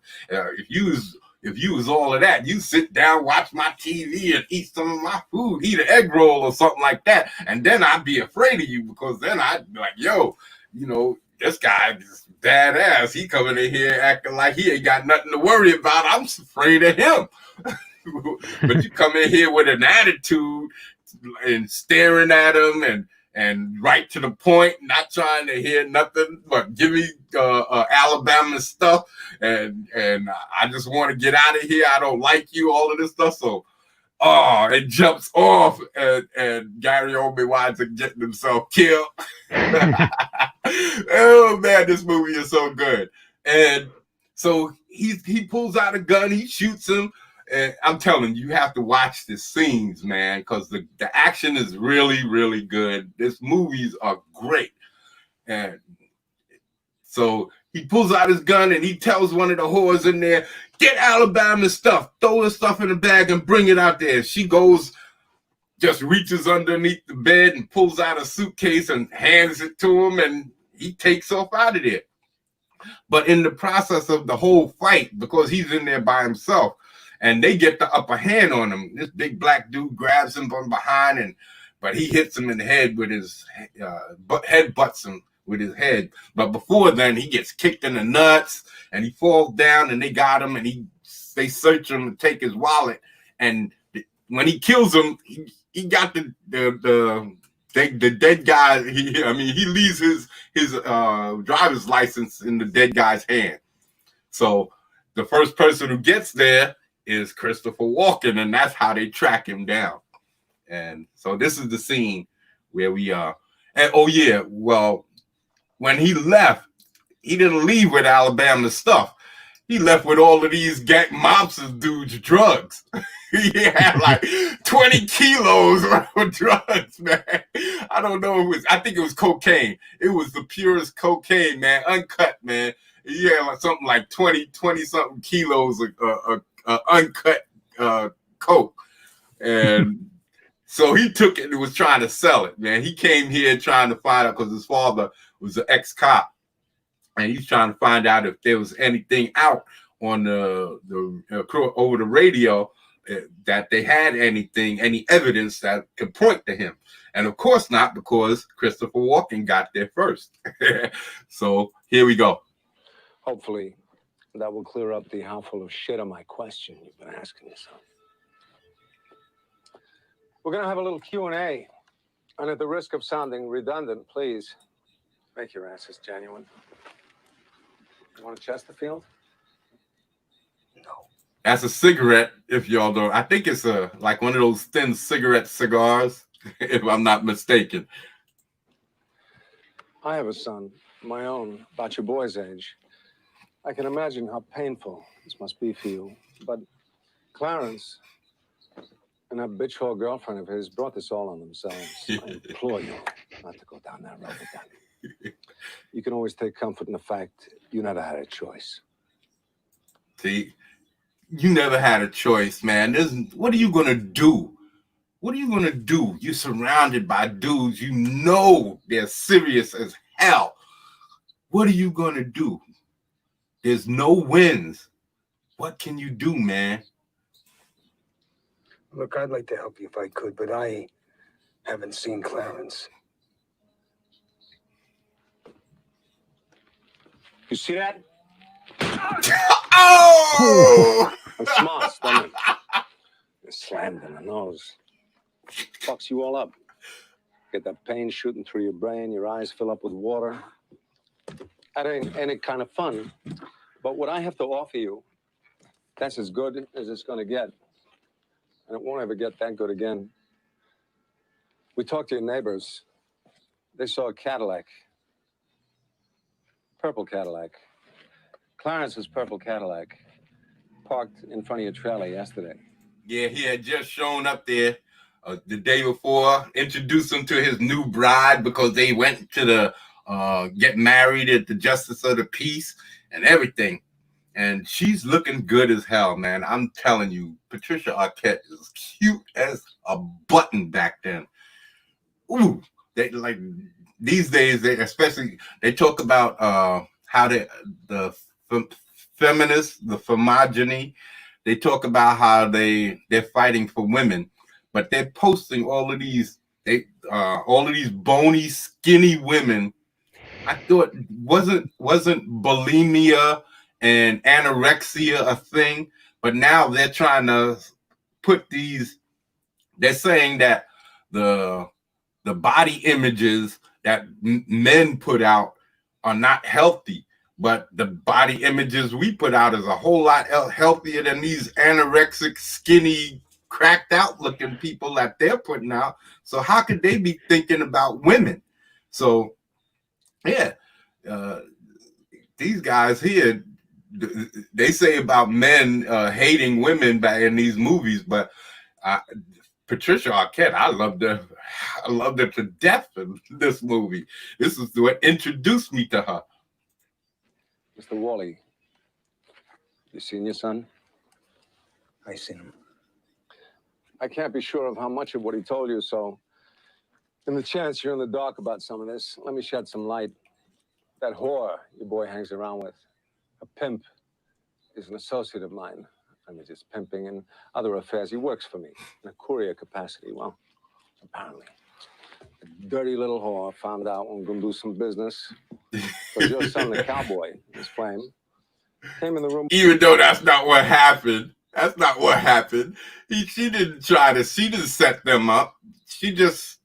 If you was all of that, you sit down, watch my TV, and eat some of my food, eat an egg roll or something like that, and then I'd be afraid of you, because then I'd be like, yo, this guy is badass. He coming in here acting like he ain't got nothing to worry about. I'm afraid of him." But you come in here with an attitude and staring at him and right to the point, not trying to hear nothing but give me Alabama stuff, and I just want to get out of here. I don't like you, all of this stuff. So it jumps off, and Gary Oldman winds up getting himself killed. Oh man, this movie is so good. And so he pulls out a gun, he shoots him. And I'm telling you, you have to watch the scenes, man, because the action is really, really good. These movies are great. And so he pulls out his gun and he tells one of the whores in there, "Get Alabama's stuff, throw the stuff in the bag and bring it out there." She goes, just reaches underneath the bed and pulls out a suitcase and hands it to him, and he takes off out of there. But in the process of the whole fight, because he's in there by himself, and they get the upper hand on him, this big black dude grabs him from behind, but he hits him in the head with his headbutts him with his head. But before then, he gets kicked in the nuts, and he falls down, and they got him, and they search him to take his wallet. And when he kills him, he got the dead guy. He leaves his driver's license in the dead guy's hand. So the first person who gets there is Christopher Walken, and that's how they track him down. And so this is the scene where we are. And oh yeah, well, when he left, he didn't leave with Alabama stuff. He left with all of these gang mobster dudes' drugs. He had like 20 kilos of drugs, man. I don't know. I think it was cocaine. It was the purest cocaine, man. Uncut, man. He had like something like 20 something kilos of uncut coke. And so he took it and was trying to sell it, man. He came here trying to find out because his father was an ex-cop. And he's trying to find out if there was anything out on the over the radio that they had any evidence that could point to him. And of course not, because Christopher Walken got there first. So here we go. Hopefully, that will clear up the how full of shit of my question you've been asking yourself. We're going to have a little Q&A. And at the risk of sounding redundant, please make your answers genuine. You want a Chesterfield? No. That's a cigarette, if y'all don't. I think it's like one of those thin cigarette cigars, if I'm not mistaken. I have a son, my own, about your boy's age. I can imagine how painful this must be for you. But Clarence and that bitch-whore girlfriend of his brought this all on themselves. I implore you not to go down that road again. You can always take comfort in the fact you never had a choice. See, you never had a choice, man. What are you going to do? What are you going to do? You're surrounded by dudes. You know they're serious as hell. What are you going to do? There's no wins. What can you do, man? Look, I'd like to help you if I could, but I haven't seen Clarence. You see that? Oh! I'm smart, doesn't it? You're slammed in the nose. Fucks you all up. Get that pain shooting through your brain, your eyes fill up with water. That ain't it kind of fun. But what I have to offer you, that's as good as it's going to get. And it won't ever get that good again. We talked to your neighbors. They saw a Cadillac. Purple Cadillac. Clarence's purple Cadillac parked in front of your trailer yesterday. Yeah, he had just shown up there the day before, introduced him to his new bride because they went to the get married at the Justice of the Peace and everything. And she's looking good as hell, man. I'm telling you, Patricia Arquette is cute as a button back then. Ooh, they like these days. They talk about how the feminists, the femogeny. They talk about how they're fighting for women, but they're posting all of these bony, skinny women. I thought wasn't bulimia and anorexia a thing, but now they're trying to put these. They're saying that the body images that men put out are not healthy, but the body images we put out is a whole lot healthier than these anorexic, skinny, cracked out looking people that they're putting out. So how could they be thinking about women? So yeah, these guys here, they say about men hating women back in these movies, but Patricia Arquette, I loved her to death in this movie. This is what introduced me to her. Mr. Wally, you seen your son? I seen him. I can't be sure of how much of what he told you, so in the chance you're in the dark about some of this, let me shed some light. That whore your boy hangs around with, a pimp, is an associate of mine. I mean, just pimping and other affairs. He works for me in a courier capacity. Well, apparently. A dirty little whore found out when we were going to do some business. Because your son, the cowboy, his flame, came in the room. Even though that's not what happened. That's not what happened. She didn't set them up. She just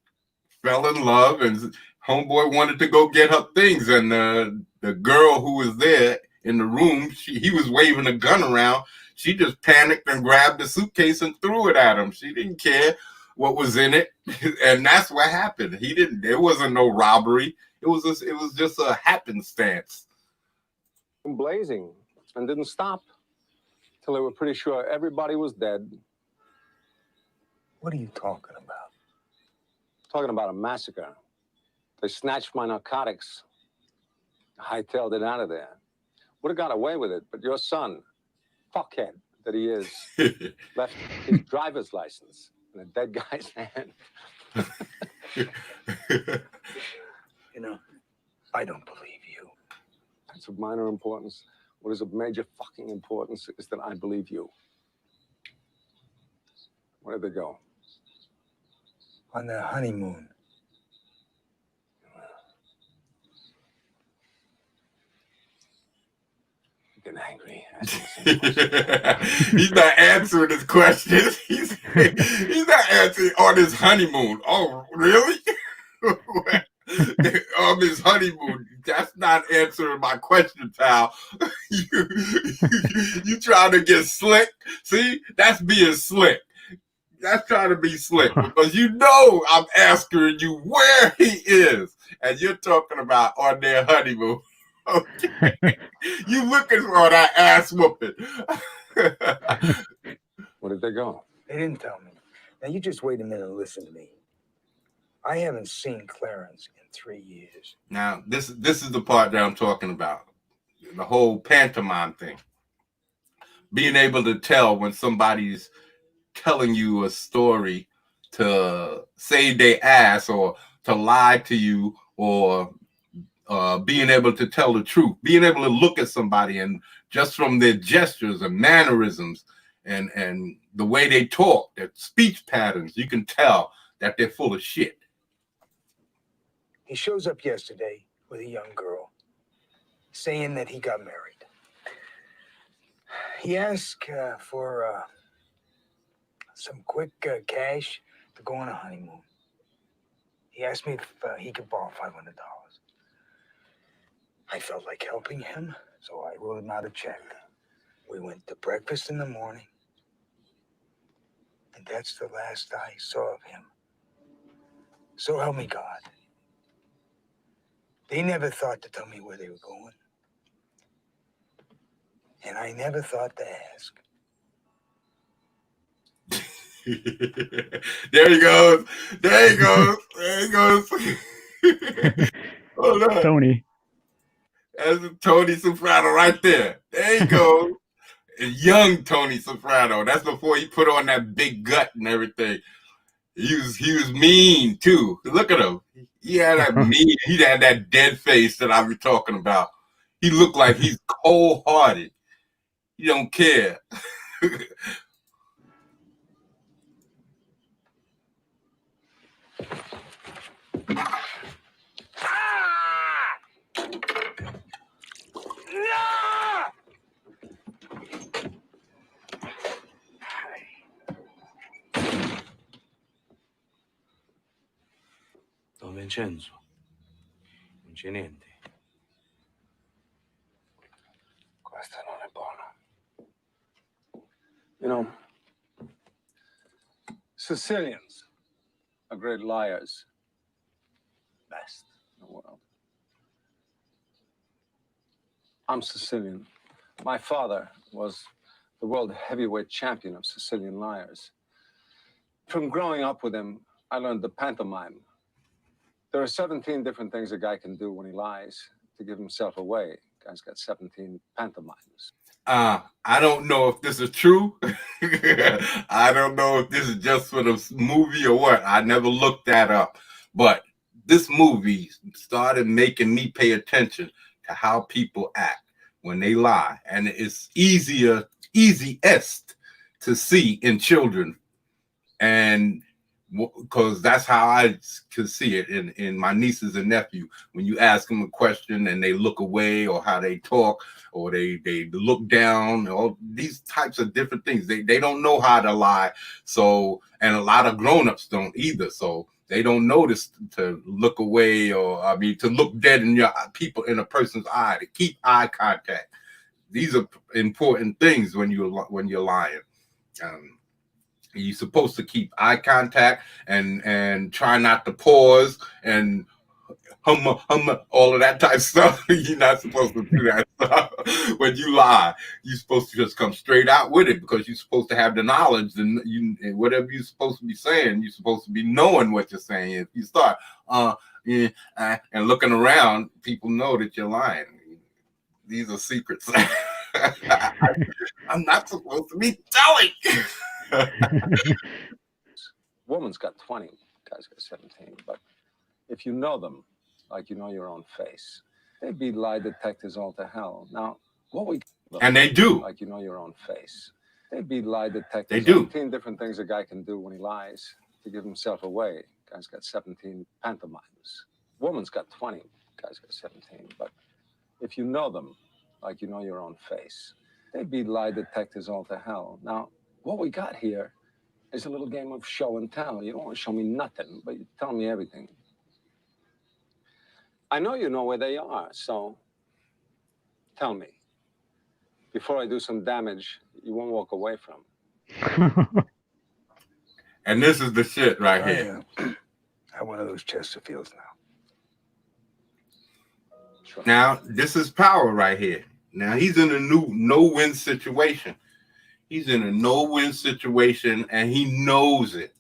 fell in love, and homeboy wanted to go get her things. And the girl who was there in the room, he was waving a gun around. She just panicked and grabbed the suitcase and threw it at him. She didn't care what was in it. And that's what happened. There wasn't no robbery. It was just a happenstance. Blazing, and didn't stop till they were pretty sure everybody was dead. What are you talking about? Talking about a massacre. They snatched my narcotics, hightailed it out of there. Would have got away with it, but your son, fuckhead that he is, left his driver's license in a dead guy's hand. You know, I don't believe you. That's of minor importance. What is of major fucking importance is that I believe you. Where did they go? On the honeymoon. Getting angry. He's not answering his questions. He's not answering on his honeymoon. Oh, really? On his honeymoon. That's not answering my question, pal. You trying to get slick? See, that's being slick. That's trying to be slick because you know I'm asking you where he is, and you're talking about on their honeymoon. Okay, you looking for that ass whooping? Where did they go? They didn't tell me. Now, you just wait a minute and listen to me. I haven't seen Clarence in 3 years. Now, this is the part that I'm talking about. The whole pantomime thing. Being able to tell when somebody's telling you a story to save their ass or to lie to you or being able to tell the truth, being able to look at somebody and just from their gestures and mannerisms and the way they talk, their speech patterns, you can tell that they're full of shit. He shows up yesterday with a young girl, saying that he got married. He asked for some quick cash to go on a honeymoon. He asked me if he could borrow $500. I felt like helping him, so I wrote him out a check. We went to breakfast in the morning, and that's the last I saw of him. So help me God. They never thought to tell me where they were going. And I never thought to ask. There he goes. There he goes. There he goes. Hold on. Tony. That's Tony Soprano right there. There you go. Young Tony Soprano. That's before he put on that big gut and everything. He was mean too. Look at him. He had that mean. He had that dead face that I was talking about. He looked like he's cold-hearted. He don't care. Don Vincenzo, non c'è niente. Questo non è buono. You know, Sicilians are great liars. Best in the world. I'm Sicilian. My father was the world heavyweight champion of Sicilian liars. From growing up with him, I learned the pantomime. There are 17 different things a guy can do when he lies to give himself away. The guy's got 17 pantomimes. I don't know if this is true. I don't know if this is just for the movie or what. I never looked that up. But this movie started making me pay attention to how people act when they lie. And it's easiest to see in children. And because that's how I could see it in my nieces and nephew. When you ask them a question and they look away, or how they talk, or they look down, all these types of different things. They don't know how to lie. So, and a lot of grown-ups don't either. So they don't notice to look away, or to look dead in a person's eye, to keep eye contact. These are important things when you're lying. You're supposed to keep eye contact and try not to pause and hum all of that type of stuff. You're not supposed to do that stuff when you lie. You're supposed to just come straight out with it, because you're supposed to have the knowledge, and whatever you're supposed to be saying, you're supposed to be knowing what you're saying. If you start and looking around, people know that you're lying. These are secrets. I'm not supposed to be telling. Woman's got 20, guy's got 17. But if you know them, like you know your own face, they'd be lie detectors all to hell. Now, what we And they do. like you know your own face, they'd be lie detectors. They do. 17 different things a guy can do when he lies to give himself away. Guy's got 17 pantomimes. Woman's got 20, guy's got 17. But if you know them, like you know your own face, they'd be lie detectors all to hell. Now, what we got here is a little game of show and tell. You don't want to show me nothing, but you tell me everything. I know you know where they are, so tell me. Before I do some damage, you won't walk away from. And this is the shit right here. I have one of those Chesterfields now. Sure. Now, this is power right here. Now, he's in a new no-win situation. He's in a no-win situation, and he knows it.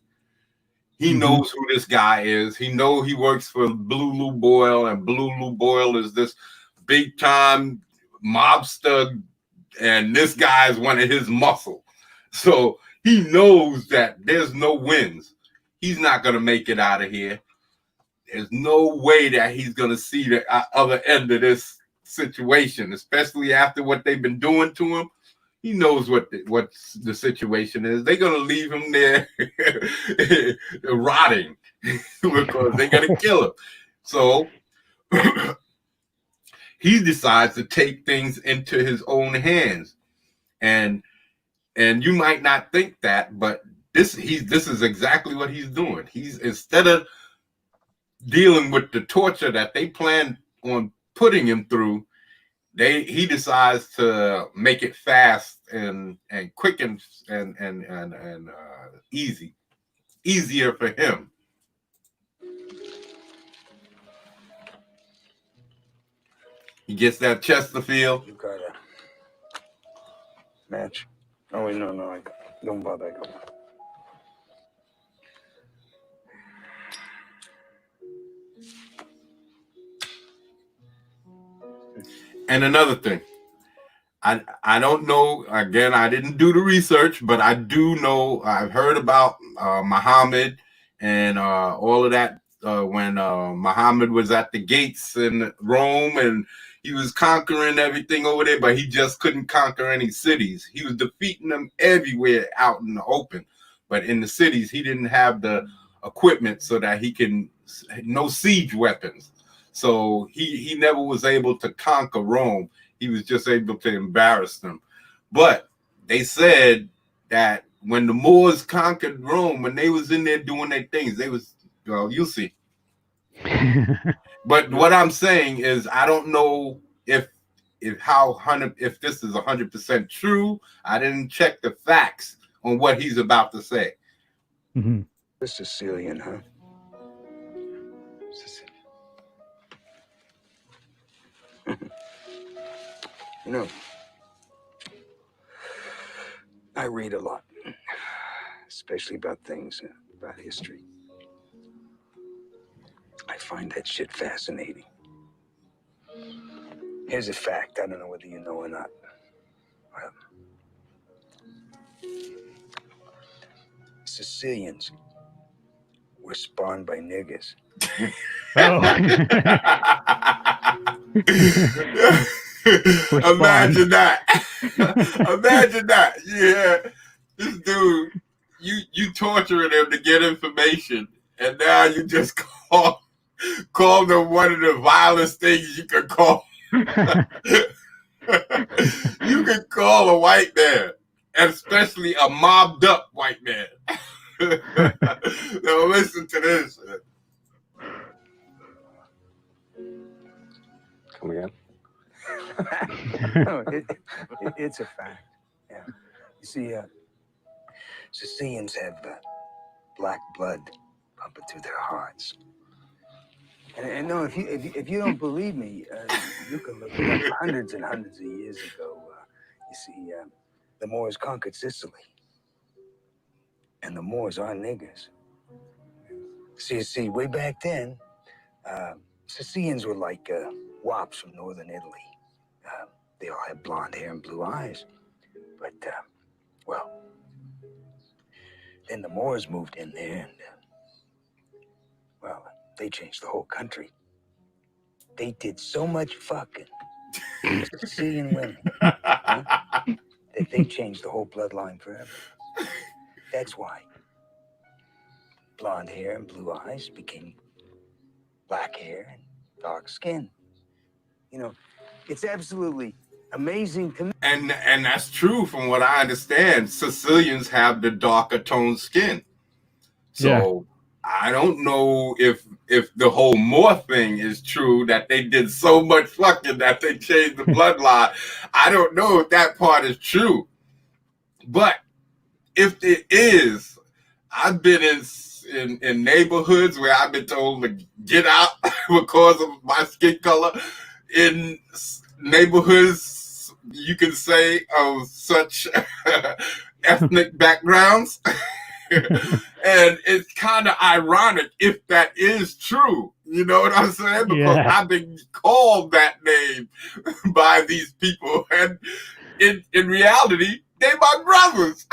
He knows who this guy is. He knows he works for Blue Lou Boyle, and Blue Lou Boyle is this big-time mobster, and this guy is one of his muscle. So he knows that there's no wins. He's not going to make it out of here. There's no way that he's going to see the other end of this situation, especially after what they've been doing to him. He knows what the situation is. They're going to leave him there rotting because they're going to kill him. So he decides to take things into his own hands. And you might not think that, but this is exactly what he's doing. He's, instead of dealing with the torture that they plan on putting him through, he decides to make it fast and quick and easier for him. He gets that Chesterfield. You got a match? Oh wait, no, don't bother. I got one. And another thing, I don't know, again, I didn't do the research, but I do know, I've heard about Muhammad and all of that when Muhammad was at the gates in Rome, and he was conquering everything over there, but he just couldn't conquer any cities. He was defeating them everywhere out in the open, but in the cities, he didn't have the equipment so that he can, no siege weapons. So he never was able to conquer Rome. He was just able to embarrass them. But they said that when the Moors conquered Rome, when they was in there doing their things, they was, well, you'll see. But what I'm saying is, I don't know if this is 100% true. I didn't check the facts on what he's about to say. The Sicilian, huh? Sicilian. You know, I read a lot, especially about things, about history. I find that shit fascinating. Here's a fact, I don't know whether you know or not. Sicilians were spawned by niggers. Imagine that. Imagine that. Yeah, this dude, you torturing him to get information, and now you just call them one of the vilest things you could call. You can call a white man, and especially a mobbed up white man. Now listen to this. Come again? No, it's a fact. Yeah. You see, Sicilians have black blood pumping through their hearts. And no, if you don't believe me, you can look it up. Hundreds and hundreds of years ago, you see, the Moors conquered Sicily, and the Moors are niggers. See, way back then, Sicilians were like wops from northern Italy. they all had blonde hair and blue eyes. But, well, then the Moors moved in there and, well, they changed the whole country. They did so much fucking with Sicilian women that they changed the whole bloodline forever. That's why blonde hair and blue eyes became black hair and dark skin. You know, it's absolutely amazing to me. And that's true from what I understand. Sicilians have the darker toned skin. So I don't know if the whole Moor thing is true, that they did so much fucking that they changed the bloodline. I don't know if that part is true. But if it is, I've been in neighborhoods where I've been told to get out because of my skin color. In neighborhoods, you can say, of such ethnic backgrounds. And it's kind of ironic if that is true. You know what I'm saying? Because I've been called that name by these people. And in reality, they're my brothers.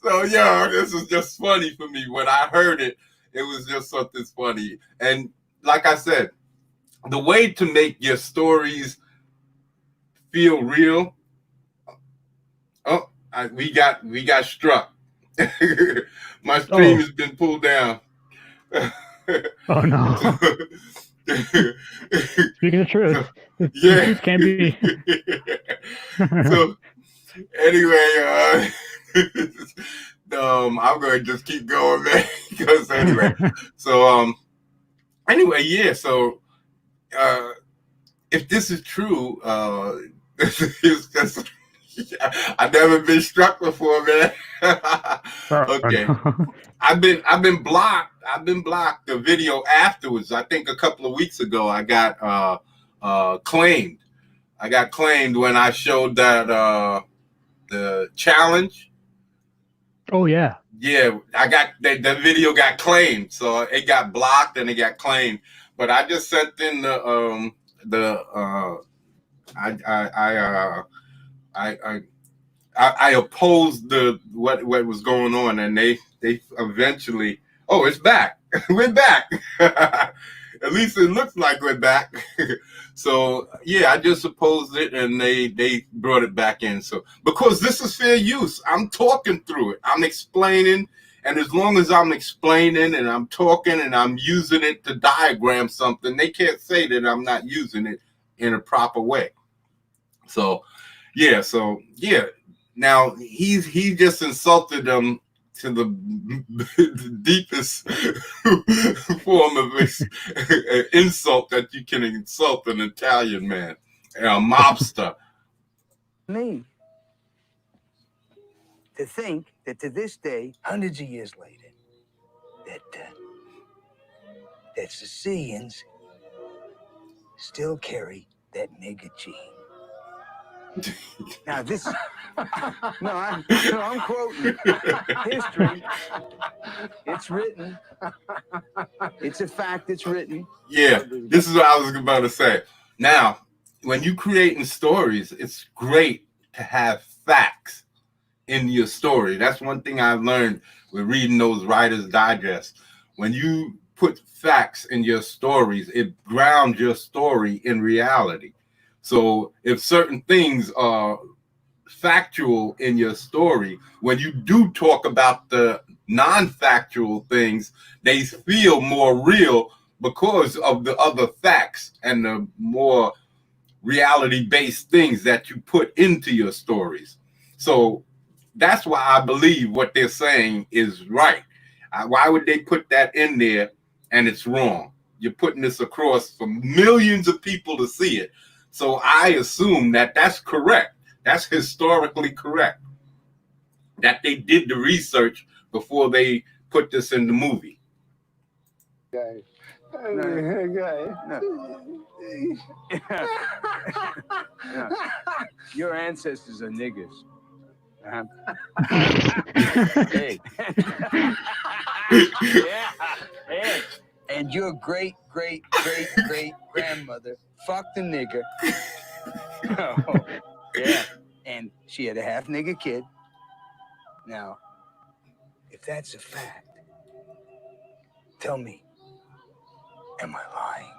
So, yeah, this is just funny for me. When I heard it, it was just something funny. And like I said, the way to make your stories feel real. Oh, we got struck. My stream has been pulled down. Oh no. Speaking the truth. Yeah. It can't be. So anyway, I'm gonna just keep going, man. Because anyway. So anyway, yeah, so if this is true, it's just I've never been struck before, man. Okay. I've been blocked. I've been blocked. The video afterwards, I think a couple of weeks ago, I got claimed. I got claimed when I showed that the challenge. Oh yeah. Yeah, I got the video got claimed, so it got blocked and it got claimed. But I just sent in I opposed what was going on, and they eventually. Oh, it's back. We're back. At least it looks like we're back. So yeah, I just opposed it, and they brought it back in. So because this is fair use, I'm talking through it. I'm explaining, and as long as I'm explaining and I'm talking and I'm using it to diagram something, they can't say that I'm not using it in a proper way. So yeah. Now he just insulted them to the deepest form of insult that you can insult an Italian man, a mobster. Me to think that to this day, hundreds of years later, that Sicilians still carry that nigger gene. Now this, I'm quoting history. It's written. It's a fact. It's written. Yeah, this is what I was about to say. Now, when you creating stories, it's great to have facts in your story. That's one thing I've learned with reading those Writer's Digest. When you put facts in your stories, it grounds your story in reality. So if certain things are factual in your story, when you do talk about the non-factual things, they feel more real because of the other facts and the more reality-based things that you put into your stories. So that's why I believe what they're saying is right. Why would they put that in there and it's wrong? You're putting this across for millions of people to see it. So I assume that that's correct. That's historically correct. That they did the research before they put this in the movie. Your ancestors are niggers. Hey. Yeah. And your great grandmother fucked a nigger. Oh, yeah. And she had a half nigger kid. Now, if that's a fact, tell me, am I lying?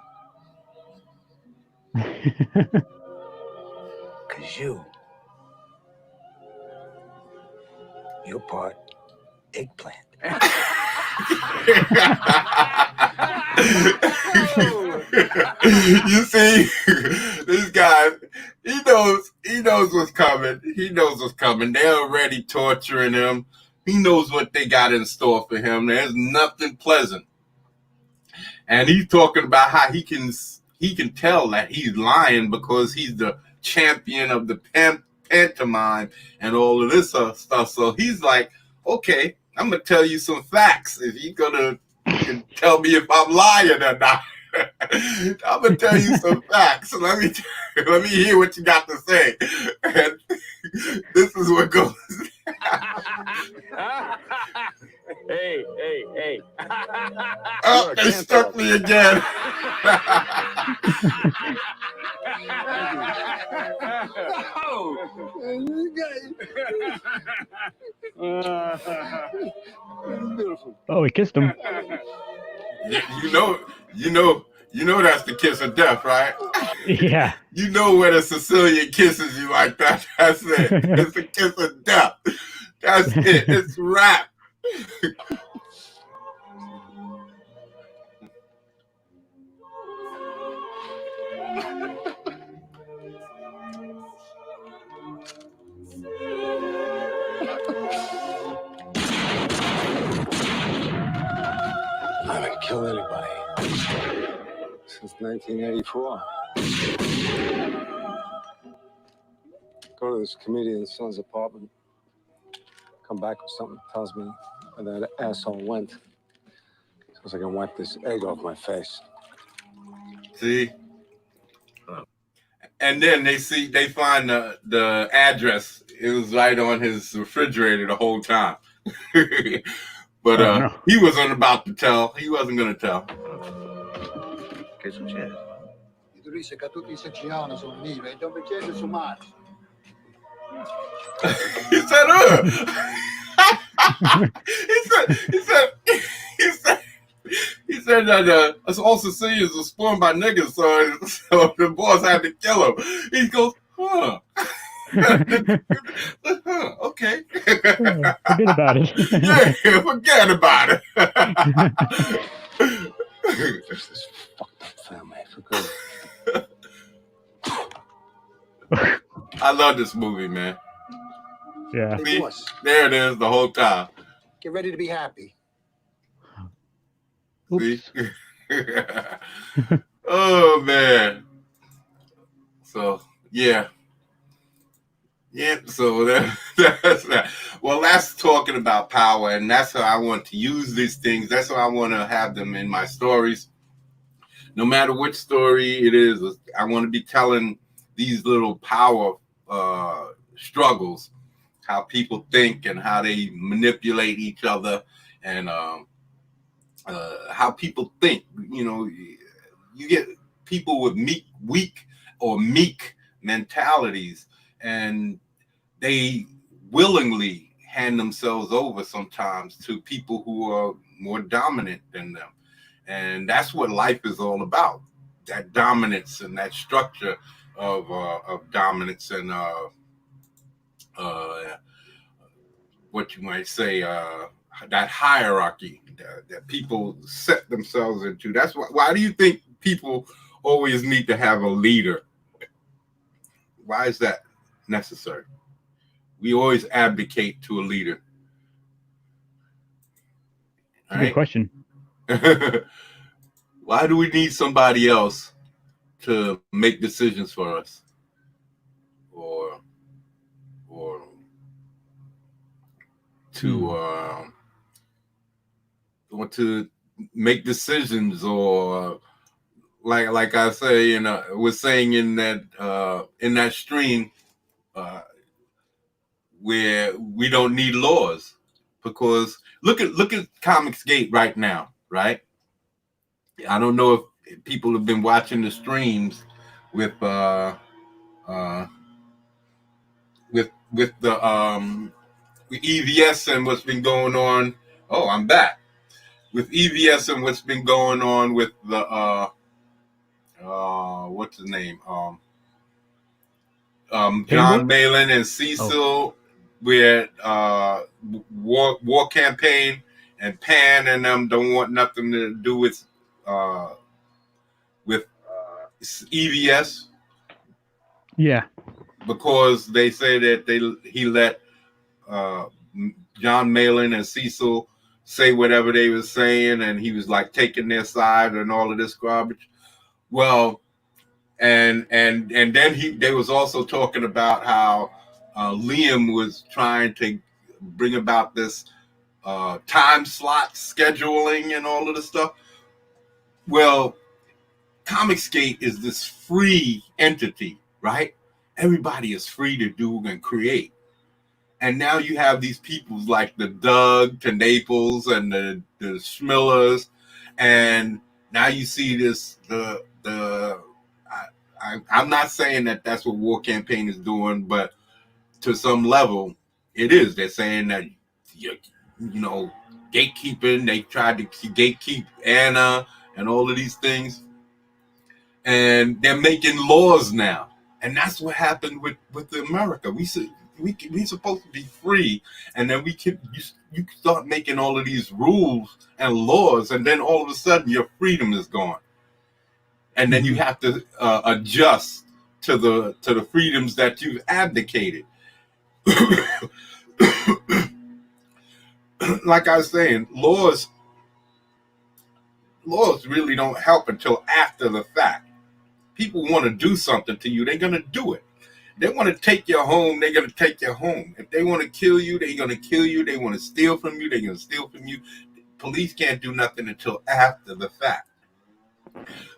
Because you're part eggplant. You see, this guy, he knows what's coming. He knows what's coming. They're already torturing him. He knows what they got in store for him. There's nothing pleasant. And he's talking about how he can tell that he's lying because he's the champion of the pantomime and all of this stuff. So he's like, okay, I'm gonna tell you some facts. If you're gonna tell me if I'm lying or not, I'm gonna tell you some facts. Let me hear what you got to say. And this is what goes. Hey. Oh, they struck me again. Oh, he kissed him. You know that's the kiss of death, right? Yeah. You know when a Sicilian kisses you like that, that's it. It's a kiss of death. That's it. It's rap. I haven't killed anybody since 1984. Go to this comedian's son's apartment. Come back with something that tells me where that asshole went. So I can wipe this egg off my face. See? And then they find the address. It was right on his refrigerator the whole time. But no. he wasn't about to tell. He wasn't going to tell. Che succede? I turisti caduti in Siciliano sul Nilo e dove c'è su mare. He said, he said that all Sicilians were spawned by niggas, so the boss had to kill him. He goes, huh. Okay. Forget about it. Yeah, forget about it. Just this fucked up family, for good. I love this movie, man. Yeah. Hey, boss, There it is the whole time. get ready to be happy. See? Oops. Oh man. So yeah. So that's that. Well, that's talking about power, and that's how I want to use these things. That's how I want to have them in my stories. No matter which story it is, I want to be telling these little power struggles, how people think and how they manipulate each other, and how people think. You know, you get people with weak mentalities, and they willingly hand themselves over sometimes to people who are more dominant than them. And that's what life is all about, that dominance and that structure of dominance and what you might say, that hierarchy that people set themselves into. That's why do you think people always need to have a leader? Why is that necessary? We always abdicate to a leader. That's a good question. Why do we need somebody else to make decisions for us, or to make decisions, or like I say, was saying in that stream, where we don't need laws, because look at Comicsgate right now, right? I don't know if people have been watching the streams with with the with EVS and what's been going on. Oh, I'm back with EVS and what's been going on with the what's his name? John Malin and Cecil, where war campaign and Pan and them don't want nothing to do with EVS. Yeah, because they say that he let John Malin and Cecil say whatever they were saying, and he was like taking their side and all of this garbage. Well, and then they was also talking about how Liam was trying to bring about this time slot scheduling and all of this stuff. Well, Comicsgate is this free entity, right? Everybody is free to do and create. And now you have these people like the Doug to Naples and the Schmillers, and now you see this I'm not saying that that's what War Campaign is doing, but to some level, it is. They're saying that you know gatekeeping. They tried to gatekeep Anna and all of these things, and they're making laws now. And that's what happened with America. We supposed to be free, and then you start making all of these rules and laws, and then all of a sudden your freedom is gone, and then you have to adjust to the freedoms that you've abdicated. Like I was saying, laws really don't help until after the fact. People want to do something to you, they're gonna do it. They want to take your home, they're going to take your home. If they want to kill you, they're going to kill you. They want to steal from you, they're going to steal from you. Police can't do nothing until after the fact.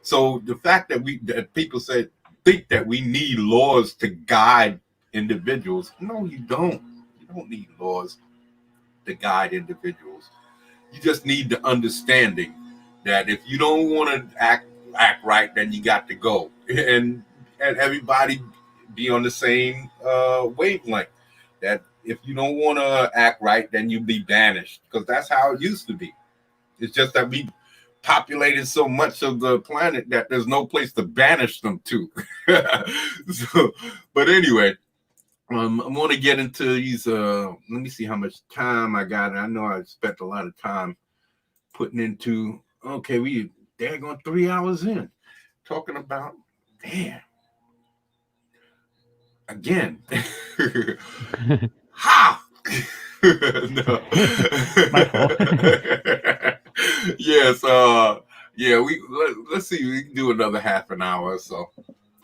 So the fact that people think that we need laws to guide individuals, no, you don't. You don't need laws to guide individuals. You just need the understanding that if you don't want to act right, then you got to go. And everybody be on the same wavelength. That if you don't want to act right, then you be banished, because that's how it used to be. It's just that we populated so much of the planet that there's no place to banish them to. But anyway, I'm going to get into these. Let me see how much time I got. I know I spent a lot of time putting into. Okay, they're going 3 hours in talking about. Damn. Again. Ha! No. My fault. Yes, let's see, we can do another half an hour or so.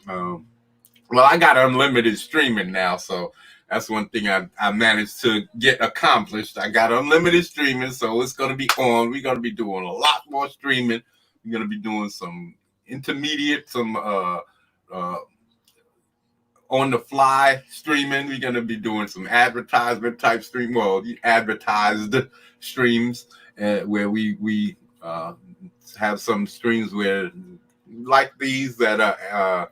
Well, I got unlimited streaming now, so that's one thing I managed to get accomplished. I got unlimited streaming, so it's going to be on. We're going to be doing a lot more streaming. We're going to be doing some intermediate, some on the fly streaming. We're going to be doing some advertisement type stream, advertised streams where we have some streams where like these that are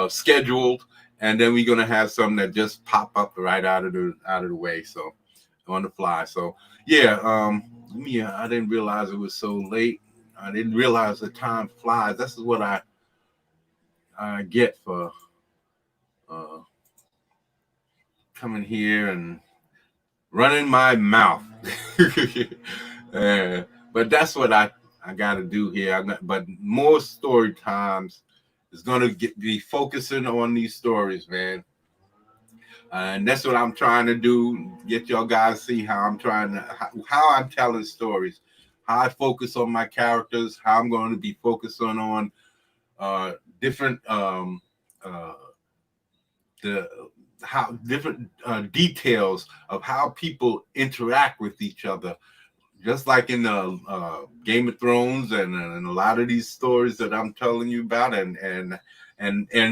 scheduled, and then we're going to have some that just pop up right out of the way, so on the fly. So yeah, I didn't realize it was so late. I didn't realize the time flies. This is what I get for coming here and running my mouth. But that's what I got to do here. But more story times is going to be focusing on these stories, man. And that's what I'm trying to do. Get y'all guys see how I'm telling stories, how I focus on my characters, how I'm going to be focusing on different different details of how people interact with each other, just like in the Game of Thrones and a lot of these stories that I'm telling you about, and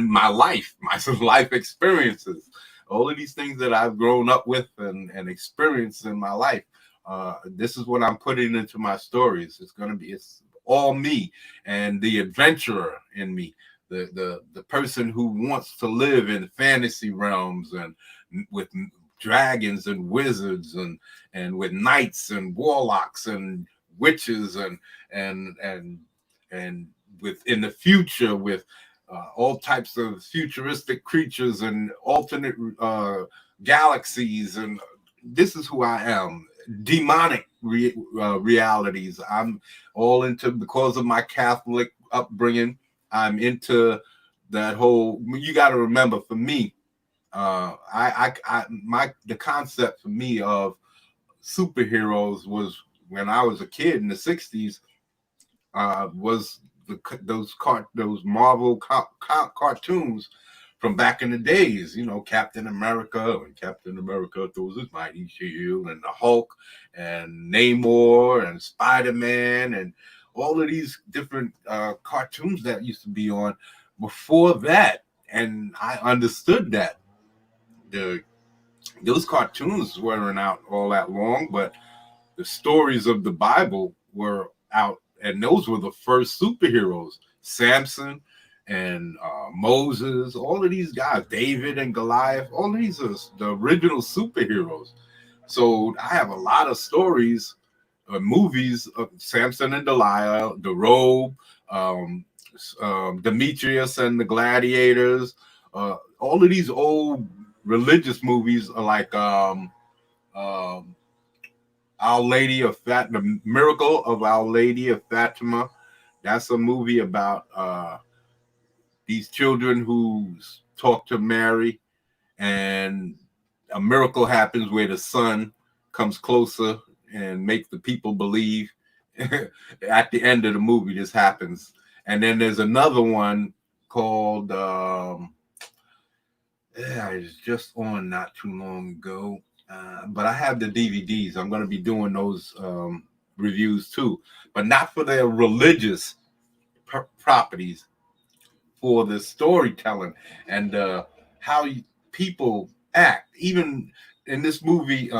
my life experiences, all of these things that I've grown up with and experienced in my life. This is what I'm putting into my stories. It's all me, and the adventurer in me, the person who wants to live in fantasy realms and with dragons and wizards and with knights and warlocks and witches and with in the future with all types of futuristic creatures and alternate galaxies. And this is who I am. Demonic realities. I'm all into, because of my Catholic upbringing, I'm into that whole, you got to remember, for me, the concept for me of superheroes was when I was a kid in the 60s, was those Marvel cartoons from back in the days, you know, Captain America throws his mighty shield, and the Hulk and Namor and Spider-Man and all of these different cartoons that used to be on before that. And I understood that those cartoons weren't out all that long, but the stories of the Bible were out, and those were the first superheroes. Samson and Moses, all of these guys, David and Goliath, all of these are the original superheroes. So I have a lot of stories, movies of Samson and Delilah, The Robe, Demetrius and the Gladiators. All of these old religious movies are like Our Lady of the Miracle of Our Lady of Fatima. That's a movie about these children who talk to Mary, and a miracle happens where the sun comes closer and makes the people believe. At the end of the movie, this happens. And then there's another one called I was just on not too long ago, but I have the DVDs. I'm going to be doing those reviews too, but not for their religious properties, for the storytelling and how people act. Even in this movie,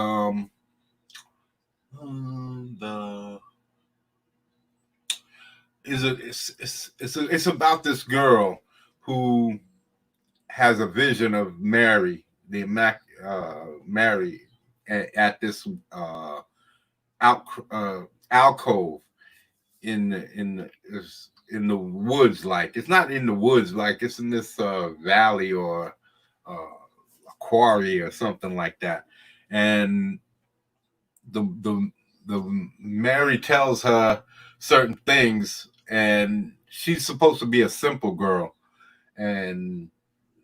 it's about this girl who has a vision of Mary, Mary at this alcove in the woods. Like, it's not in the woods, like it's in this valley or a quarry or something like that. And the Mary tells her certain things, and she's supposed to be a simple girl. And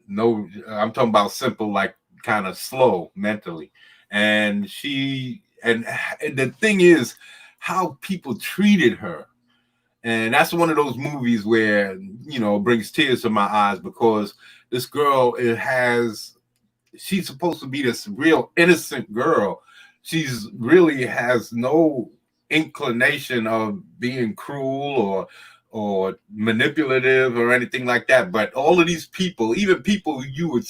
no, I'm talking about simple, like kind of slow mentally. And the thing is how people treated her. And that's one of those movies where, you know, brings tears to my eyes, because this girl, she's supposed to be this real innocent girl. She's really has no inclination of being cruel or manipulative or anything like that. But all of these people, even people you would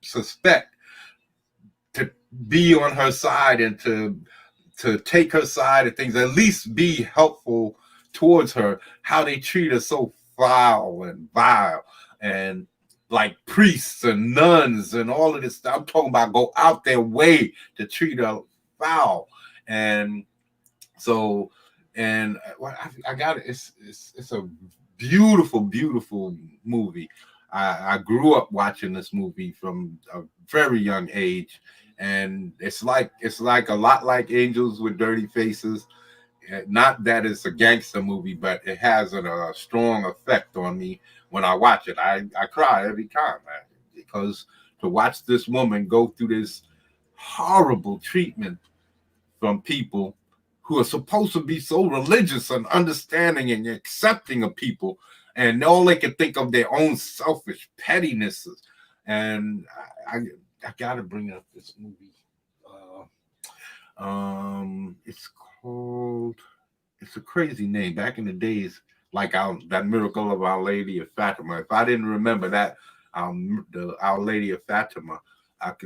suspect to be on her side and to take her side of things, at least be helpful towards her, how they treat her so foul and vile, and like priests and nuns and all of this stuff. I'm talking about go out their way to treat her foul. And so, and I got it. It's a beautiful, beautiful movie. I grew up watching this movie from a very young age, and it's like a lot like Angels with Dirty Faces. Not that it's a gangster movie, but it has a strong effect on me when I watch it. I cry every time, because to watch this woman go through this horrible treatment from people who are supposed to be so religious and understanding and accepting of people, and all they can think of their own selfish pettinesses. And I got to bring up this movie. It's called, it's a crazy name. Back in the days, like that Miracle of Our Lady of Fatima. If I didn't remember that, the Our Lady of Fatima,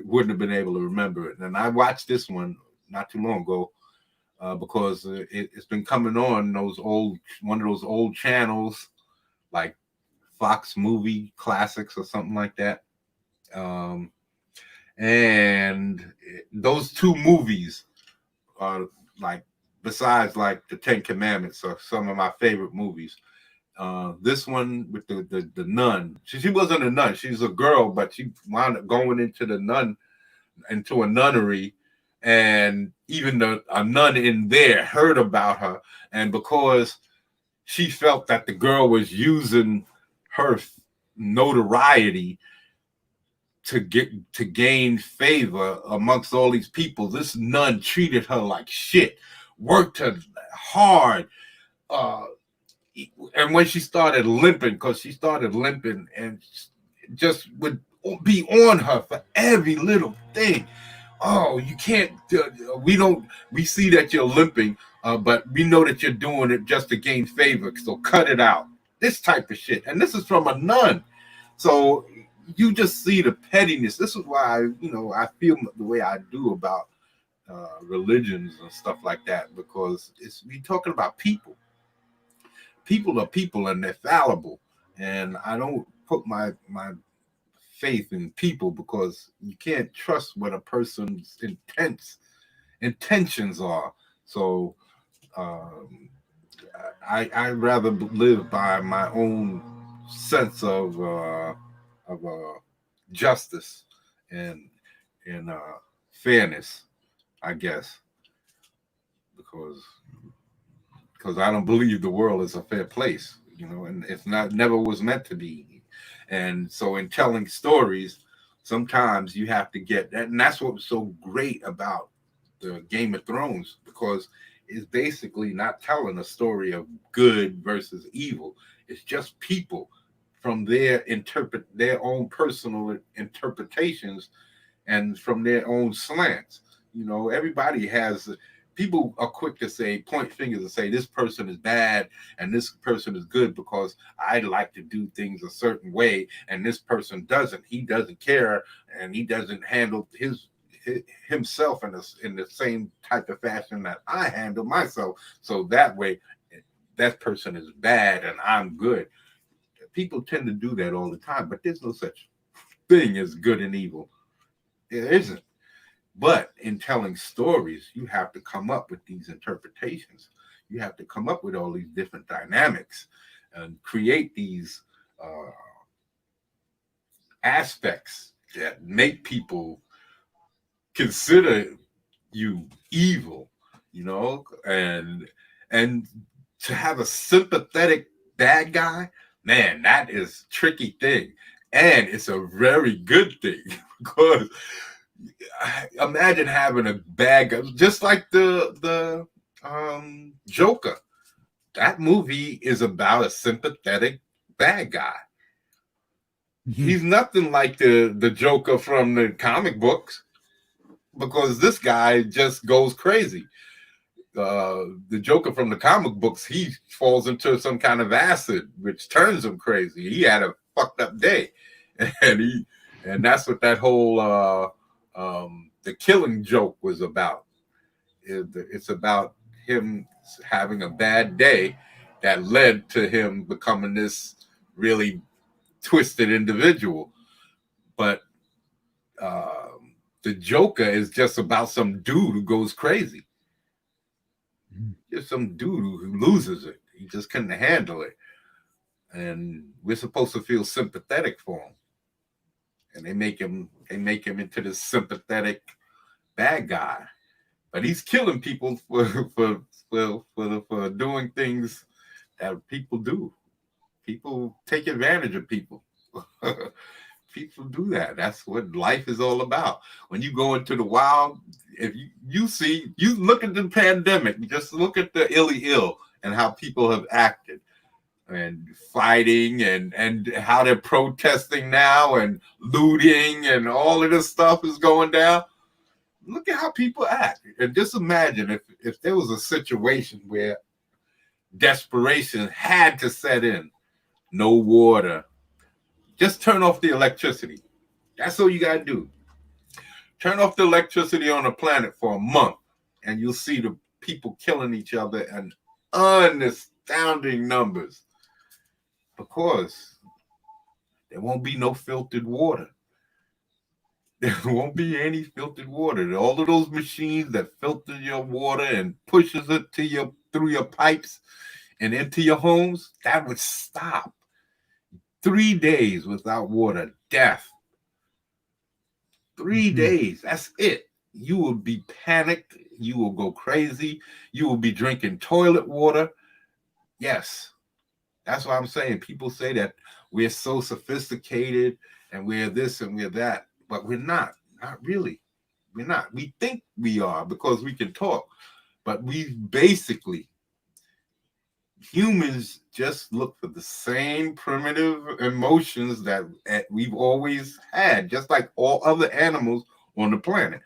wouldn't have been able to remember it. And I watched this one not too long ago. because it's been coming on one of those old channels like Fox Movie Classics or something like that. And those two movies are like, besides like the Ten Commandments, are some of my favorite movies. This one with the nun, she wasn't a nun, she's a girl, but she wound up going into a nunnery, and even a nun in there heard about her, and because she felt that the girl was using her notoriety to gain favor amongst all these people, this nun treated her like shit, worked her hard, and when she started limping, and just would be on her for every little thing. Oh, you can't, we see that you're limping, but we know that you're doing it just to gain favor, so cut it out. This type of shit. And this is from a nun. So you just see the pettiness. This is why, I feel the way I do about religions and stuff like that, because we're talking about people. People are people, and they're fallible. And I don't put my faith in people, because you can't trust what a person's intentions are. So I rather live by my own sense of justice and fairness, I guess, because I don't believe the world is a fair place, and it's never was meant to be. And so in telling stories, sometimes you have to get that. And that's what's so great about the Game of Thrones, because it's basically not telling a story of good versus evil. It's just people from their own personal interpretations and from their own slants. Everybody has. People are quick to point fingers and say this person is bad and this person is good because I like to do things a certain way and this person doesn't. He doesn't care, and he doesn't handle himself in the same type of fashion that I handle myself. So that way, that person is bad and I'm good. People tend to do that all the time, but there's no such thing as good and evil. There isn't. But in telling stories, you have to come up with these interpretations. You have to come up with all these different dynamics and create these aspects that make people consider you evil, and to have a sympathetic bad guy, man, that is a tricky thing. And it's a very good thing, because imagine having a bad guy, just like the Joker. That movie is about a sympathetic bad guy. Mm-hmm. He's nothing like the Joker from the comic books, because this guy just goes crazy. The Joker from the comic books, he falls into some kind of acid, which turns him crazy. He had a fucked up day, and that's what that whole the Killing Joke was about. It's about him having a bad day that led to him becoming this really twisted individual. But the Joker is just about some dude who goes crazy. Just some dude who loses it. He just couldn't handle it. And we're supposed to feel sympathetic for him. And they make him into this sympathetic bad guy. But he's killing people for doing things that people do. People take advantage of people. People do that. That's what life is all about. When you go into the wild, if you look at the pandemic, just look at the illy ill and how people have acted and fighting and how they're protesting now and looting and all of this stuff is going down. Look at how people act. And just imagine if there was a situation where desperation had to set in, no water, just turn off the electricity. That's all you gotta do. Turn off the electricity on the planet for a month, and you'll see people killing each other in astounding numbers, because there won't be no filtered water. There won't be any filtered water. All of those machines that filter your water and pushes it to your through your pipes and into your homes, that would stop. 3 days without water, death. 3 days, that's it. You will be panicked. You will go crazy. You will be drinking toilet water. Yes, that's what I'm saying. People say that we're so sophisticated and we're this and we're that, but we're not. Not really. We're not. We think we are because we can talk, but we basically, humans just look for the same primitive emotions that we've always had, just like all other animals on the planet.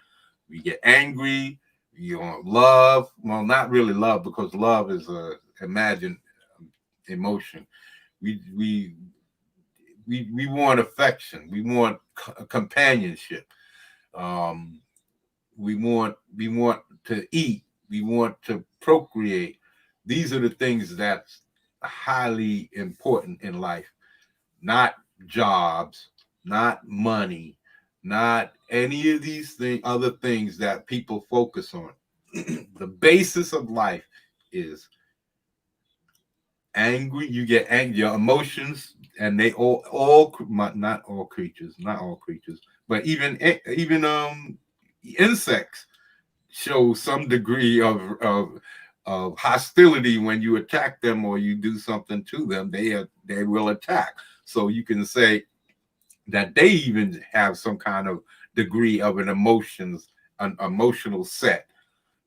We get angry, you want love. Well, not really love, because love is a imagined emotion. We want affection. We want companionship. We want to eat. We want to procreate. These are the things that's highly important in life, not jobs, not money, not any of these other things that people focus on. The basis of life is angry. You get angry, your emotions, and they all not all creatures, but even insects show some degree of hostility when you attack them or you do something to them. They will attack. So you can say that they even have some kind of degree of an emotional set.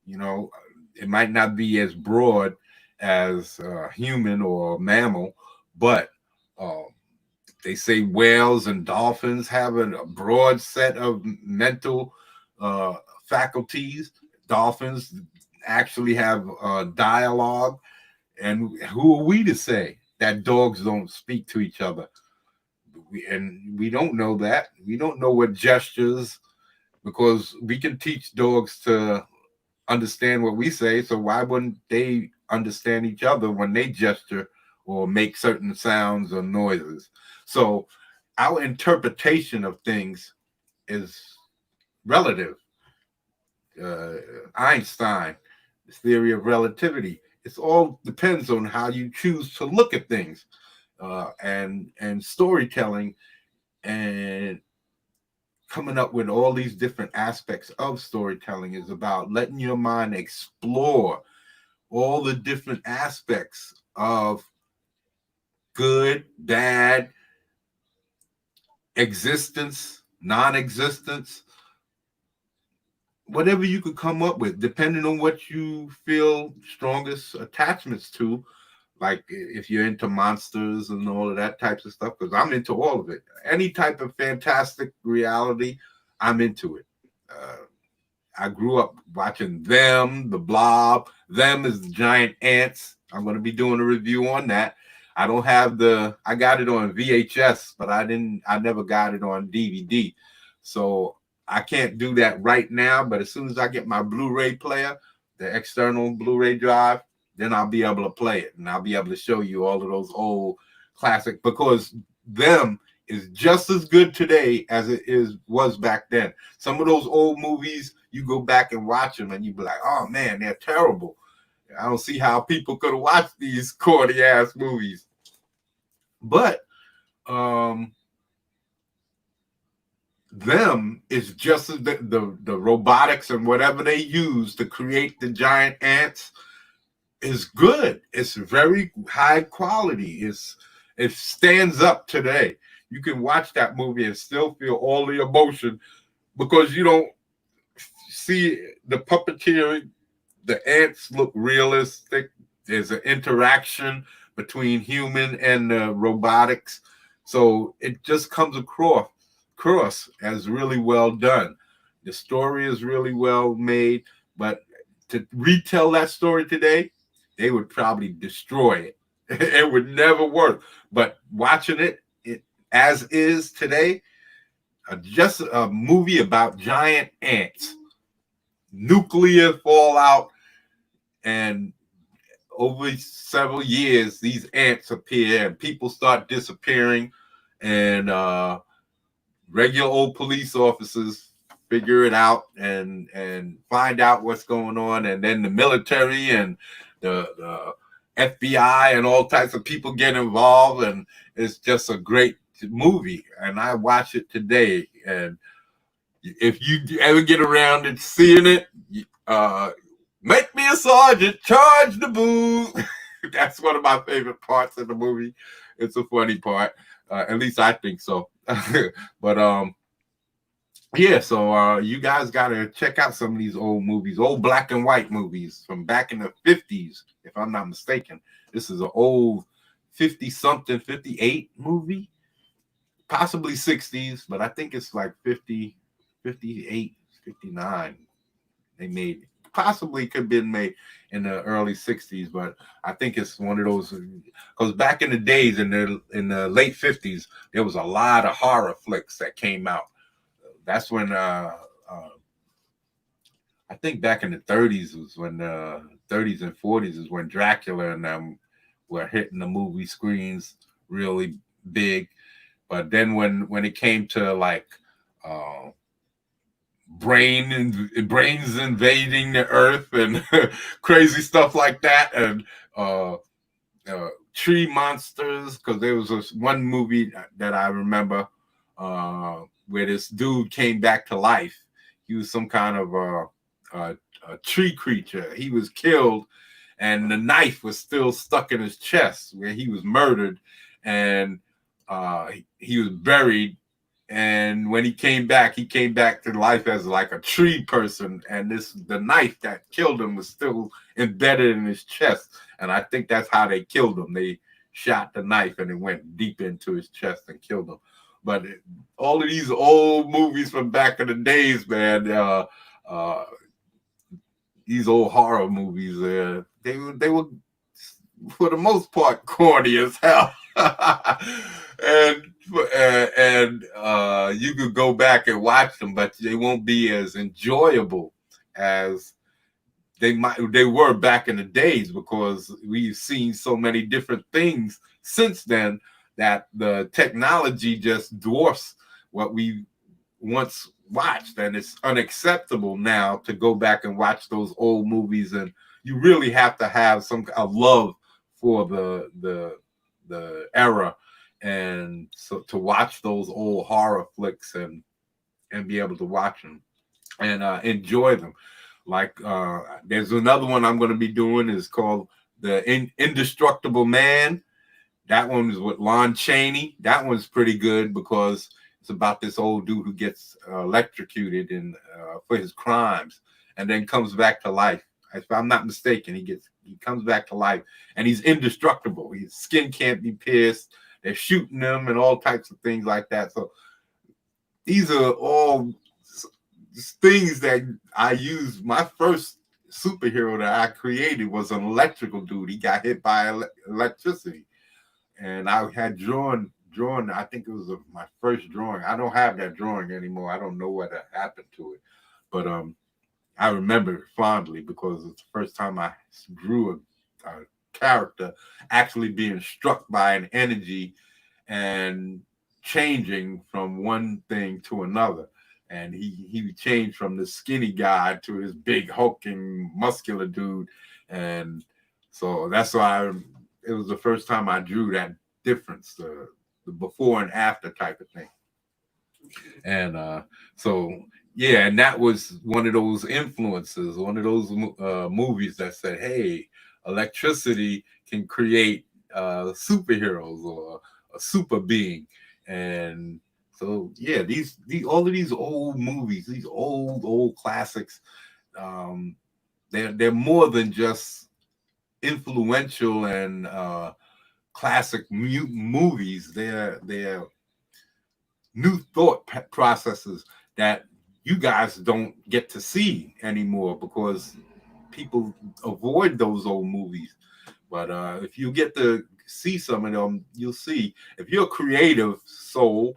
You know, it might not be as broad as a human or a mammal, but they say whales and dolphins have a broad set of mental faculties. Dolphins actually have dialogue. And who are we to say that dogs don't speak to each other? We don't know that. We don't know what gestures, because we can teach dogs to understand what we say. So why wouldn't they understand each other when they gesture or make certain sounds or noises? So our interpretation of things is relative. Einstein, the theory of relativity, it all depends on how you choose to look at things. And storytelling and coming up with all these different aspects of storytelling is about letting your mind explore all the different aspects of good, bad, existence, non-existence, whatever you could come up with, depending on what you feel strongest attachments to. Like if you're into monsters and all of that types of stuff, because I'm into all of it. Any type of fantastic reality, I'm into it. I grew up watching Them, The Blob. Them is the giant ants. I'm going to be doing a review on that. I don't have I got it on VHS, but I never got it on DVD. So I can't do that right now, but as soon as I get my Blu-ray player, the external Blu-ray drive, then I'll be able to play it, and I'll be able to show you all of those old classic, because Them is just as good today as it was back then. Some of those old movies, you go back and watch them and you be like, oh man, they're terrible. I don't see how people could have watched these corny ass movies. But Them is just as the robotics and whatever they use to create the giant ants is good. It's very high quality. It stands up today. You can watch that movie and still feel all the emotion, because you don't see the puppeteering. The ants look realistic. There's an interaction between human and robotics. So it just comes across as really well done. The story is really well made, but to retell that story today, they would probably destroy it. It would never work. But watching it as is today, just a movie about giant ants, nuclear fallout, and over several years, these ants appear and people start disappearing, and regular old police officers figure it out and find out what's going on, and then the military and the FBI and all types of people get involved, and it's just a great movie. And I watch it today, and if you ever get around to seeing it, make me a sergeant, charge the booze. That's one of my favorite parts of the movie. It's a funny part, at least I think so. But yeah, so you guys gotta check out some of these old movies, old black and white movies from back in the 50s, if I'm not mistaken. This is an old 50-something, 58 movie, possibly 60s, but I think it's like 50, 58, 59. They made it. Possibly could have been made in the early 60s, but I think it's one of those, because back in the days, in the late 50s, there was a lot of horror flicks that came out. That's when I think back in the 30s was when 30s and 40s is when Dracula and them were hitting the movie screens really big. But then when it came to like brains invading the earth and crazy stuff like that, and tree monsters, because there was this one movie that I remember where this dude came back to life. He was some kind of a tree creature. He was killed, and the knife was still stuck in his chest where he was murdered, and he was buried. And when he came back to life as like a tree person, and the knife that killed him was still embedded in his chest. And I think that's how they killed him. They shot the knife and it went deep into his chest and killed him. But all of these old movies from back in the days, man, these old horror movies, they were for the most part corny as hell. and you could go back and watch them, but they won't be as enjoyable as they were back in the days, because we've seen so many different things since then that the technology just dwarfs what we once watched, and it's unacceptable now to go back and watch those old movies. And you really have to have some love for the era, and so to watch those old horror flicks and be able to watch them and enjoy them. Like there's another one I'm going to be doing is called The Indestructible Man. That one is with Lon Chaney. That one's pretty good because it's about this old dude who gets electrocuted for his crimes and then comes back to life. If I'm not mistaken, he comes back to life, and he's indestructible. His skin can't be pierced. They're shooting him and all types of things like that. So these are all things that I use. My first superhero that I created was an electrical dude. He got hit by electricity, and I had drawn. I think it was my first drawing. I don't have that drawing anymore. I don't know what happened to it, but I remember it fondly because it's the first time I drew a character actually being struck by an energy and changing from one thing to another. And he changed from the skinny guy to this big hulking muscular dude. And so that's why it was the first time I drew that difference, the before and after type of thing. And so yeah, and that was one of those influences, one of those movies that said, hey, electricity can create superheroes or a super being. And so yeah, these all of these old movies, these old classics, they're more than just influential and classic movies. They're new thought processes that you guys don't get to see anymore because people avoid those old movies. But if you get to see some of them, you'll see. If you're a creative soul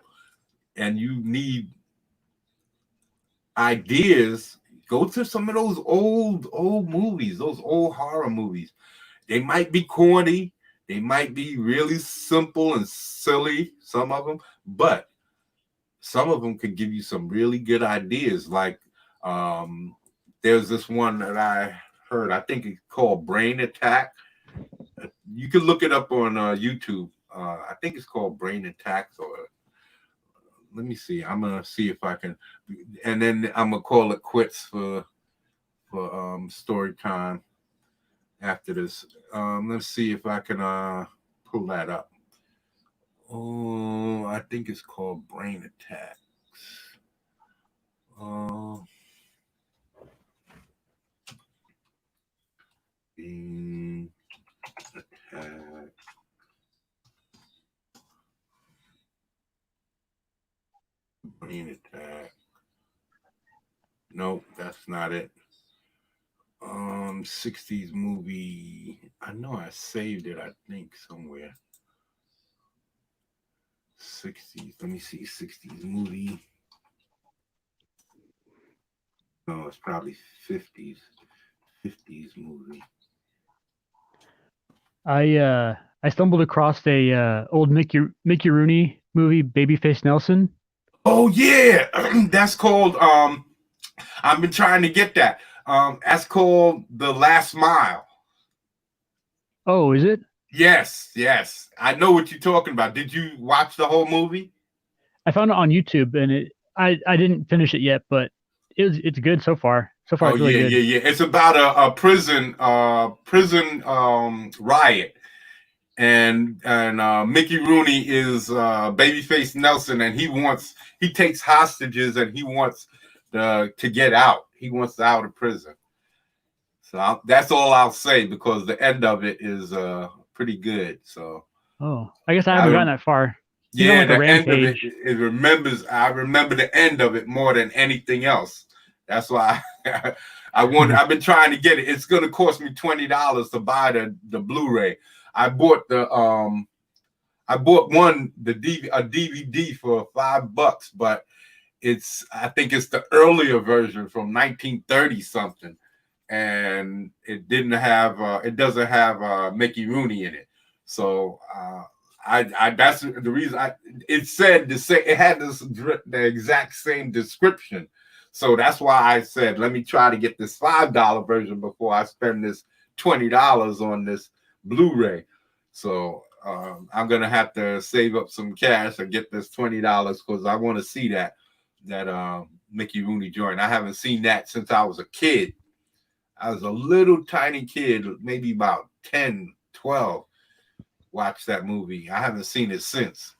and you need ideas, go to some of those old movies, those old horror movies. They might be corny, they might be really simple and silly, some of them, but some of them could give you some really good ideas. Like there's this one that I heard, I think it's called Brain Attack. You can look it up on YouTube. I think it's called Brain Attacks, or let me see. I'm gonna see if I can, and then I'm gonna call it quits for story time after this. Let's see if I can pull that up. Oh, I think it's called Brain Attacks. Brain Attack. Brain Attack. Nope, that's not it. 60s movie. I know I saved it, I think, somewhere. 60s. Let me see. 60s movie. No, it's probably 50s. 50s movie. I stumbled across a old Mickey Rooney movie, Babyface Nelson. Oh yeah, that's called. I've been trying to get that. That's called The Last Mile. Oh, is it? Yes. I know what you're talking about. Did you watch the whole movie? I found it on YouTube, and I didn't finish it yet, but it's good so far. So far, it's really good. Yeah. It's about a prison riot, and Mickey Rooney is Babyface Nelson, and he takes hostages, and he wants to get out. He wants out of prison. So that's all I'll say, because the end of it is pretty good. So I guess I haven't gotten that far. Yeah, the end of it. I remember the end of it more than anything else. That's why I've been trying to get it. It's going to cost me $20 to buy the Blu-ray. I bought a DVD for $5, but I think it's the earlier version from 1930 something, and it doesn't have Mickey Rooney in it. So that's the reason it had the exact same description. So that's why I said, let me try to get this $5 version before I spend this $20 on this Blu-ray. So I'm gonna have to save up some cash and get this $20 because I want to see that Mickey Rooney joint. I haven't seen that since I was a kid. I was a little tiny kid, maybe about 10, 12. Watched that movie. I haven't seen it since.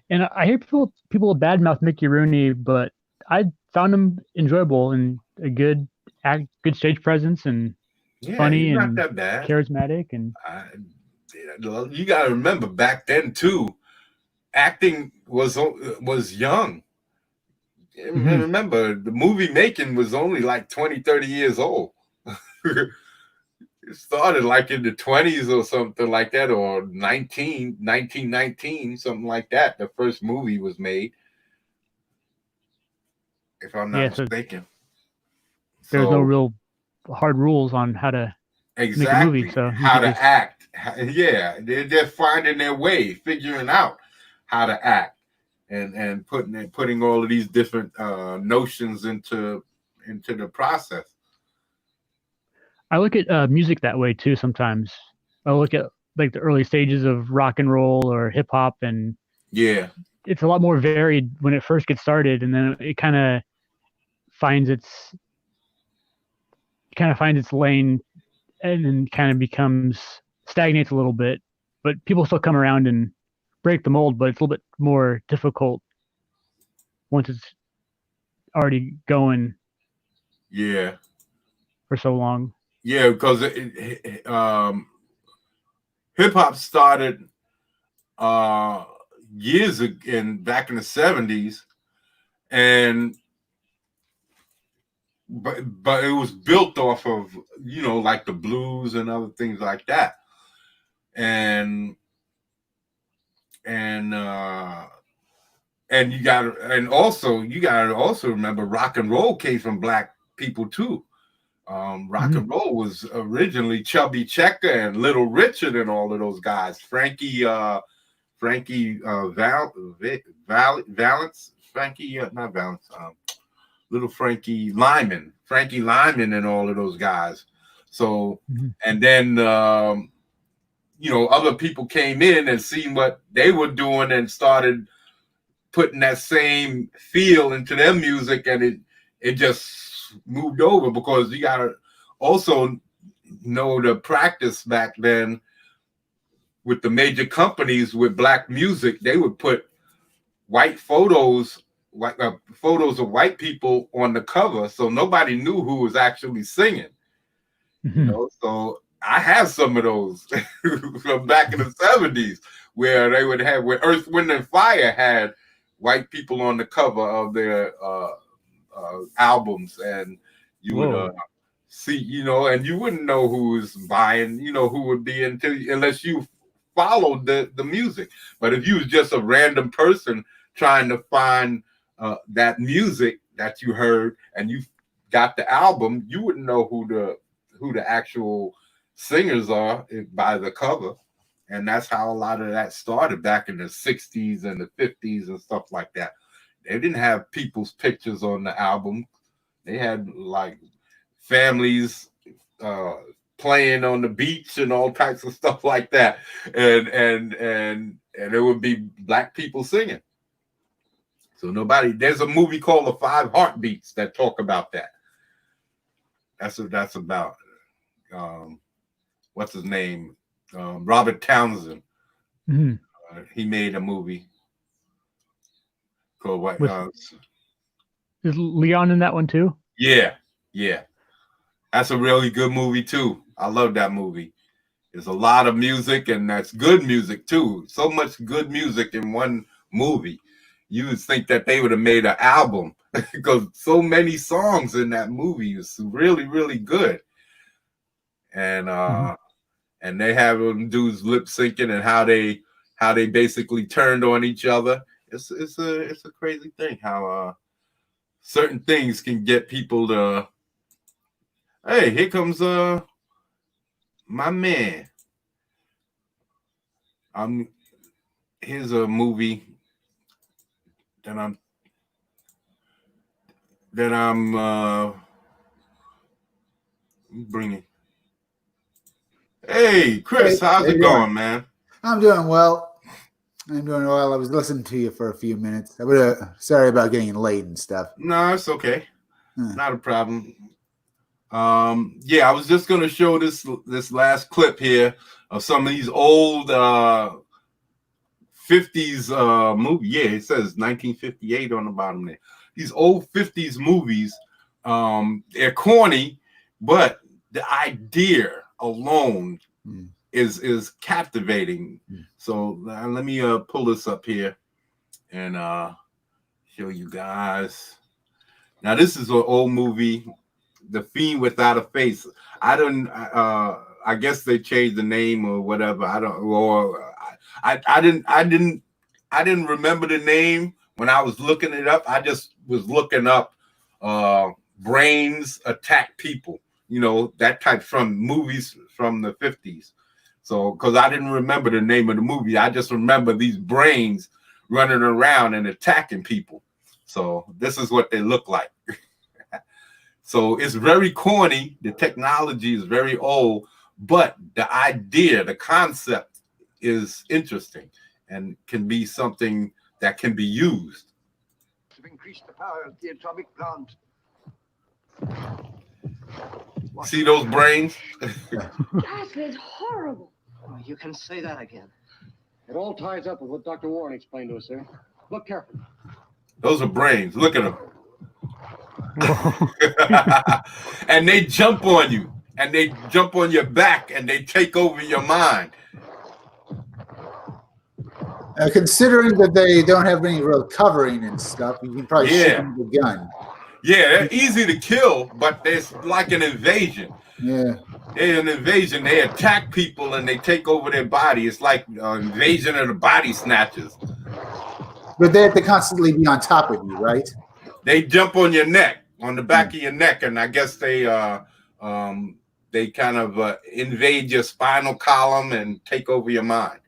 And I hear people badmouth Mickey Rooney, but I found him enjoyable and a good stage presence, and funny and not that bad. Charismatic. And you got to remember, back then too, acting was young. Mm-hmm. Remember, the movie making was only like 20, 30 years old. It started like in the 20s or something like that, or 1919, something like that. The first movie was made, if I'm not mistaken. There's no real hard rules on how to make a movie. So how to act. Yeah, they're finding their way, figuring out how to act, and putting all of these different notions into the process. I look at music that way too. Sometimes I look at like the early stages of rock and roll or hip hop, and it's a lot more varied when it first gets started, and then it kind of finds its lane, and then kind of stagnates a little bit. But people still come around and break the mold, but it's a little bit more difficult once it's already going. Yeah. For so long. Yeah, because hip hop started years ago, back in the 70s, but it was built off of like the blues and other things like that, and and you got to also remember rock and roll came from black people too. Rock and roll was originally Chubby Checker and Little Richard and all of those guys. Frankie Valence, not Valence, little Frankie Lyman and all of those guys. So, and then, you know, other people came in and seen what they were doing and started putting that same feel into their music, and it just moved over, because you gotta also know the practice back then with the major companies with black music. They would put white photos of white people on the cover, so nobody knew who was actually singing. You know, so I have some of those from back in the 70s where they would have, where Earth, Wind and Fire had white people on the cover of their albums, and you would see, you know, and you wouldn't know who was buying, you know, who would be unless you followed the music. But if you was just a random person trying to find that music that you heard and you got the album, you wouldn't know who the actual singers are by the cover. And that's how a lot of that started back in the 60s and the 50s and stuff like that. They didn't have people's pictures on the album. They had like families playing on the beach and all types of stuff like that. And it would be black people singing. So there's a movie called The Five Heartbeats that talk about that. That's about what's his name? Robert Townsend. He made a movie called what? Is Leon in that one too? Yeah. That's a really good movie too. I love that movie. There's a lot of music, and that's good music too. So much good music in one movie. You would think that they would have made an album because so many songs in that movie is really, really good. And and they have them dudes lip syncing and how they basically turned on each other. It's a crazy thing how certain things can get people to. Hey, here comes my man. Here's a movie that I'm bringing. Hey, Chris, how's it going, man? I'm doing well. I was listening to you for a few minutes. Sorry about getting late and stuff. No, it's okay. Not a problem. Yeah, I was just going to show this last clip here of some of these old 50s movies. Yeah, it says 1958 on the bottom there. These old 50s movies, they're corny, but the idea alone is captivating. So let me pull this up here and show you guys. Now this is an old movie, The Fiend Without a Face. I guess they changed the name or whatever. I didn't remember the name when I was looking it up. I just was looking up brains attack people, you know, that type from movies from the 50s. So, because I didn't remember the name of the movie, I just remember these brains running around and attacking people. So this is what they look like. So it's very corny. The technology is very old, but the idea, the concept is interesting and can be something that can be used. To increase the power of the atomic plant. See those brains? Ghastly, it's horrible. Oh, you can say that again. It all ties up with what Dr. Warren explained to us, sir. Look carefully. Those are brains. Look at them. And they jump on you, and they jump on your back, and they take over your mind. Considering that they don't have any real covering and stuff, you can probably shoot them with a gun. Yeah, they're easy to kill, but it's like an invasion. Yeah. They're an invasion. They attack people and they take over their body. It's like an invasion of the body snatchers. But they have to constantly be on top of you, right? They jump on your neck, on the back of your neck, and I guess they kind of invade your spinal column and take over your mind.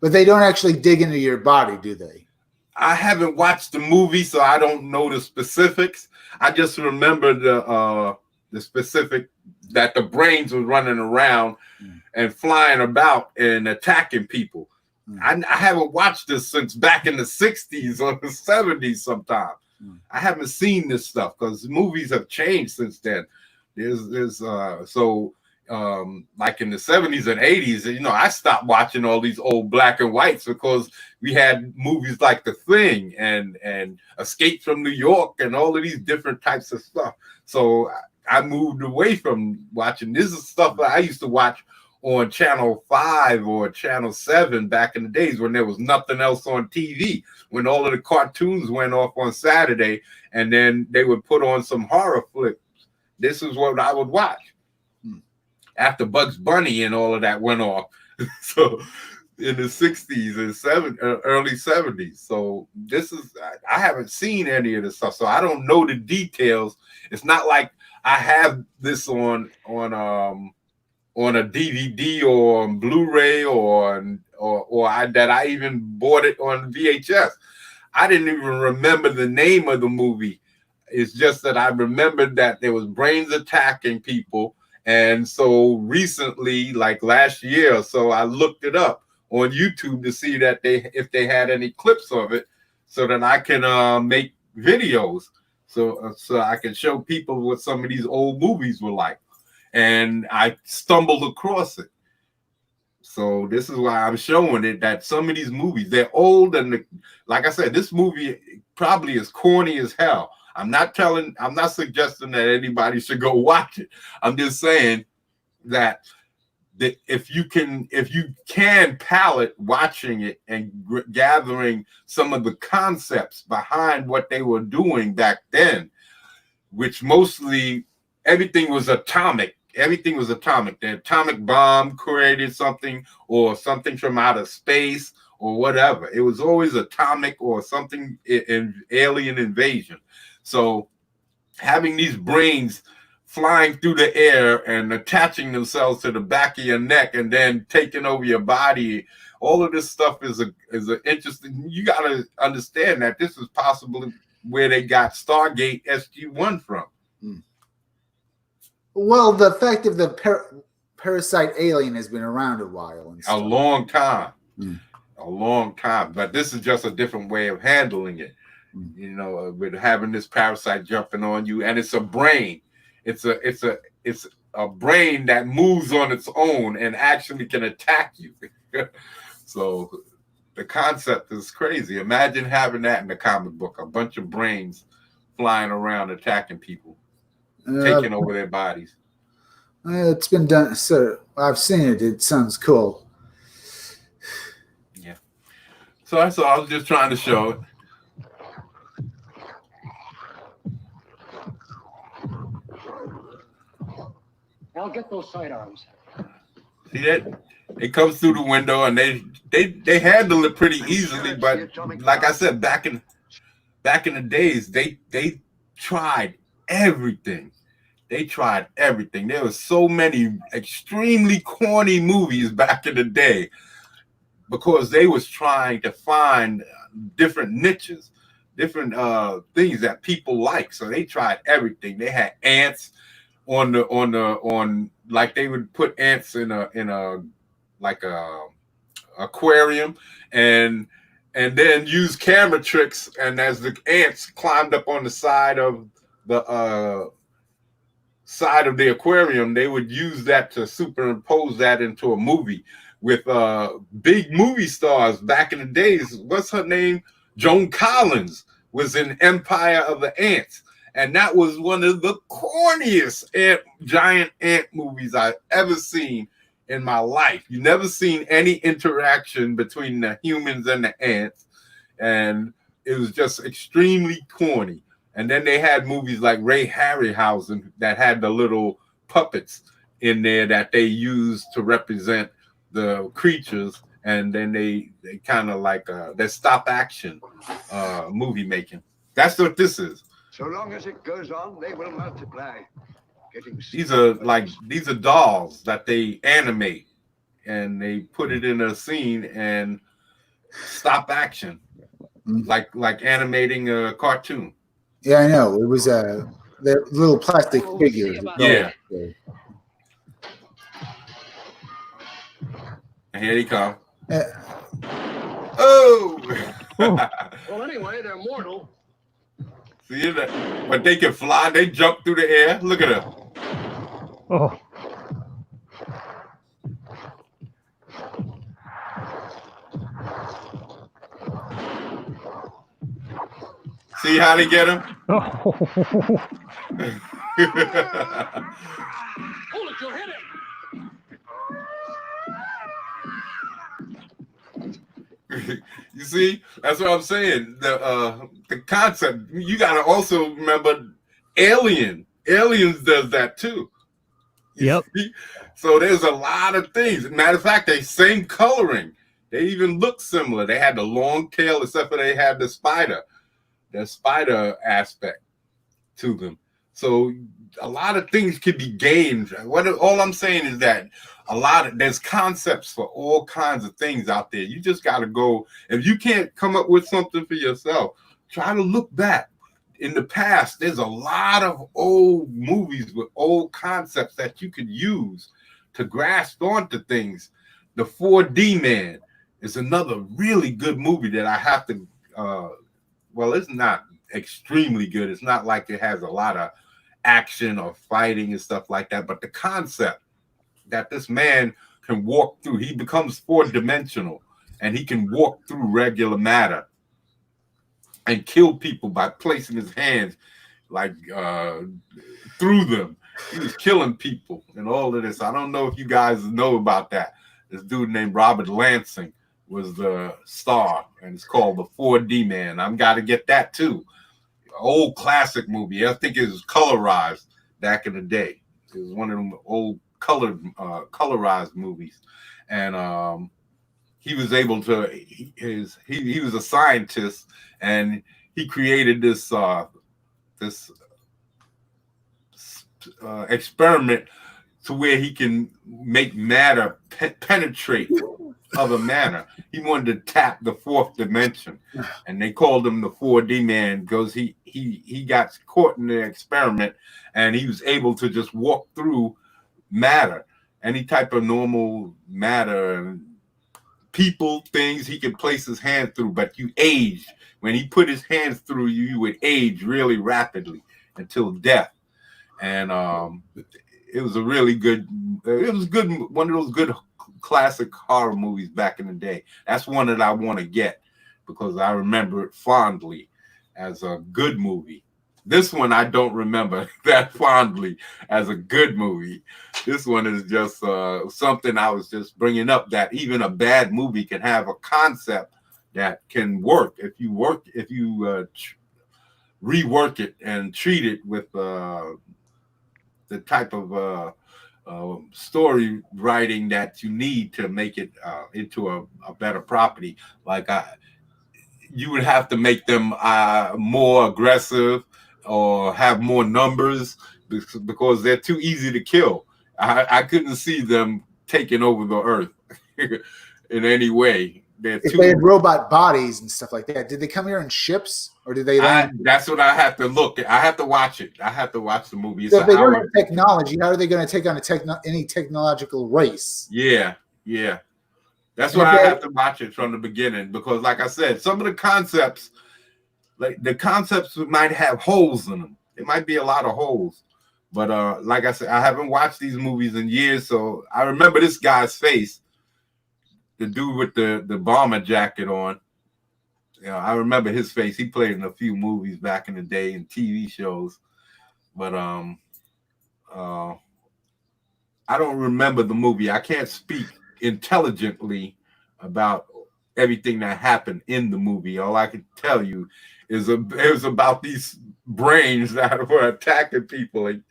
But they don't actually dig into your body, do they? I haven't watched the movie, so I don't know the specifics. I just remember the specific that the brains were running around and flying about and attacking people. I haven't watched this since back in the 60s or the 70s sometime. I haven't seen this stuff because movies have changed since then. There's like in the 70s and 80s, you know, I stopped watching all these old black and whites because we had movies like The Thing and Escape from New York and all of these different types of stuff. So I moved away from watching. This is stuff that I used to watch on Channel 5 or Channel 7 back in the days when there was nothing else on TV, when all of the cartoons went off on Saturday and then they would put on some horror flicks. This is what I would watch after Bugs Bunny and all of that went off. So in the 60s and early 70s. So this is, I haven't seen any of this stuff, so I don't know the details. It's not like I have this on a DVD or on Blu-ray or that I even bought it on VHS. I didn't even remember the name of the movie. It's just that I remembered that there was brains attacking people. And so recently, like last year or so, I looked it up on YouTube to see that if they had any clips of it so that I can make videos so I can show people what some of these old movies were like. And I stumbled across it. So this is why I'm showing it, that some of these movies, they're old, and like I said, this movie probably is corny as hell. I'm not suggesting that anybody should go watch it. I'm just saying that if you can palate watching it and gathering some of the concepts behind what they were doing back then, which mostly everything was atomic. Everything was atomic. The atomic bomb created something, or something from outer space, or whatever. It was always atomic or something in alien invasion. So having these brains flying through the air and attaching themselves to the back of your neck and then taking over your body, all of this stuff is a interesting. You got to understand that this is possibly where they got Stargate SG-1 from. Well, the fact of the parasite alien has been around a while. And a long time. A long time. But this is just a different way of handling it. You know, with having this parasite jumping on you, and it's a brain. It's a brain that moves on its own and actually can attack you. So the concept is crazy. Imagine having that in the comic book, a bunch of brains flying around attacking people, taking over their bodies. It's been done, sir. I've seen it. It sounds cool. Yeah. So that's all. I was just trying to show it. I'll get those sidearms. See that? It comes through the window, and they handle it pretty easily. But like I said, back in the days, they tried everything. They tried everything. There were so many extremely corny movies back in the day because they was trying to find different niches, different things that people like. So they tried everything. They had ants on like they would put ants in a aquarium and then use camera tricks, and as the ants climbed up on the side of the aquarium, they would use that to superimpose that into a movie with big movie stars back in the days. What's her name? Joan Collins was in Empire of the Ants. And that was one of the corniest giant ant movies I've ever seen in my life. You never seen any interaction between the humans and the ants. And it was just extremely corny. And then they had movies like Ray Harryhausen that had the little puppets in there that they used to represent the creatures. and then they kind of like they're stop action movie making. That's what this is. So long as it goes on, they will multiply. These are dolls that they animate and they put it in a scene and stop action, like animating a cartoon. Yeah, I know. It was the little plastic figures. Yeah. And here they come. Oh. Well, anyway, they're mortal. See that? But they can fly. They jump through the air. Look at them. Oh. See how they get him? Hold it, you'll hit it. You see, that's what I'm saying. The concept. You got to also remember Alien. Aliens does that too. Yep. See? So there's a lot of things. Matter of fact, they same coloring. They even look similar. They had the long tail, except for they had the spider aspect to them. So a lot of things could be gained. All I'm saying is that there's concepts for all kinds of things out there. You just got to go. If you can't come up with something for yourself, try to look back. In the past, there's a lot of old movies with old concepts that you could use to grasp onto things. The 4D Man is another really good movie that I have to, well, it's not extremely good. It's not like it has a lot of action or fighting and stuff like that, but the concept that this man can walk through, he becomes 4-dimensional and he can walk through regular matter and kill people by placing his hands like through them. He was killing people and all of this. I don't know if you guys know about that. This dude named Robert Lansing was the star, and it's called The 4D Man. I've got to get that too. Old classic movie. I think it was colorized back in the day. It was one of them old colorized movies, and he was able to. He was a scientist, and he created this experiment to where he can make matter penetrate other matter. He wanted to tap the 4th dimension, and they called him the 4D Man because he got caught in the experiment, and he was able to just walk through matter, any type of normal matter, and people, things he could place his hand through. But you age when he put his hands through you, you would age really rapidly until death. And it was a really good. It was good. One of those good classic horror movies back in the day. That's one that I want to get because I remember it fondly as a good movie. This one I don't remember that fondly as a good movie. This one is just something I was just bringing up, that even a bad movie can have a concept that can work if you rework it and treat it with the type of story writing that you need to make it into a better property. Like you would have to make them more aggressive or have more numbers because they're too easy to kill. I couldn't see them taking over the earth in any way. They had robot bodies and stuff like that. Did they come here in ships, or did they land? That's what I have to look at. I have to watch it. I have to watch the movie. So if they don't have technology, how are they going to take on any technological race? Yeah. That's why I have to watch it from the beginning, because like I said, some of the concepts, like the concepts might have holes in them. It might be a lot of holes. But like I said, I haven't watched these movies in years, so I remember this guy's face. The dude with the bomber jacket on. You know, I remember his face. He played in a few movies back in the day and TV shows. But I don't remember the movie. I can't speak intelligently about everything that happened in the movie. All I can tell you is it was about these brains that were attacking people, and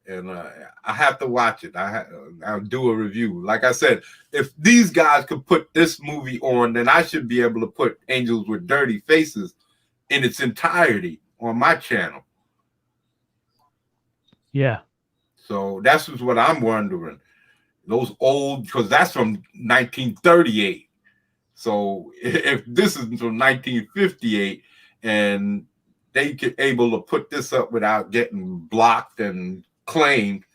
and I have to watch it. I'll do a review. Like I said, if these guys could put this movie on, then I should be able to put Angels with Dirty Faces in its entirety on my channel. Yeah. So that's what I'm wondering. Those old, because that's from 1938. So if this is from 1958 and they get able to put this up without getting blocked and claimed,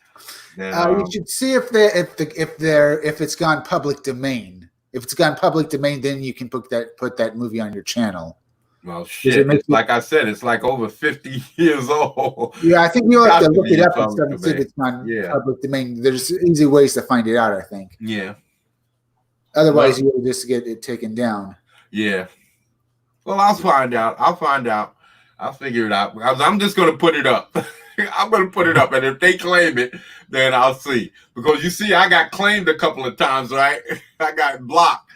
then you should see if it's gone public domain. If it's gone public domain, then you can put that movie on your channel. Well, shit. Like I said, it's like over 50 years old. Yeah, I think you'll have to look it up and stuff and see if it's on public domain. There's easy ways to find it out, I think. Yeah. Otherwise, you'll just get it taken down. Yeah. Well, I'll find out. I'll figure it out. I'm just going to put it up. I'm going to put it up. And if they claim it, then I'll see. Because you see, I got claimed a couple of times, right? I got blocked.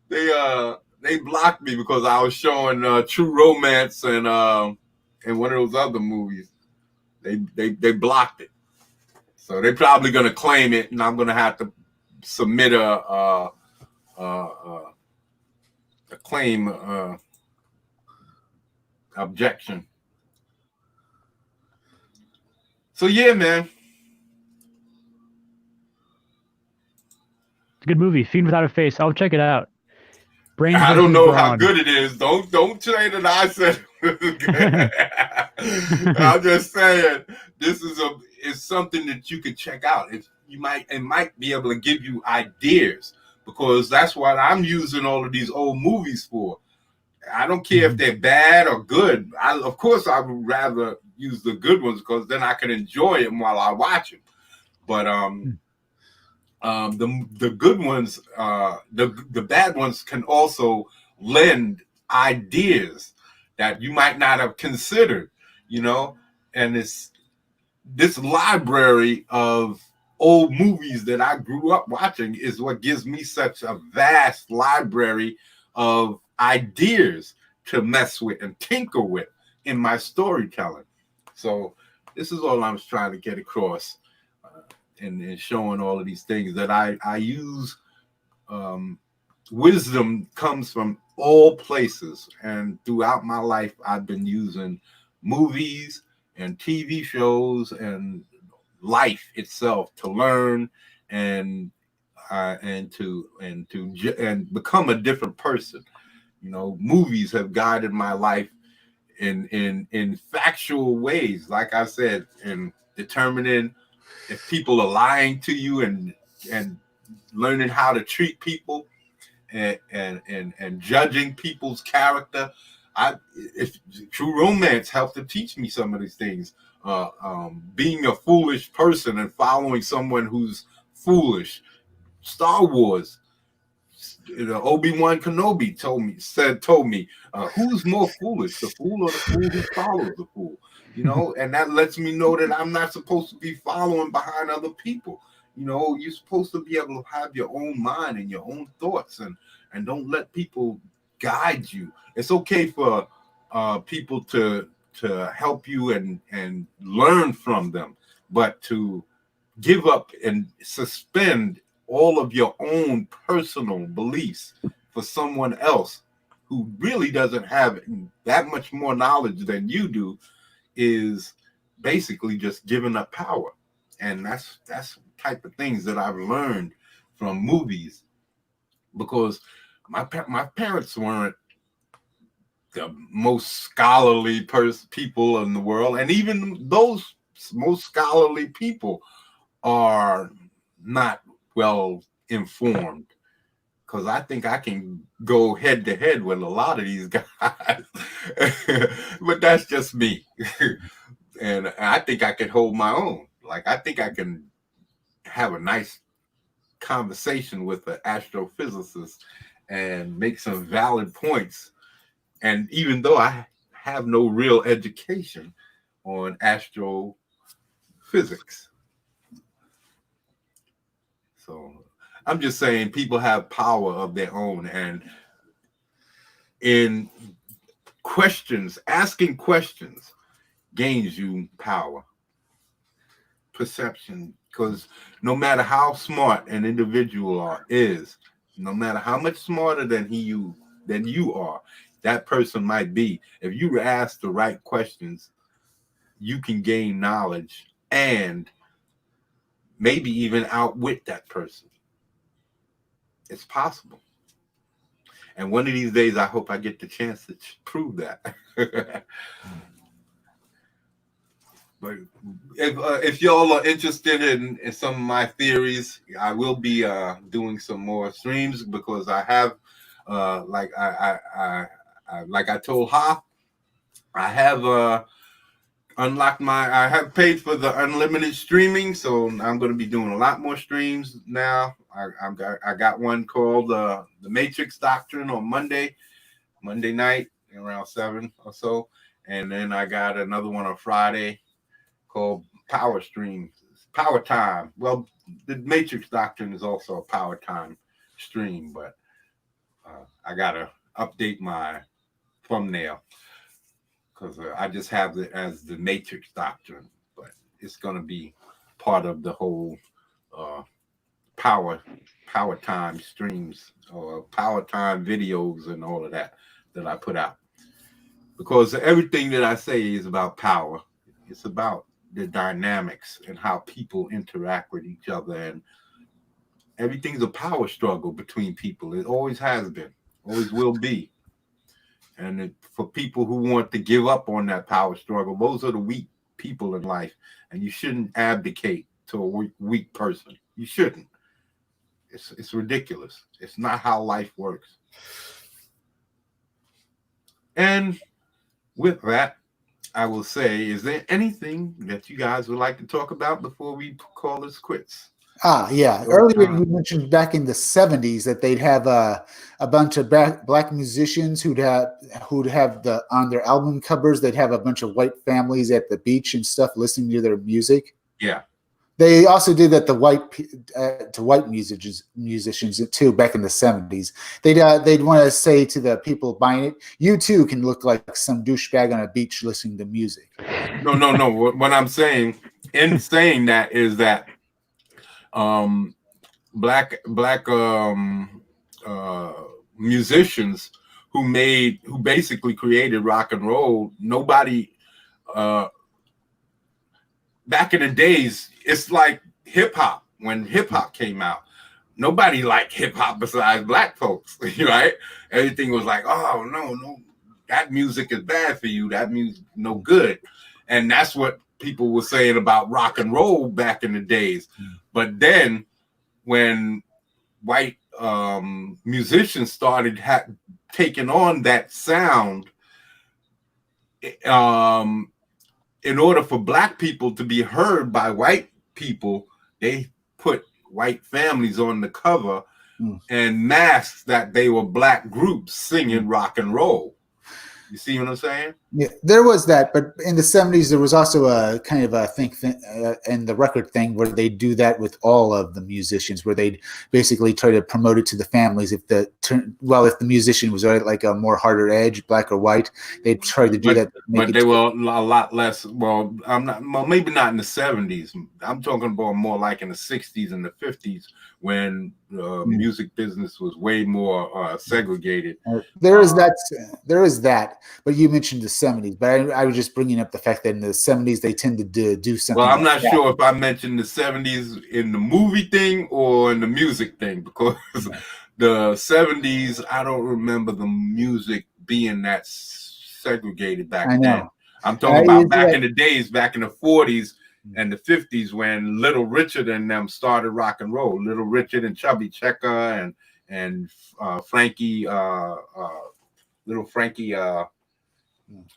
They blocked me because I was showing True Romance and one of those other movies. They blocked it. So they're probably going to claim it, and I'm going to have to submit a claim objection. So yeah, man. It's a good movie. Fiend Without a Face. I'll check it out. Brains I don't know how good it is. Don't say that I said it was good. I'm just saying this is something that you could check out. If you might be able to give you ideas, because that's what I'm using all of these old movies for. I don't care if they're bad or good. Of course, I would rather use the good ones because then I can enjoy them while I watch them. But the good ones, the bad ones can also lend ideas that you might not have considered, and it's this library of old movies that I grew up watching is what gives me such a vast library of ideas to mess with and tinker with in my storytelling. So this is all I'm trying to get across. And showing all of these things that I use. Wisdom comes from all places, and throughout my life I've been using movies and TV shows and life itself to learn and become a different person. Movies have guided my life in factual ways, like I said, in determining if people are lying to you and learning how to treat people and judging people's character. If True Romance helped to teach me some of these things. Being a foolish person and following someone who's foolish. Star Wars. Obi-Wan Kenobi told me, who's more foolish, the fool or the fool who follows the fool? And that lets me know that I'm not supposed to be following behind other people. You're supposed to be able to have your own mind and your own thoughts and don't let people guide you. It's okay for people to help you and learn from them, but to give up and suspend all of your own personal beliefs for someone else who really doesn't have that much more knowledge than you do is basically just giving up power. And that's the type of things that I've learned from movies, because my parents weren't the most scholarly people in the world, and even those most scholarly people are not well informed, because I think I can go head to head with a lot of these guys. But that's just me. And I think I can hold my own. Like, I think I can have a nice conversation with an astrophysicist and make some valid points. And even though I have no real education on astrophysics. So I'm just saying people have power of their own, and in asking questions gains you power. perception, because no matter how smart an individual is, no matter how much smarter than you are, that person might be. If you ask the right questions, you can gain knowledge and maybe even outwit that person. It's possible. And one of these days, I hope I get the chance to prove that. But if y'all are interested in some of my theories, I will be doing some more streams, because I have, like I told Ha, I have unlocked I have paid for the unlimited streaming, so I'm going to be doing a lot more streams now. I got one called the Matrix Doctrine on Monday night around 7 or so, and then I got another one on Friday called Power Time. Well, the Matrix Doctrine is also a Power Time stream, but I gotta update my thumbnail, because I just have it as the Matrix Doctrine, but it's gonna be part of the whole Power Time streams, or Power Time videos and all of that I put out, because everything that I say is about power. It's about the dynamics and how people interact with each other, and everything's a power struggle between people. It always has been, always will be. And for people who want to give up on that power struggle, those are the weak people in life, and you shouldn't abdicate to a weak person. You shouldn't. It's ridiculous. It's not how life works. And with that, I will say, is there anything that you guys would like to talk about before we call this quits? Yeah. Earlier you mentioned back in the 70s that they'd have a bunch of black musicians who'd have on their album covers, they'd have a bunch of white families at the beach and stuff listening to their music. Yeah. They also did that to white musicians too back in the 70s. They'd want to say to the people buying it, you too can look like some douchebag on a beach listening to music. No. What I'm saying in saying that is that black musicians who basically created rock and roll, nobody back in the days, it's like hip hop. When hip hop came out, nobody liked hip hop besides black folks, right? Everything was like, oh no, that music is bad for you. That music no good. And that's what people were saying about rock and roll back in the days. But then when white musicians started taking on that sound, in order for black people to be heard by white people, they put white families on the cover and masks that they were black groups singing rock and roll. You see what I'm saying? Yeah, there was that, but in the 70s there was also a kind of a thing in the record thing where they do that with all of the musicians, where they'd basically try to promote it to the families. If the musician was like a more harder edge, black or white, they'd try to do that. But they were a lot less. Well, maybe not in the 70s. I'm talking about more like in the 60s and the 50s, when music business was way more segregated. There is that. But you mentioned the 70s, but I was just bringing up the fact that in the 70s they tended to do something. Well, I'm not sure if I mentioned the 70s in the movie thing or in the music thing, because the 70s, I don't remember the music being that segregated back then. I'm talking about back in the days, back in the 40s and the 50s, when Little Richard and them started rock and roll. Little Richard and Chubby Checker and Frankie, little Frankie,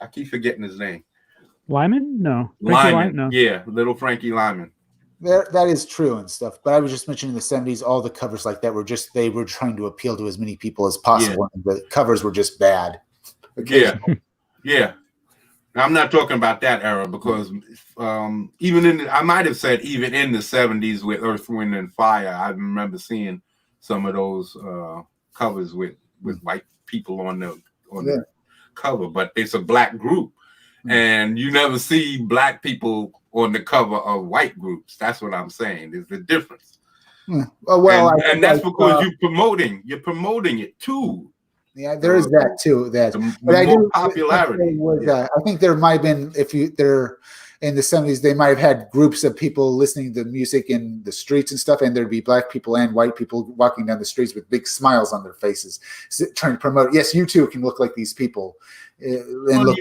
I keep forgetting his name. Lyman? No. Lyman. No. Yeah, little Frankie Lyman. That is true and stuff. But I was just mentioning in the 70s, all the covers like that they were trying to appeal to as many people as possible. Yeah. The covers were just bad. Yeah. I'm not talking about that era, because I might have said even in the 70s with Earth, Wind, and Fire, I remember seeing some of those covers with white people on the cover, but it's a black group, and you never see black people on the cover of white groups. That's what I'm saying. Is the difference. And that's because you're promoting it too. Yeah, there is that too. But I do popularity. I think there might have been, if they're in the 70s, they might have had groups of people listening to music in the streets and stuff, and there'd be black people and white people walking down the streets with big smiles on their faces, trying to promote. Yes, you too can look like these people. You're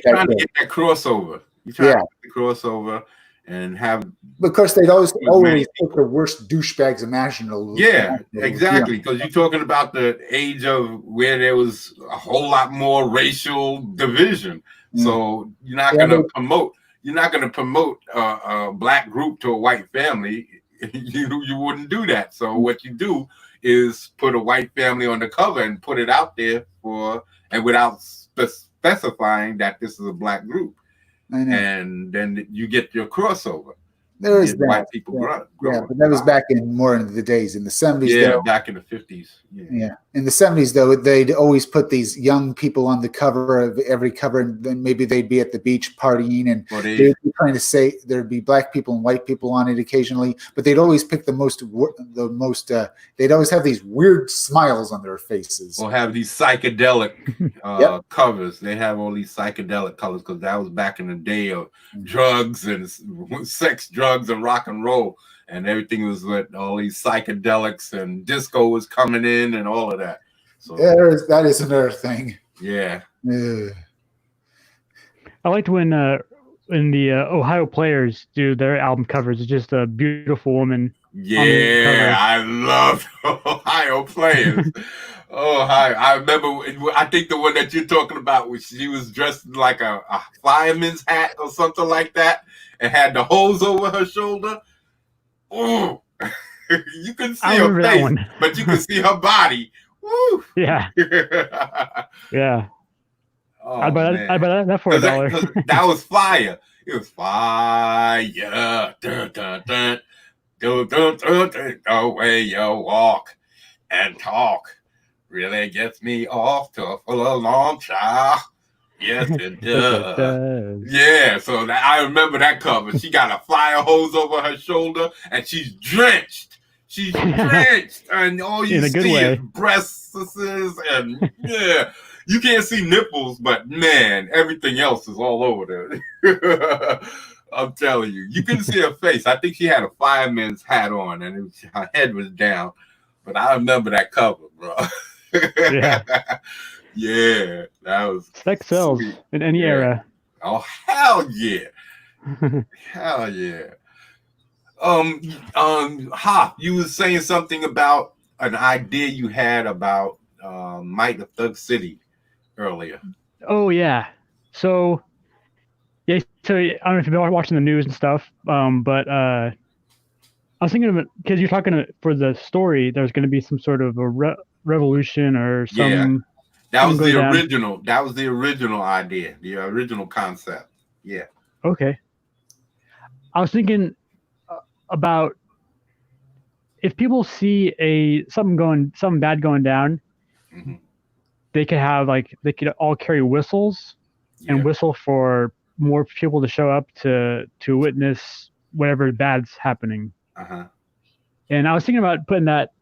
trying to get that crossover. You're trying to get the crossover and have. Of course, they'd always pick the worst douchebags imaginable. Yeah, exactly. Because you're talking about the age of where there was a whole lot more racial division. So you're not going to promote. You're not going to promote a black group to a white family. You wouldn't do that. So what you do is put a white family on the cover and put it out there and without specifying that this is a black group. And then you get your crossover. There is white people grow but that was back in more in the days in the 70s. Yeah, back in the 50s. Yeah. In the 70s, though, they'd always put these young people on the cover of every cover, and then maybe they'd be at the beach partying, and they'd be trying to say there'd be black people and white people on it occasionally, but they'd always pick they'd always have these weird smiles on their faces. Or have these psychedelic covers. They have all these psychedelic colors because that was back in the day of drugs and sex, drugs, and rock and roll. And everything was with all these psychedelics, and disco was coming in and all of that. So that is another thing. Yeah. I liked when the Ohio Players do their album covers. It's just a beautiful woman. Yeah, I love Ohio Players. I remember. I think the one that you're talking about, was she was dressed like a fireman's hat or something like that, and had the hose over her shoulder. Oh, you can see her face, but you can see her body. Woo. Yeah. Yeah. Oh, I bet that for $1. That was fire. It was fire. Dun, dun, dun. Dun, dun, dun, dun. The way you walk and talk really gets me off to a full long shot. Yes, it does. Yeah, so I remember that cover. She got a fire hose over her shoulder, and she's drenched. She's drenched, and all you see is breasts, and you can't see nipples, but man, everything else is all over there. I'm telling you, you couldn't see her face. I think she had a fireman's hat on, and her head was down. But I remember that cover, bro. Yeah. Yeah, that was sex sells in any era. Oh, hell yeah. Hell yeah. You was saying something about an idea you had about Might of Thug City earlier. Oh yeah. So I don't know if you've been watching the news and stuff, but I was thinking of it because you're talking for the story. There's going to be some sort of a revolution or some. Yeah. That was the original. That was the original idea, the original concept. Yeah. Okay. I was thinking about if people see something bad going down, they could all carry whistles and whistle for more people to show up to witness whatever bad's happening. And I was thinking about putting that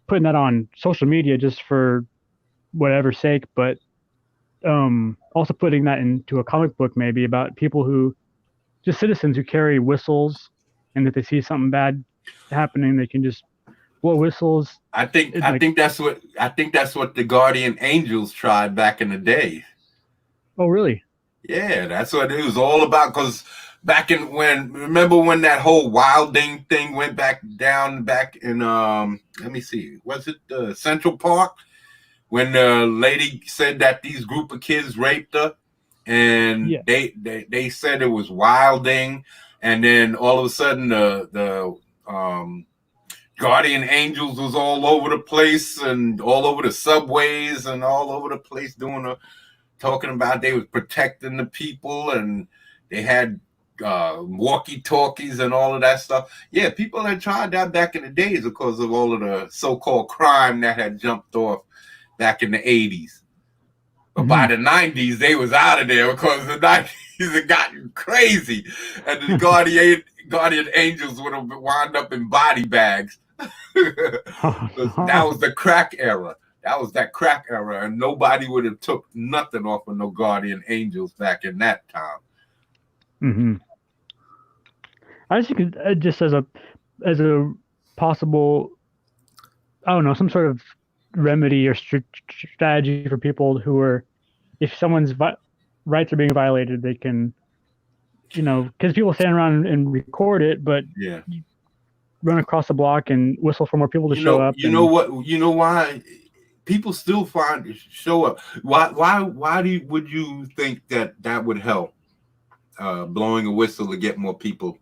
on social media just for whatever sake, but also putting that into a comic book maybe about people citizens who carry whistles, and if they see something bad happening, they can just blow whistles. I think that's what the Guardian Angels tried back in the day. Oh, really? Yeah, that's what it was all about. Because remember when that whole Wilding thing went back in let me see, was it Central Park, when the lady said that these group of kids raped her, and they said it was Wilding, and then all of a sudden the Guardian Angels was all over the place and all over the subways and all over the place talking about they was protecting the people, and they had walkie-talkies and all of that stuff. Yeah, people had tried that back in the days because of all of the so-called crime that had jumped off back in the 80s. But by the 90s, they was out of there because the 90s had gotten crazy. And the guardian angels would have wound up in body bags. That was the crack era. That was that crack era. And nobody would have took nothing off of no guardian angels back in that time. Mm-hmm. I just think just as a possible, I don't know, some sort of remedy or strategy for people who are, if someone's rights are being violated, they can, you know, because people stand around and record it, but yeah, run across the block and whistle for more people to show up. You know what? You know why people still show up? Why would you think that would help? Blowing a whistle to get more people.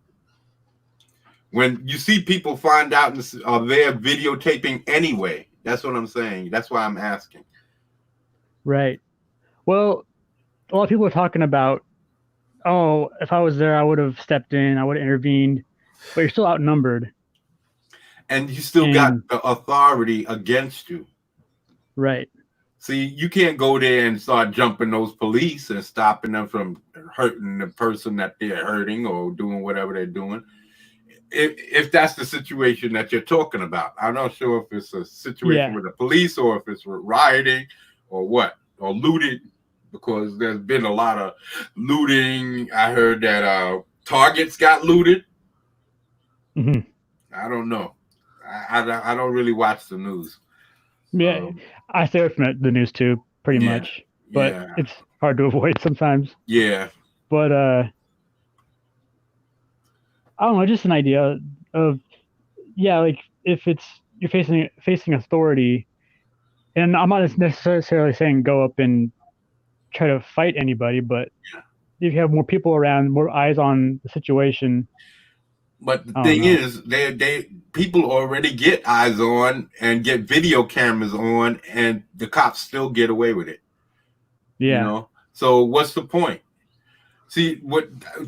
When you see people find out are there videotaping anyway, that's what I'm saying. That's why I'm asking. Right. Well, a lot of people are talking about, oh, if I was there, I would have stepped in, I would have intervened, but you're still outnumbered. And you still got the authority against you. Right. See, you can't go there and start jumping those police and stopping them from hurting the person that they're hurting or doing whatever they're doing. If that's the situation that you're talking about. I'm not sure if it's a situation with the police or if it's rioting or what, or looting, because there's been a lot of looting. I heard that Targets got looted. Mm-hmm. I don't know. I don't really watch the news. Yeah, I stay away from the news too, pretty much. But it's hard to avoid sometimes. Yeah. But I don't know, just an idea of, like if you're facing authority, and I'm not necessarily saying go up and try to fight anybody, but if you have more people around, more eyes on the situation. But the thing is, people already get eyes on and get video cameras on, and the cops still get away with it. Yeah. You know? So what's the point? See,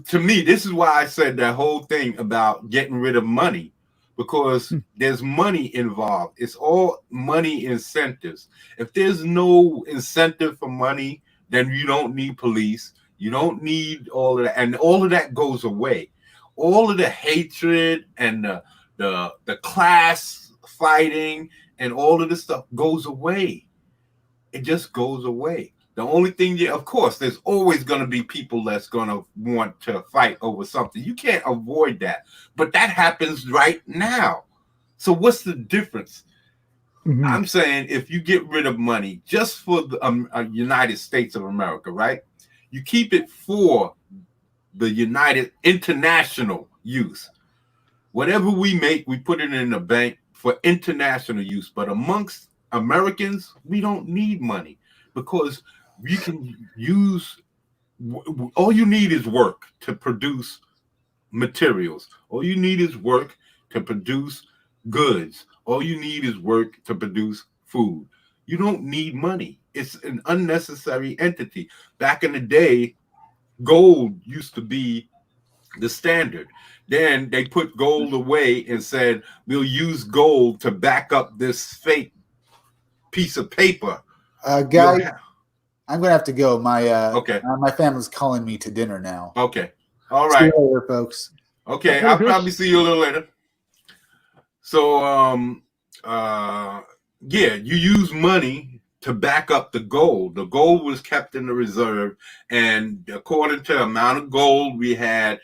to me, this is why I said that whole thing about getting rid of money, because there's money involved. It's all money incentives. If there's no incentive for money, then you don't need police. You don't need all of that, and all of that goes away. All of the hatred and the class fighting and all of this stuff goes away. It just goes away. The only thing, of course, there's always going to be people that's going to want to fight over something. You can't avoid that. But that happens right now. So what's the difference? Mm-hmm. I'm saying if you get rid of money just for the United States of America, right? You keep it for the United international use. Whatever we make, we put it in the bank for international use. But amongst Americans, we don't need money because you can use, all you need is work to produce materials. All you need is work to produce goods. All you need is work to produce food. You don't need money. It's an unnecessary entity. Back in the day, gold used to be the standard. Then they put gold away and said, we'll use gold to back up this fake piece of paper. Guy, I'm going to have to go. My family's calling me to dinner now. Okay. All right. See you later, folks. Okay. I'll probably see you a little later. So, you use money to back up the gold. The gold was kept in the reserve, and according to the amount of gold we had,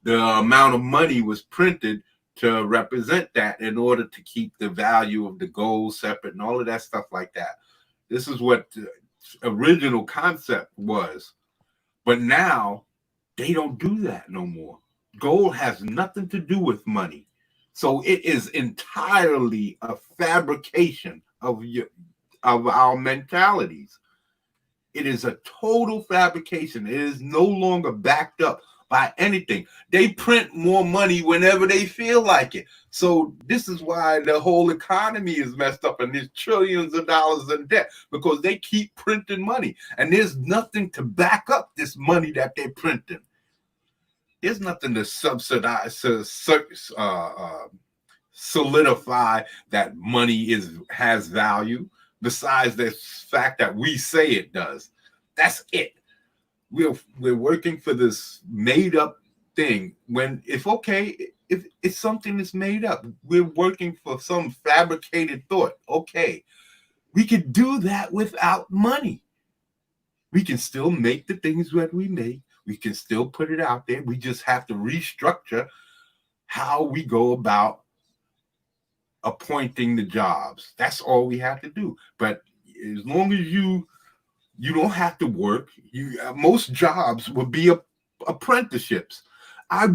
the amount of money was printed to represent that in order to keep the value of the gold separate and all of that stuff like that. This is what the original concept was. But now they don't do that no more. Gold has nothing to do with money. So it is entirely a fabrication of our mentalities. It is a total fabrication. It is no longer backed up by anything. They print more money whenever they feel like it. So this is why the whole economy is messed up and there's trillions of dollars in debt, because they keep printing money and there's nothing to back up this money that they're printing. There's nothing to subsidize, solidify that money has value, besides the fact that we say it does. That's it. We're working for this made up thing. When if it's something that's made up, we're working for some fabricated thought. Okay, we could do that without money. We can still make the things that we make. We can still put it out there. We just have to restructure how we go about appointing the jobs. That's all we have to do. But as long as you don't have to work, most jobs will be apprenticeships. I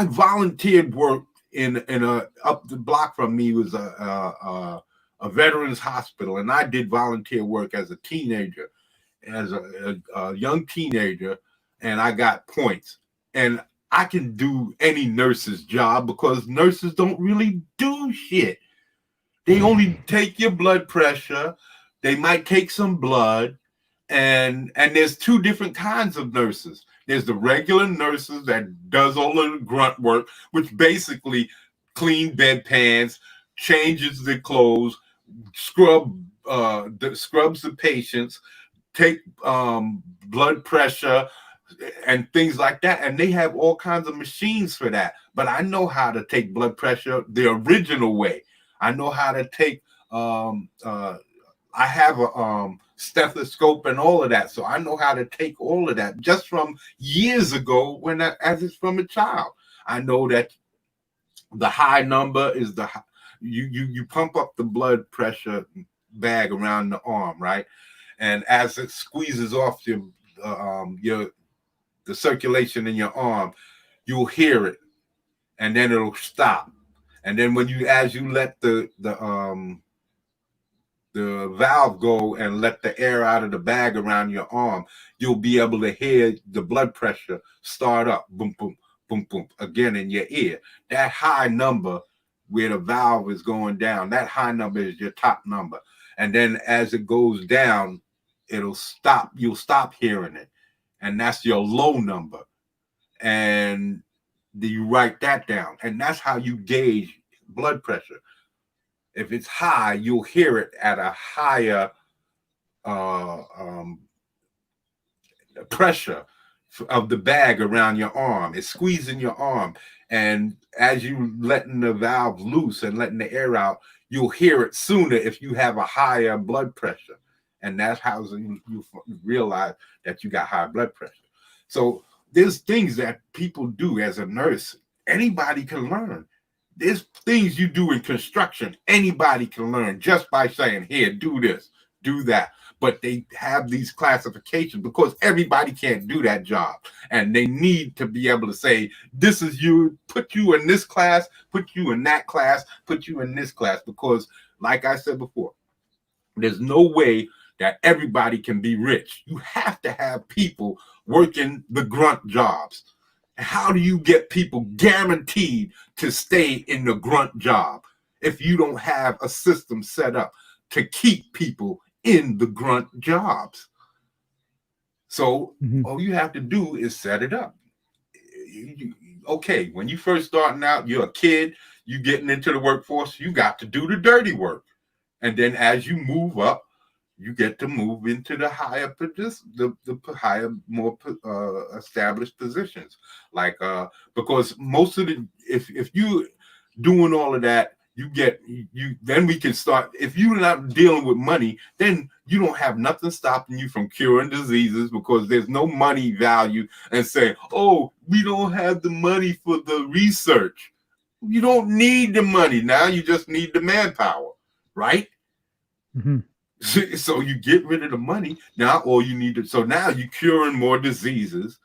volunteered work in a up the block from me was a veterans hospital, and I did volunteer work as a teenager, as a young teenager, and I got points. And I can do any nurse's job because nurses don't really do shit. They only take your blood pressure. They might take some blood. And there's two different kinds of nurses. There's the regular nurses that does all of the grunt work, which basically clean bedpans, changes the clothes, scrubs the patients, take blood pressure and things like that. And they have all kinds of machines for that. But I know how to take blood pressure the original way. I know how to take I have a stethoscope and all of that, so I know how to take all of that just from years ago as it's from a child. I know that the high number is you pump up the blood pressure bag around the arm, right? And as it squeezes off the circulation in your arm, you'll hear it, and then it'll stop. And then as you let the valve go and let the air out of the bag around your arm, you'll be able to hear the blood pressure start up, boom, boom, boom, boom, again in your ear. That high number where the valve is going down, that high number is your top number. And then as it goes down, it'll stop. You'll stop hearing it. And that's your low number. And you write that down. And that's how you gauge blood pressure. If it's high, you'll hear it at a higher pressure of the bag around your arm. It's squeezing your arm. And as you letting the valve loose and letting the air out, you'll hear it sooner if you have a higher blood pressure. And that's how you realize that you got high blood pressure. So there's things that people do as a nurse. Anybody can learn. There's things you do in construction. Anybody can learn just by saying, here, do this, do that. But they have these classifications because everybody can't do that job. And they need to be able to say, this is you, put you in this class, put you in that class, put you in this class. Because like I said before, there's no way that everybody can be rich. You have to have people working the grunt jobs. How do you get people guaranteed to stay in the grunt job if you don't have a system set up to keep people in the grunt jobs? So all you have to do is set it up. Okay, when you first starting out, you're a kid, you getting into the workforce, you got to do the dirty work. And then as you move up, you get to move into the higher the higher, more established positions. Like because most of the if you doing all of that, then we can start. If you're not dealing with money, then you don't have nothing stopping you from curing diseases because there's no money value and saying, oh, we don't have the money for the research. You don't need the money now, you just need the manpower, right? Mm-hmm. So you get rid of the money now, all you need to. So now you're curing more diseases,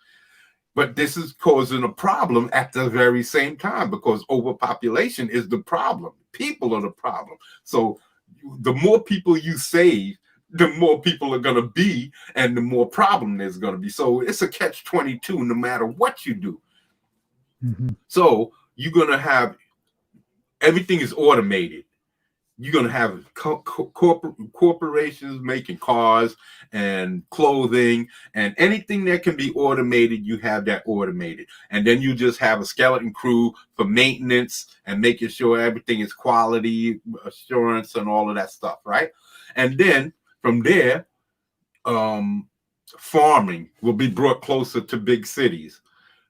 but this is causing a problem at the very same time because overpopulation is the problem. People are the problem. So the more people you save, the more people are going to be, and the more problem there's going to be. So it's a catch-22 no matter what you do. Mm-hmm. So you're going to have everything is automated. You're going to have corporations making cars and clothing and anything that can be automated, you have that automated. And then you just have a skeleton crew for maintenance and making sure everything is quality assurance and all of that stuff, right? And then from there, farming will be brought closer to big cities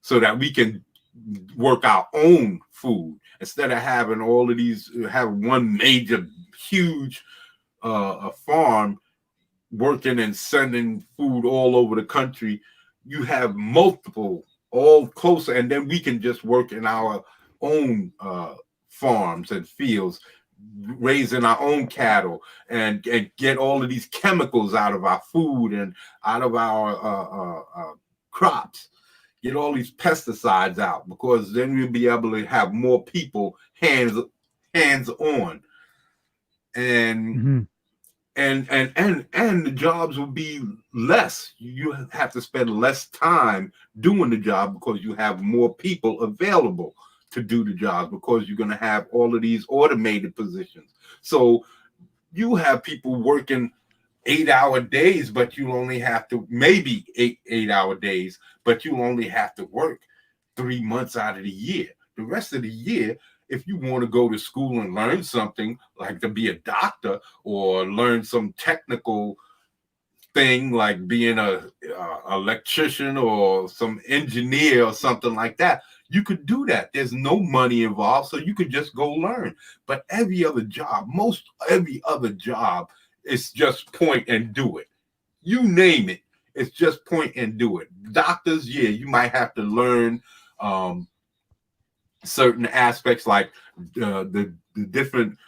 so that we can work our own food instead of having all of these, have one major, huge farm working and sending food all over the country. You have multiple all closer, and then we can just work in our own farms and fields, raising our own cattle and get all of these chemicals out of our food and out of our crops, get all these pesticides out, because then we'll be able to have more people hands on, and and the jobs will be less. You have to spend less time doing the job because you have more people available to do the jobs, because you're going to have all of these automated positions. So you have people working 8-hour days, but you only have to, maybe 8-hour days, but you only have to work 3 months out of the year. The rest of the year, if you want to go to school and learn something, like to be a doctor or learn some technical thing like being a electrician or some engineer or something like that, you could do that. There's no money involved, so you could just go learn. But every other job, every other job, it's just point and do it. You name it, it's just point and do it. Doctors, yeah, you might have to learn certain aspects like the different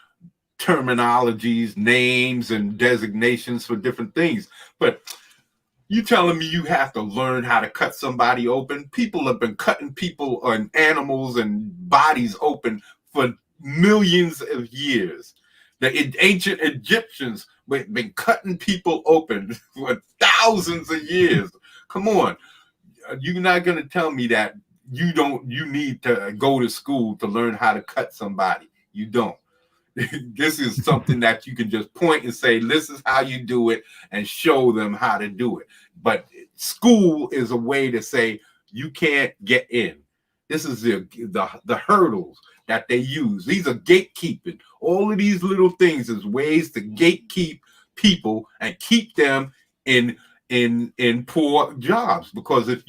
terminologies, names, and designations for different things. But you telling me you have to learn how to cut somebody open? People have been cutting people and animals and bodies open for millions of years. The ancient Egyptians have been cutting people open for thousands of years. Come on. You're not going to tell me that you need to go to school to learn how to cut somebody. You don't. This is something that you can just point and say, this is how you do it, and show them how to do it. But school is a way to say you can't get in. This is the hurdles that they use. These are gatekeeping. All of these little things is ways to gatekeep people and keep them in poor jobs. Because if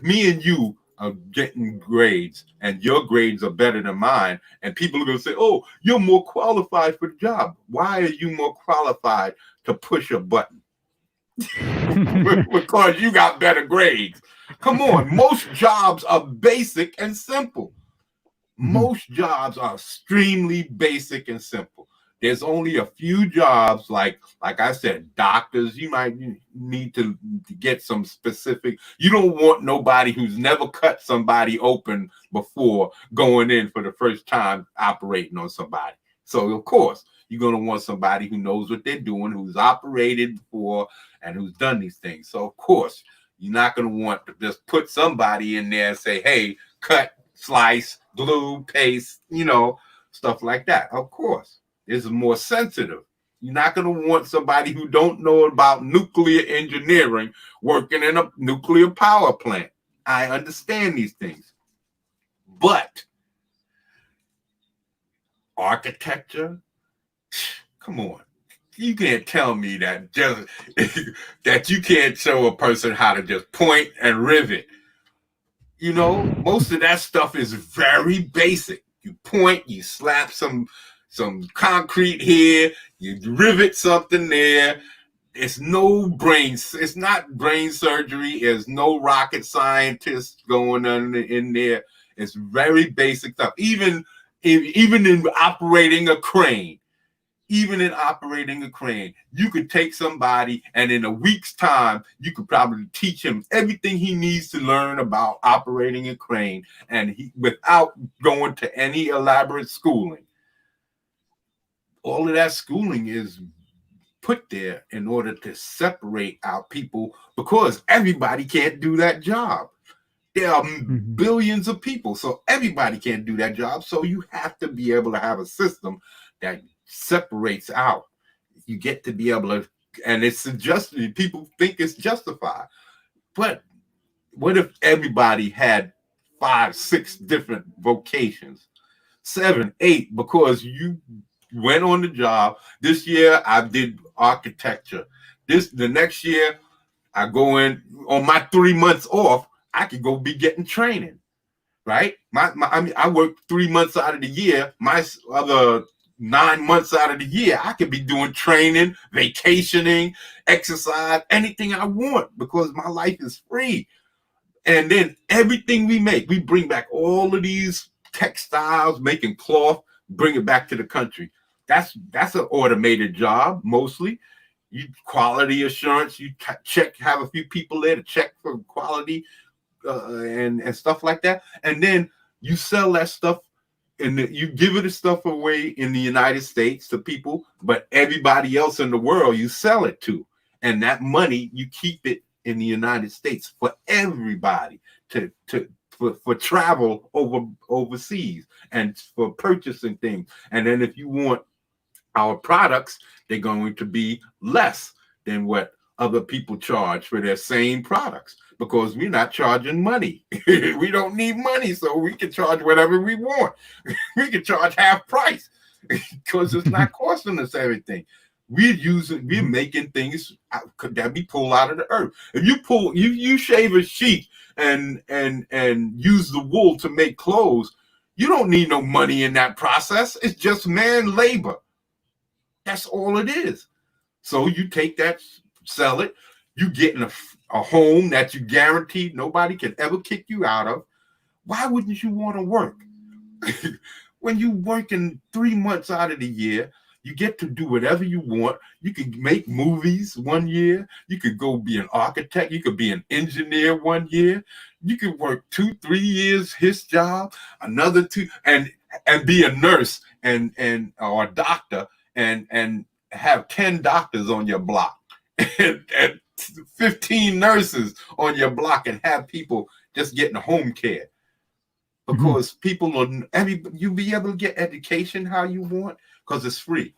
me and you are getting grades and your grades are better than mine, and people are going to say, oh, you're more qualified for the job. Why are you more qualified to push a button? Because you got better grades. Come on. Most jobs are basic and simple. Most jobs are extremely basic and simple. There's only a few jobs, like I said, doctors. You might need to get some specific. You don't want nobody who's never cut somebody open before going in for the first time operating on somebody. So, of course, you're going to want somebody who knows what they're doing, who's operated before, and who's done these things. So, of course, you're not going to want to just put somebody in there and say, hey, cut, slice, glue, paste, stuff like that. Of course. Is more sensitive. You're not going to want somebody who don't know about nuclear engineering working in a nuclear power plant. I understand these things. But architecture, come on. You can't tell me that that you can't show a person how to just point and rivet. Most of that stuff is very basic. You point, you slap some concrete here, you rivet something there. It's not brain surgery. There's no rocket scientist going on in there. It's very basic stuff. Even in operating a crane, you could take somebody and in a week's time, you could probably teach him everything he needs to learn about operating a crane, and without going to any elaborate schooling. All of that schooling is put there in order to separate out people, because everybody can't do that job. There are billions of people, so everybody can't do that job. So you have to be able to have a system that separates out. You get to be able to, and it's suggested, people think it's justified. But what if everybody had 5, 6 different vocations, 7, 8, because you went on the job. This year I did architecture. The next year I go in on my 3 months off, I could go be getting training, right? I mean, I work 3 months out of the year. My other 9 months out of the year, I could be doing training, vacationing, exercise, anything I want because my life is free. And then everything we make, we bring back all of these textiles, making cloth, bring it back to the country. That's an automated job mostly. You quality assurance, you check, have a few people there to check for quality and stuff like that. And then you sell that stuff and you give it the stuff away in the United States to people, but everybody else in the world you sell it to. And that money, you keep it in the United States for everybody for travel overseas and for purchasing things. And then if you want our products, they're going to be less than what other people charge for their same products because we're not charging money. We don't need money, so we can charge whatever we want. We can charge half price because it's not costing us everything. We're making things that be pulled out of the earth. If you shave a sheep and use the wool to make clothes, you don't need no money in that process. It's just man labor. That's all it is. So you take that, sell it, you get in a home that you guaranteed nobody can ever kick you out of. Why wouldn't you want to work? When you working 3 months out of the year, you get to do whatever you want. You could make movies 1 year. You could go be an architect. You could be an engineer 1 year. You could work 2-3 years his job, another 2, and be a nurse or a doctor and have 10 doctors on your block and 15 nurses on your block and have people just getting home care. Because you'll be able to get education how you want because it's free.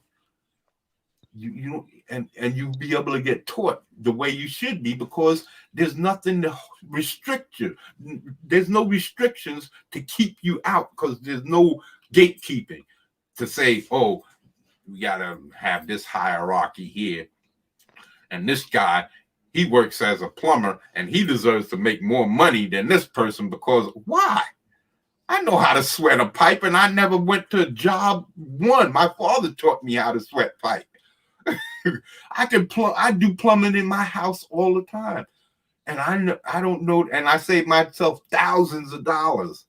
You don't, and you'll be able to get taught the way you should be because there's nothing to restrict you. There's no restrictions to keep you out because there's no gatekeeping to say, oh, we gotta have this hierarchy here. And this guy, he works as a plumber and he deserves to make more money than this person because why? I know how to sweat a pipe and I never went to job one. My father taught me how to sweat pipe. I do plumbing in my house all the time. And I don't know, and I save myself thousands of dollars.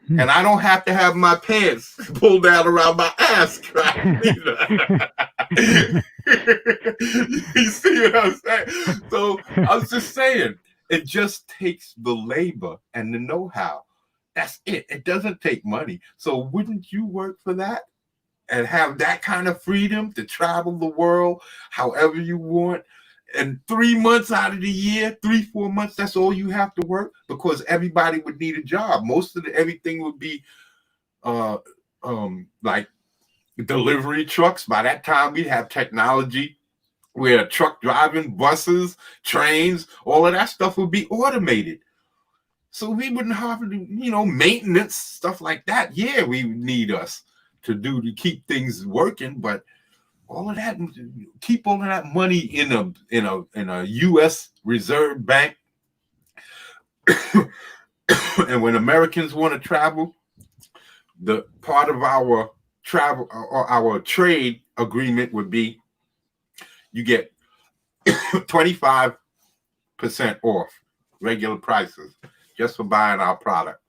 And I don't have to have my pants pulled down around my ass crack either. You see what I'm saying? So I was just saying, it just takes the labor and the know-how. That's it. It doesn't take money. So wouldn't you work for that and have that kind of freedom to travel the world however you want? And 3 months out of the year, 3-4 months, that's all you have to work because everybody would need a job. Most of everything would be like delivery trucks. By that time, we'd have technology where truck driving, buses, trains, all of that stuff would be automated. So we wouldn't have to, maintenance, stuff like that. Yeah, we need us to keep things working, but all of that, keep all of that money in a U.S. Reserve Bank. And when Americans want to travel, the part of our travel or our trade agreement would be you get 25% off regular prices just for buying our product,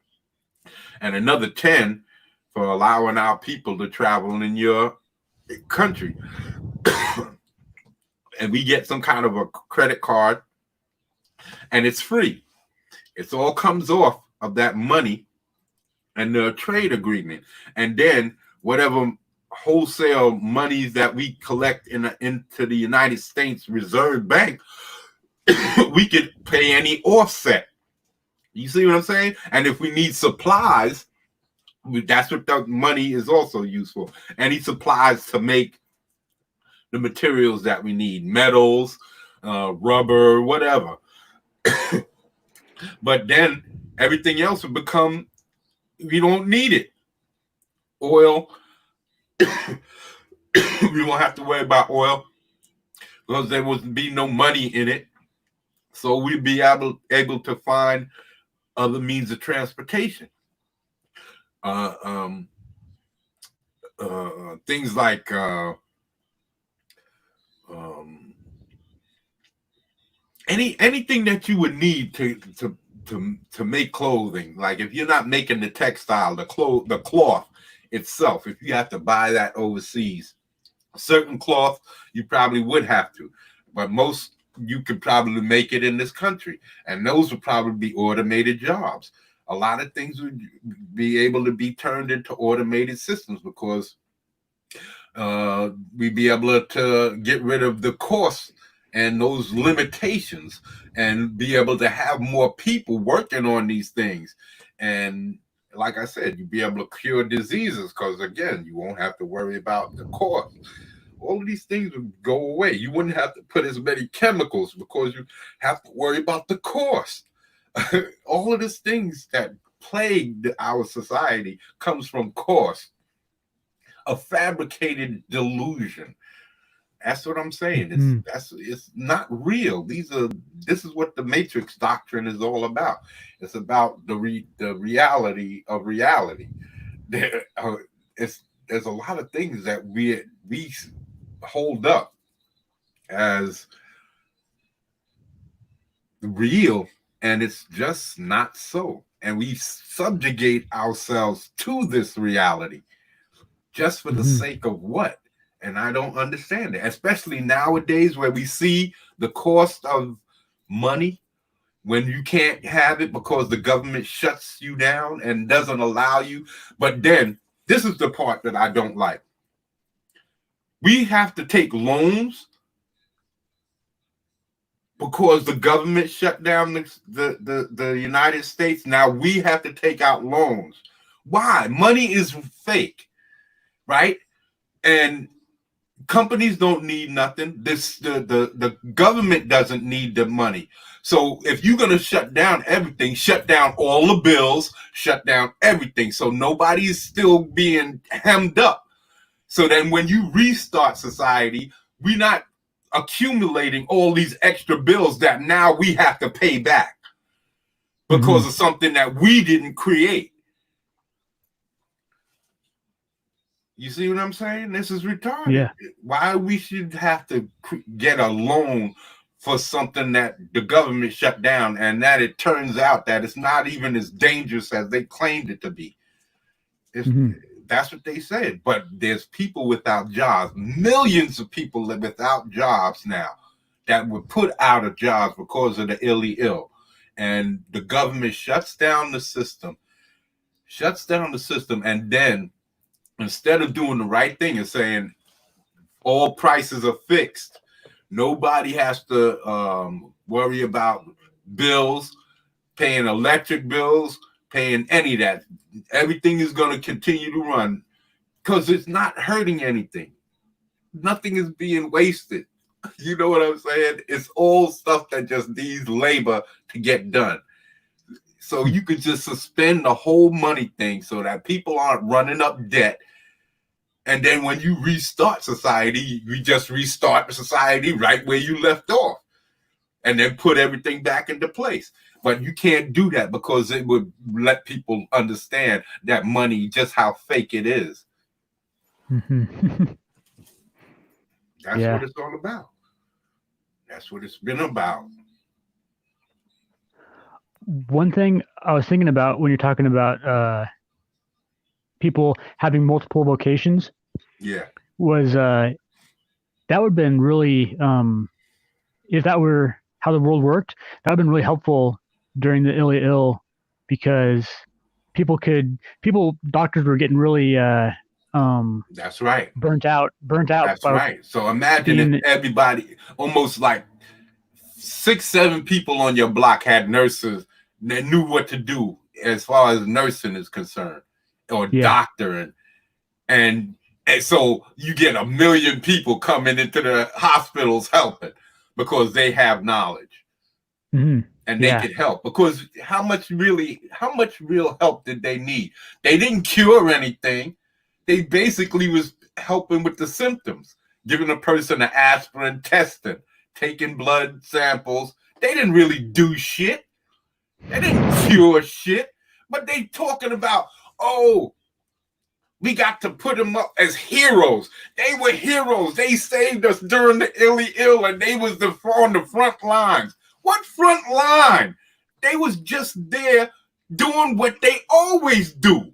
and another 10 for allowing our people to travel in your country. And we get some kind of a credit card and it's free. It all comes off of that money and the trade agreement. And then whatever wholesale monies that we collect into the United States Reserve Bank, we could pay any offset. You see what I'm saying? And if we need supplies, that's what the money is also used for. Any supplies to make the materials that we need, metals, rubber, whatever. But then everything else will become, we don't need it. Oil, we won't have to worry about oil because there would be no money in it So we'd be able to find other means of transportation. Things like anything that you would need to make clothing. Like if you're not making the textile, the cloth itself, if you have to buy that overseas, certain cloth you probably would have to, but most you could probably make it in this country, and those would probably be automated jobs. A lot of things would be able to be turned into automated systems because we'd be able to get rid of the cost and those limitations and be able to have more people working on these things. And like I said, you'd be able to cure diseases because, again, you won't have to worry about the cost. All of these things would go away. You wouldn't have to put as many chemicals because you have to worry about the cost. All of these things that plague our society comes from cost, a fabricated delusion. That's what I'm saying. It's not real. This is what the Matrix doctrine is all about. It's about the reality of reality. There's a lot of things that we hold up as real, and it's just not so. And we subjugate ourselves to this reality just for the sake of what? And I don't understand it, especially nowadays where we see the cost of money when you can't have it because the government shuts you down and doesn't allow you. But then this is the part that I don't like. We have to take loans because the government shut down the United States. Now we have to take out loans. Why? Money is fake, right? And companies don't need nothing. The government doesn't need the money. So if you're going to shut down everything, shut down all the bills, shut down everything. So nobody's still being hemmed up. So then when you restart society, we're not accumulating all these extra bills that now we have to pay back because of something that we didn't create. You see what I'm saying? This is retarded. Yeah. Why we should have to get a loan for something that the government shut down and that it turns out that it's not even as dangerous as they claimed it to be. That's what they said. But there's people without jobs, millions of people without jobs now that were put out of jobs because of the illy ill. And the government shuts down the system, and then instead of doing the right thing and saying all prices are fixed, nobody has to worry about bills, paying electric bills, paying any of that. Everything is going to continue to run because it's not hurting anything. Nothing is being wasted. You know what I'm saying? It's all stuff that just needs labor to get done. So you could just suspend the whole money thing so that people aren't running up debt. And then when you restart society, you just restart society right where you left off and then put everything back into place. But you can't do that because it would let people understand that money, just how fake it is. That's what it's all about. That's what it's been about. One thing I was thinking about when you're talking about people having multiple vocations, was that would have been really, if that were how the world worked, that would have been really helpful during the illy ill, because doctors were getting really that's right, burnt out. That's right. So imagine if everybody, almost like 6-7 people on your block had nurses that knew what to do as far as nursing is concerned, or doctoring, and so you get 1 million people coming into the hospitals helping because they have knowledge. And they could help, because how much real help did they need? They didn't cure anything. They basically was helping with the symptoms, giving a person an aspirin, testing, taking blood samples. They didn't really do shit. They didn't cure shit. But they talking about, oh, we got to put them up as heroes. They were heroes. They saved us during the illy ill, and they was on the front lines. What front line? They was just there doing what they always do.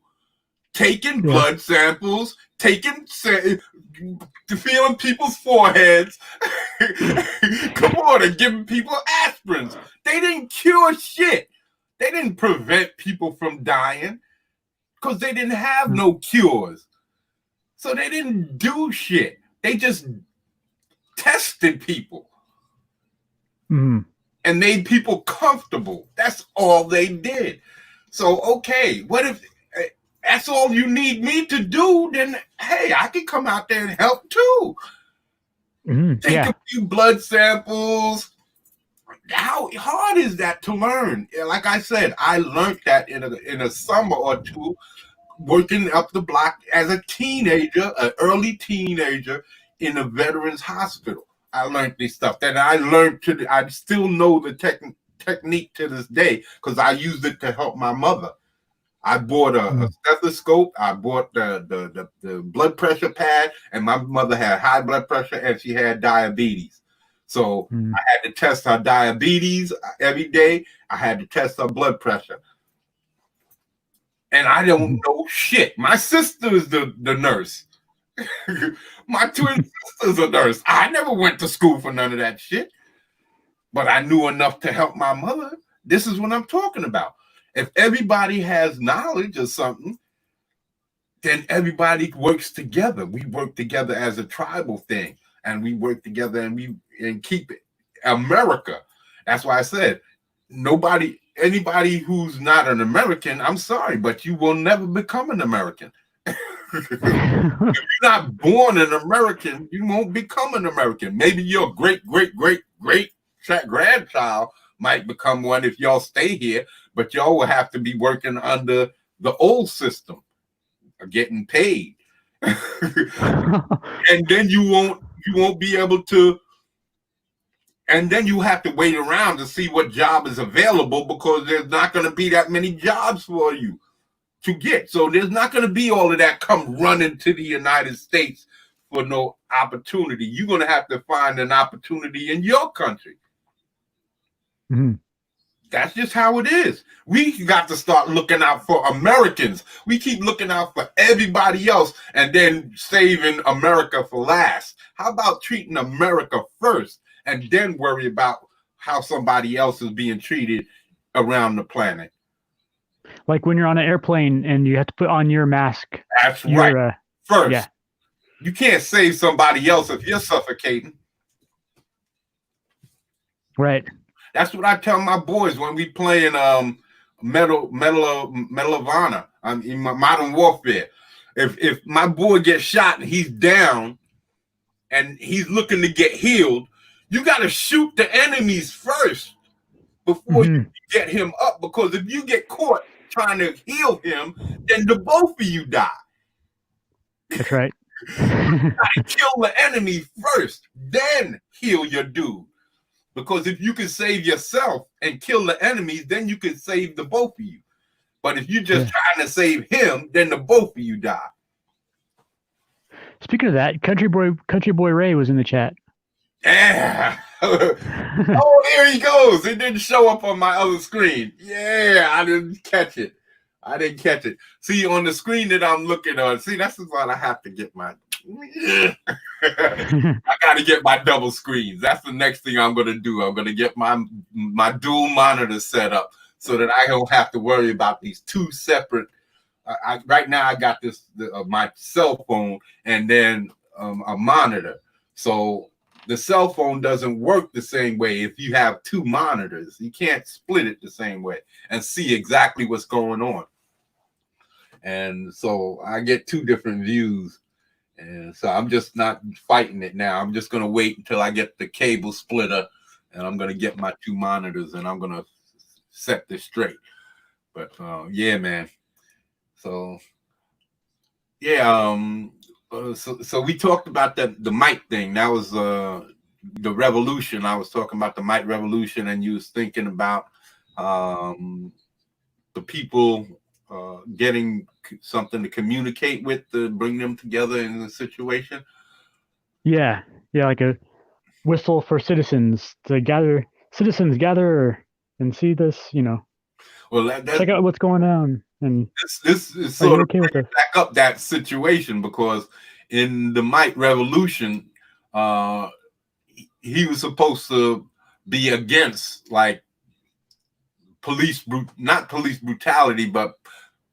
Taking blood samples, feeling people's foreheads. Come on, and giving people aspirins. They didn't cure shit. They didn't prevent people from dying because they didn't have no cures. So they didn't do shit. They just tested people and made people comfortable. That's all they did. So, okay, what if that's all you need me to do? Then, hey, I can come out there and help too. Take a few blood samples. How hard is that to learn? Like I said, I learned that in a summer or two, working up the block as a teenager, an early teenager in a veterans hospital. I learned this stuff. Then I still know the technique to this day because I used it to help my mother. I bought a stethoscope. I bought the blood pressure pad, and my mother had high blood pressure and she had diabetes. So I had to test her diabetes every day. I had to test her blood pressure. And I don't know shit. My sister is the nurse. My twin sister's a nurse. I never went to school for none of that shit. But I knew enough to help my mother. This is what I'm talking about. If everybody has knowledge of something, then everybody works together. We work together as a tribal thing. And we work together and keep it. America. That's why I said, anybody who's not an American, I'm sorry, but you will never become an American. If you're not born an American, you won't become an American. Maybe your great grandchild might become one if y'all stay here, but y'all will have to be working under the old system, getting paid. And then you won't be able to, and then you have to wait around to see what job is available because there's not going to be that many jobs for you to get. So there's not going to be all of that come running to the United States for no opportunity. You're going to have to find an opportunity in your country. That's just how it is. We got to start looking out for Americans. We keep looking out for everybody else and then saving America for last. How about treating America first and then worry about how somebody else is being treated around the planet? Like when you're on an airplane and you have to put on your mask. That's right. First. Yeah. You can't save somebody else if you're suffocating. Right. That's what I tell my boys when we playing Medal of Honor in Modern Warfare. If my boy gets shot and he's down and he's looking to get healed, you got to shoot the enemies first before you get him up. Because if you get caught trying to heal him, then the both of you die. That's right. You got to kill the enemy first, then heal your dude. Because if you can save yourself and kill the enemies, then you can save the both of you. But if you're just trying to save him, then the both of you die. Speaking of that, Country Boy Ray was in the chat. Yeah. Oh, there he goes. It didn't show up on my other screen. Yeah, I didn't catch it. See, on the screen that I'm looking on, see, that's what I have to get my... I got to get my double screens. That's the next thing I'm going to do. I'm going to get my dual monitor set up so that I don't have to worry about these two separate. Right now, I got my cell phone and then a monitor. So the cell phone doesn't work the same way if you have two monitors. You can't split it the same way and see exactly what's going on. And so I get two different views. And so I'm just not fighting it now. I'm just going to wait until I get the cable splitter and I'm going to get my two monitors and I'm going to set this straight. But yeah, man. So yeah, so we talked about the mic thing. That was the revolution. I was talking about the Might Revolution, and you was thinking about the people getting something to communicate with, to bring them together in the situation. Yeah, like a whistle for citizens to gather. Citizens gather and see this. Well, check out what's going on. And this is sort of back up that situation, because in the Might Revolution, he was supposed to be against like not police brutality, but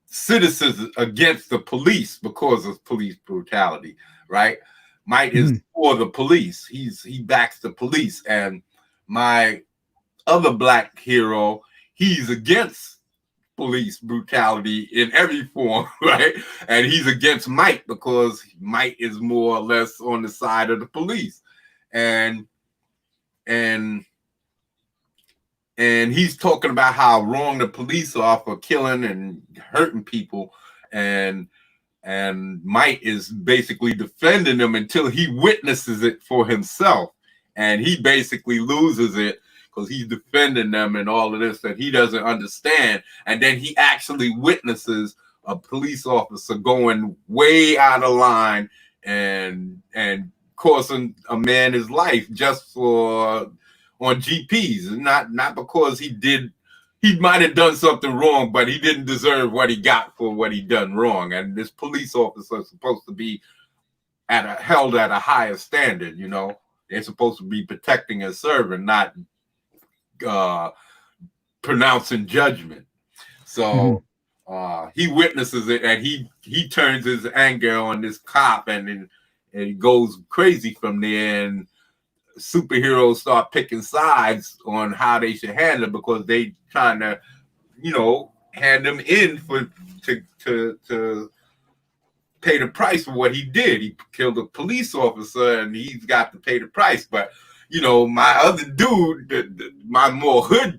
citizens against the police because of police brutality, right? Might is for the police. He backs the police. And my other black hero, he's against police brutality in every form, right? And he's against Might because Might is more or less on the side of the police. And he's talking about how wrong the police are for killing and hurting people, and Might is basically defending them until he witnesses it for himself, and he basically loses it because he's defending them and all of this that he doesn't understand, and then he actually witnesses a police officer going way out of line and costing a man his life just for on GPs, not because he might have done something wrong, but he didn't deserve what he got for what he done wrong. And this police officer is supposed to be held at a higher standard. They're supposed to be protecting and serving, not pronouncing judgment. So he witnesses it, and he turns his anger on this cop, and it goes crazy from there. And superheroes start picking sides on how they should handle it, because they trying to, hand him in to pay the price for what he did. He killed a police officer, and he's got to pay the price. But my other dude, my more hood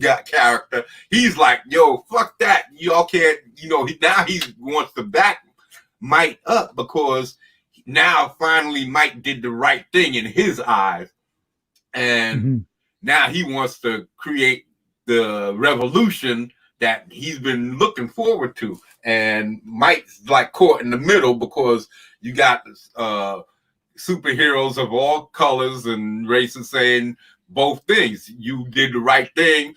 got character, he's like, yo, fuck that. Y'all can't, now he wants to back Might up, because now finally Might did the right thing in his eyes, and now he wants to create the revolution that he's been looking forward to. And Mike's like caught in the middle, because you got superheroes of all colors and races saying both things. You did the right thing,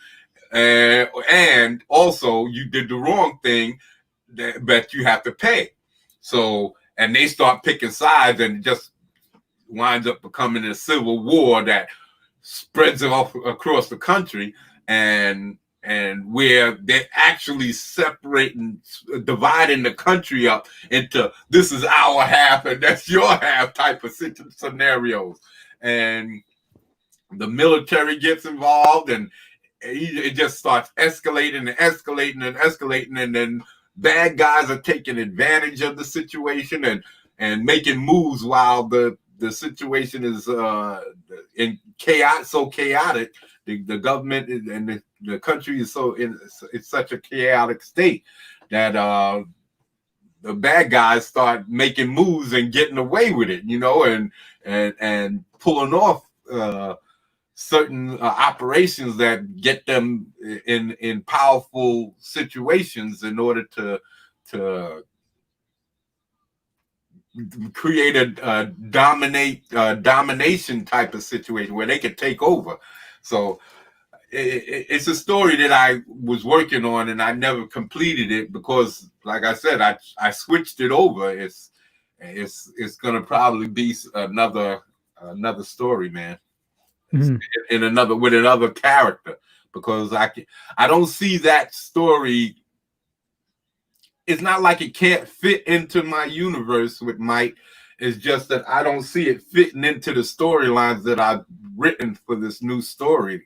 and also you did the wrong thing that you have to pay. So, and they start picking sides, and it just winds up becoming a civil war that spreads off across the country, and where they're actually dividing the country up into, this is our half and that's your half type of scenarios. And the military gets involved, and it just starts escalating and escalating and escalating, and then bad guys are taking advantage of the situation and making moves while the situation is in chaos, so chaotic. The government and the country is it's such a chaotic state that the bad guys start making moves and getting away with it, and pulling off certain operations that get them in powerful situations in order to create a domination type of situation where they could take over. So it's a story that I was working on, and I never completed it because, like I said, I switched it over. It's gonna probably be another story, man. In with another character, because I don't see that story. It's not like it can't fit into my universe with Mike. It's just that I don't see it fitting into the storylines that I've written for this new story.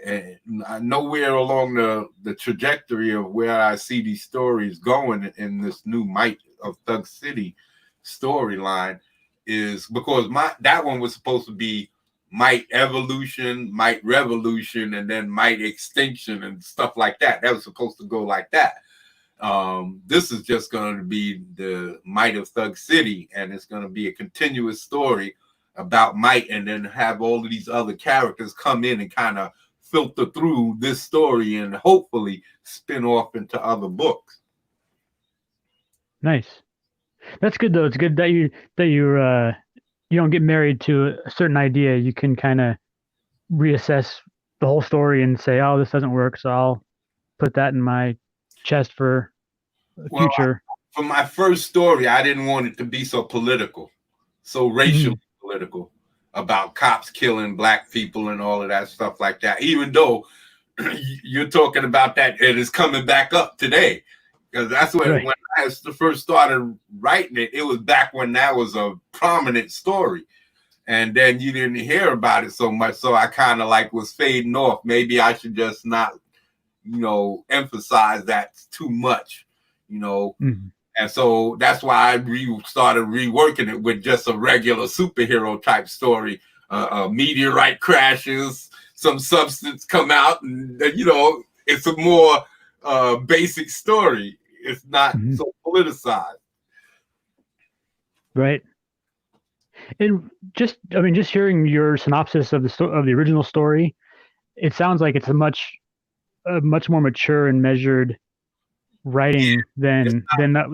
And nowhere along the trajectory of where I see these stories going in this new Might of Thug City storyline is because that one was supposed to be Might Evolution, Might Revolution, and then Might Extinction and stuff like that. That was supposed to go like that. This is just going to be the Might of Thug City, and it's going to be a continuous story, about Might, and then have all of these other characters come in and kind of filter through this story and hopefully spin off into other books. Nice. That's good though. It's good that you don't get married to a certain idea. You can kind of reassess the whole story and say, oh, this doesn't work, so I'll put that in my chest for the future. For my first story, I didn't want it to be so political, so racially political, about cops killing black people and all of that stuff like that. Even though you're talking about that, it is coming back up today. Because that's when I first started writing it, it was back when that was a prominent story. And then you didn't hear about it so much. So I kind of like was fading off. Maybe I should just not, emphasize that too much, And so that's why I started reworking it with just a regular superhero type story. A meteorite crashes, some substance come out, and, it's a more basic story. It's not so politicized. Right. And just hearing your synopsis of the original story, it sounds like it's a much more mature and measured writing than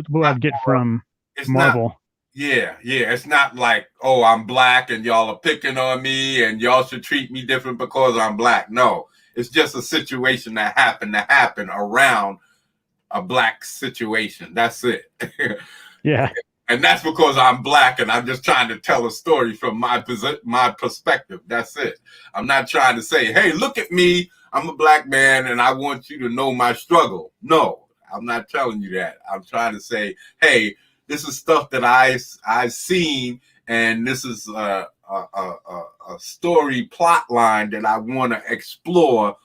what I'd get from Marvel. It's not like, oh, I'm black and y'all are picking on me and y'all should treat me different because I'm black. No, it's just a situation that happened to happen around a black situation. That's it. Yeah. And that's because I'm black and I'm just trying to tell a story from my perspective. That's it. I'm not trying to say, hey, look at me. I'm a black man and I want you to know my struggle. No, I'm not telling you that. I'm trying to say, hey, this is stuff that I've seen, and this is a story plot line that I want to explore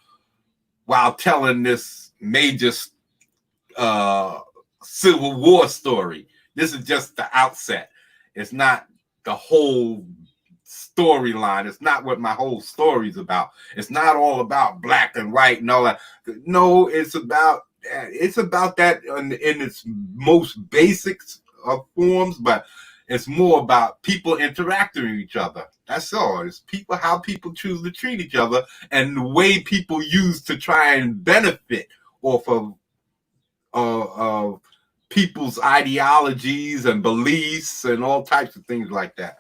while telling this major Civil War story. This is just the outset. It's not the whole storyline. It's not what my whole story's about. It's not all about black and white and all that. No, it's about that in its most basic forms, but it's more about people interacting with each other. That's all. It's how people choose to treat each other and the way people use to try and benefit off of people's ideologies and beliefs and all types of things like that.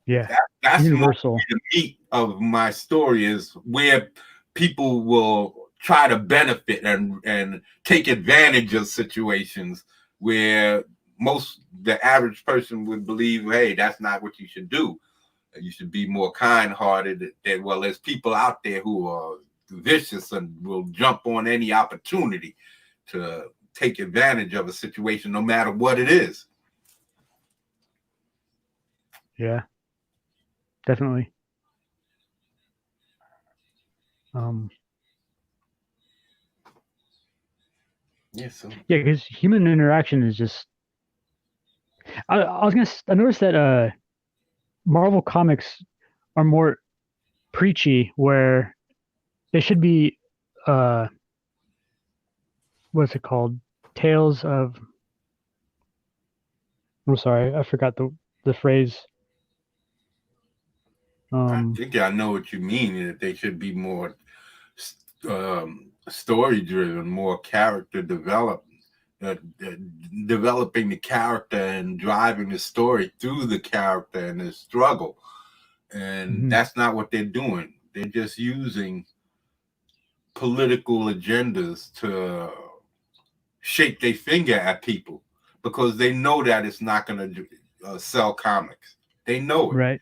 Yeah, that's universal. The meat of my story is where people will try to benefit and take advantage of situations where the average person would believe, hey, that's not what you should do. You should be more kind-hearted. Well, there's people out there who are vicious and will jump on any opportunity to take advantage of a situation, no matter what it is. Yeah, definitely. Because human interaction is just. I noticed that Marvel comics are more preachy, where they should be what's it called? Tales of. I'm sorry, I forgot the phrase. I think I know what you mean. That they should be more story driven, more character development. Developing the character and driving the story through the character and the struggle. And that's not what they're doing. They're just using political agendas to shake their finger at people because they know that it's not going to sell comics. They know it. Right.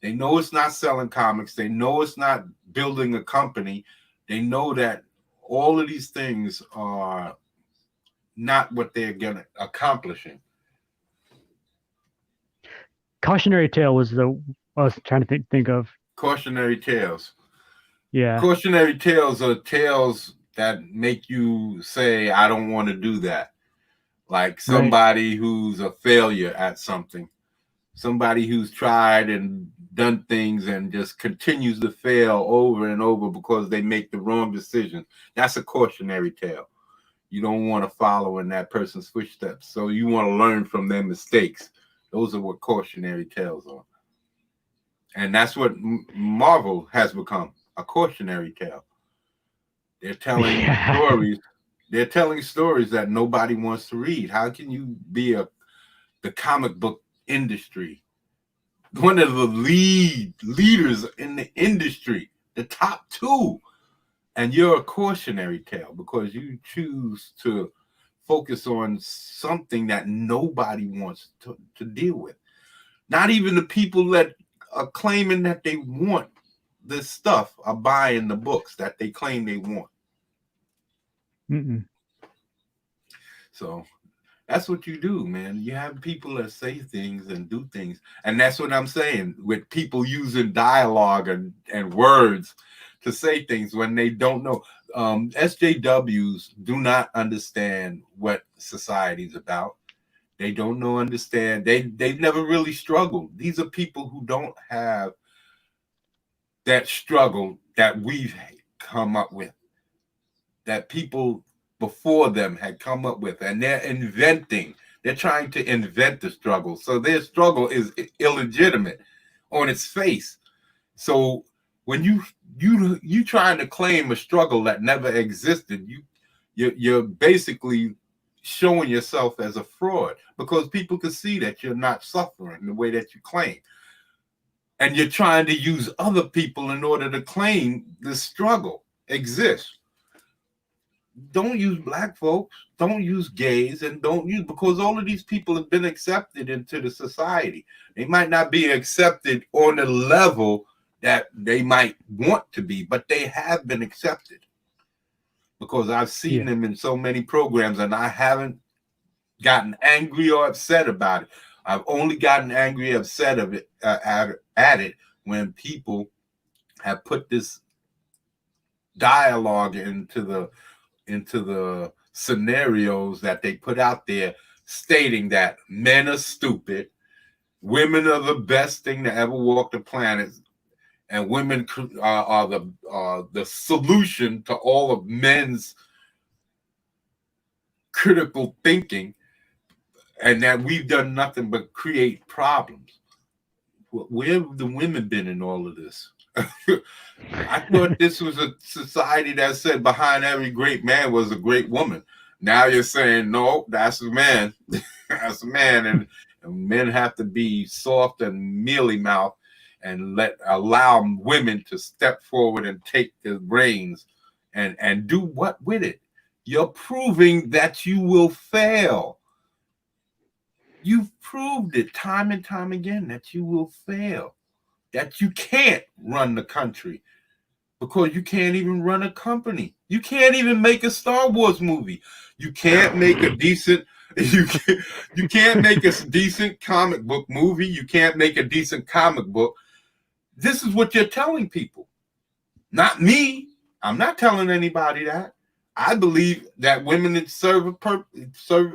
They know it's not selling comics. They know it's not building a company. They know that all of these things are not what they're gonna accomplishing. Cautionary tale was I was trying to think of. Cautionary tales. Yeah. Cautionary tales are tales that make you say, I don't want to do that. Like somebody who's a failure at something. Somebody who's tried and done things and just continues to fail over and over because they make the wrong decision. That's a cautionary tale. You don't want to follow in that person's footsteps. So you want to learn from their mistakes. Those are what cautionary tales are. And that's what Marvel has become, a cautionary tale. They're telling stories. They're telling stories that nobody wants to read. How can you be the comic book industry, one of the leaders in the industry, the top two, and you're a cautionary tale because you choose to focus on something that nobody wants to deal with? Not even the people that are claiming that they want this stuff are buying the books that they claim they want. So that's what you do, man. You have people that say things and do things. And that's what I'm saying, with people using dialogue and words to say things when they don't know. SJWs do not understand what society's about. They don't understand. They've never really struggled. These are people who don't have that struggle that we've come up with, that people before them had come up with, and they're inventing. They're trying to invent the struggle. So their struggle is illegitimate on its face. So when you trying to claim a struggle that never existed, you're basically showing yourself as a fraud, because people can see that you're not suffering the way that you claim. And you're trying to use other people in order to claim the struggle exists. Don't use black folks, don't use gays, and don't use, because all of these people have been accepted into the society. They might not be accepted on the level that they might want to be, but they have been accepted. Because I've seen them in so many programs, and I haven't gotten angry or upset about it. I've only gotten angry or upset of it at it when people have put this dialogue into the scenarios that they put out there, stating that men are stupid, women are the best thing to ever walk the planet, and women are the solution to all of men's critical thinking, and that we've done nothing but create problems. Where have the women been in all of this? I thought this was a society that said behind every great man was a great woman. Now you're saying, no, that's a man. That's a man, and men have to be soft and mealy-mouthed and allow women to step forward and take the reins and do what with it? You're proving that you will fail. You've proved it time and time again that you will fail, that you can't run the country, because you can't even run a company. You can't even make a Star Wars movie. You can't make a decent you can't make a decent comic book movie. You can't make a decent comic book. This is what you're telling people. Not me. I'm not telling anybody that. I believe that women that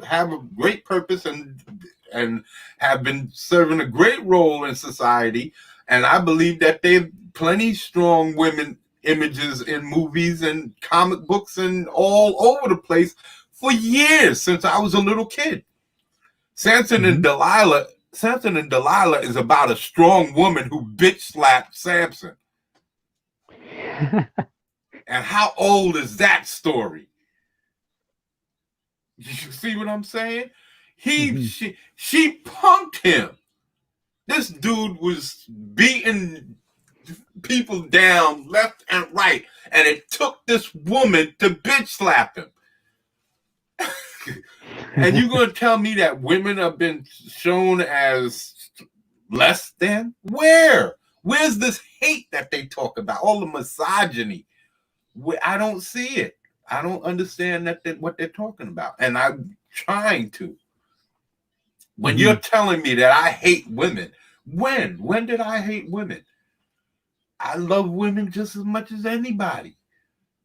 have a great purpose and have been serving a great role in society. And I believe that there are plenty strong women images in movies and comic books and all over the place for years, since I was a little kid. Samson and Delilah is about a strong woman who bitch slapped Samson. And how old is that story? You see what I'm saying? She punked him. This dude was beating people down left and right, and it took this woman to bitch slap him. And you're going to tell me that women have been shown as less than? Where's this hate that they talk about? All the misogyny. I don't see it. I don't understand what they're talking about. And I'm trying to. When you're telling me that I hate women, when did I hate women? I love women just as much as anybody.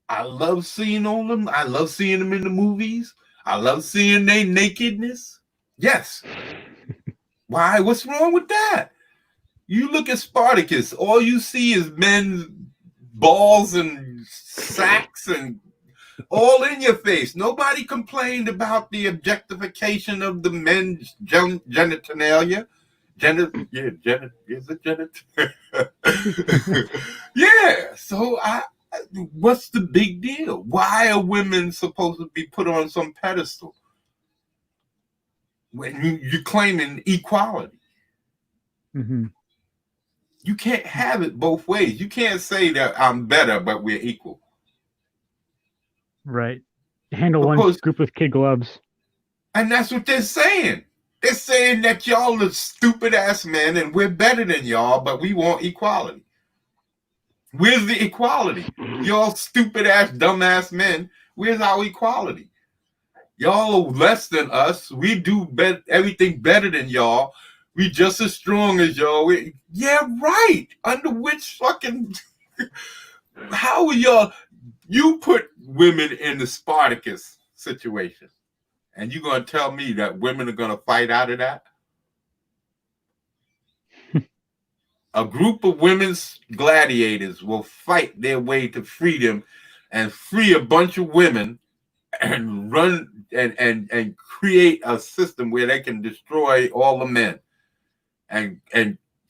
I love seeing all them. I love seeing them in the movies. I love seeing their nakedness. Yes. Why? What's wrong with that? You look at Spartacus, all you see is men's balls and sacks and all in your face. Nobody complained about the objectification of the men's genitalia. Janet, is it Janet? Yeah. So what's the big deal? Why are women supposed to be put on some pedestal when you're claiming equality? Mm-hmm. You can't have it both ways. You can't say that I'm better, but we're equal. Right. Handle one group with kid gloves. And that's what they're saying. They're saying that y'all are stupid ass men and we're better than y'all, but we want equality. Where's the equality? Y'all stupid ass, dumb ass men. Where's our equality? Y'all are less than us. We do everything better than y'all. We just as strong as y'all. Yeah, right. Under which fucking... How are y'all... You put women in the Spartacus situation. And you're going to tell me that women are going to fight out of that? A group of women's gladiators will fight their way to freedom and free a bunch of women and run and create a system where they can destroy all the men. And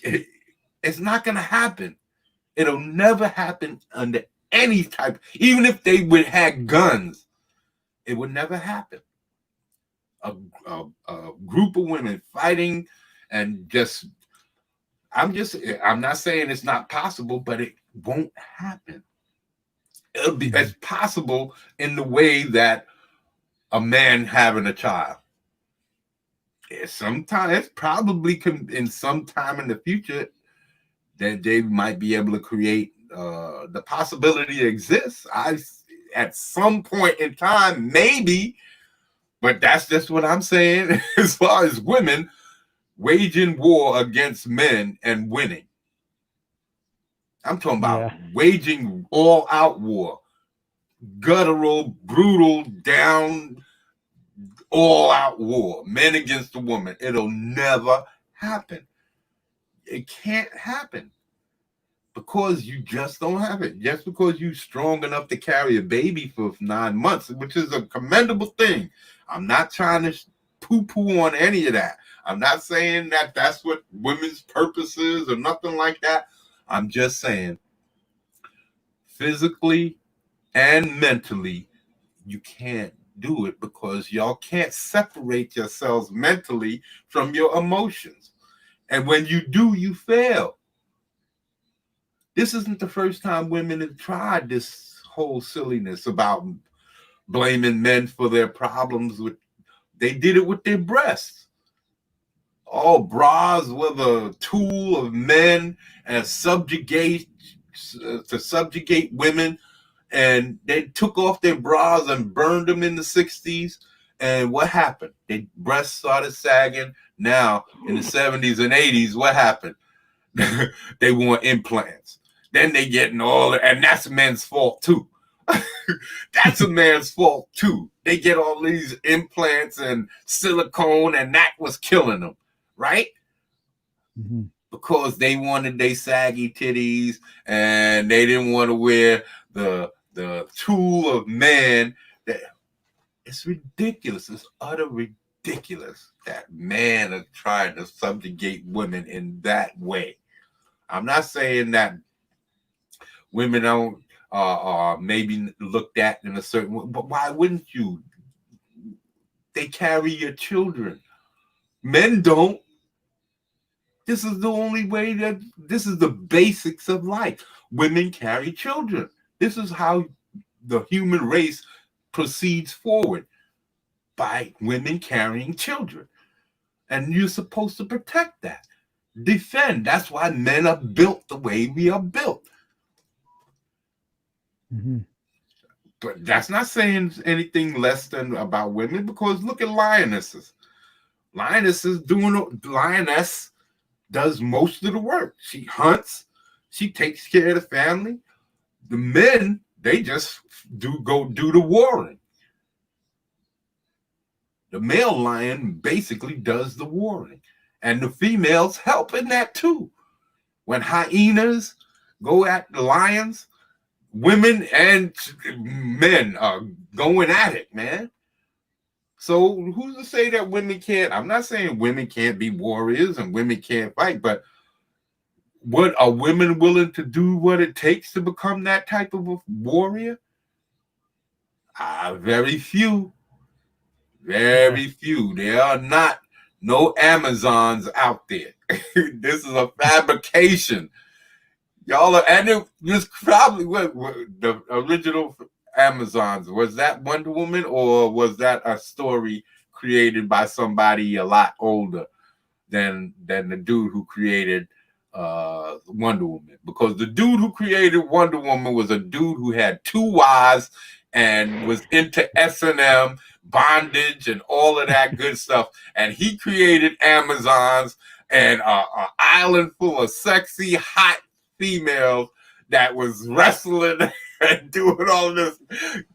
it's not going to happen. It'll never happen under any type. Even if they would have guns, it would never happen. A group of women fighting and just... I'm not saying it's not possible, but it won't happen. It's possible in the way that a man having a child. It's probably in some time in the future that they might be able to create the possibility exists. At some point in time, maybe, but that's just what I'm saying. As far as women waging war against men and winning. I'm talking about waging all-out war. Guttural, brutal, down, all-out war. Men against the woman. It'll never happen. It can't happen. Because you just don't have it. Just because you're strong enough to carry a baby for 9 months, which is a commendable thing. I'm not trying to poo-poo on any of that. I'm not saying that that's what women's purpose is or nothing like that. I'm just saying physically and mentally, you can't do it because y'all can't separate yourselves mentally from your emotions. And when you do, you fail. This isn't the first time women have tried this whole silliness about blaming men for their problems. They did it with their breasts. All bras were the tool of men and to subjugate women. And they took off their bras and burned them in the 60s. And what happened? Their breasts started sagging. Now, in the 70s and 80s, what happened? They want implants. Then they getting and that's men's fault too. That's a man's fault too. They get all these implants and silicone, and that was killing them. Right? Mm-hmm. Because they wanted their saggy titties and they didn't want to wear the tool of man. It's ridiculous. It's utter ridiculous that men are trying to subjugate women in that way. I'm not saying that women don't maybe looked at in a certain way, but why wouldn't you? They carry your children. Men don't. This is the only way this is the basics of life. Women carry children. This is how the human race proceeds forward, by women carrying children. And you're supposed to protect that. Defend. That's why men are built the way we are built. Mm-hmm. But that's not saying anything less than about women, because look at lionesses. Lioness does most of the work. She hunts. She takes care of the family. The men, they just go do the warring. The male lion basically does the warring. And the females help in that too. When hyenas go at the lions, women and men are going at it, man. So who's to say that women can't? I'm not saying women can't be warriors and women can't fight, but what are women willing to do what it takes to become that type of a warrior? Very few. Very few. There are not no Amazons out there. This is a fabrication. Y'all are, and it was probably what the original Amazons. Was that Wonder Woman, or was that a story created by somebody a lot older than the dude who created Wonder Woman? Because the dude who created Wonder Woman was a dude who had 2 wives and was into S&M, bondage, and all of that good stuff. And he created Amazons and an island full of sexy, hot females that was wrestling and doing all this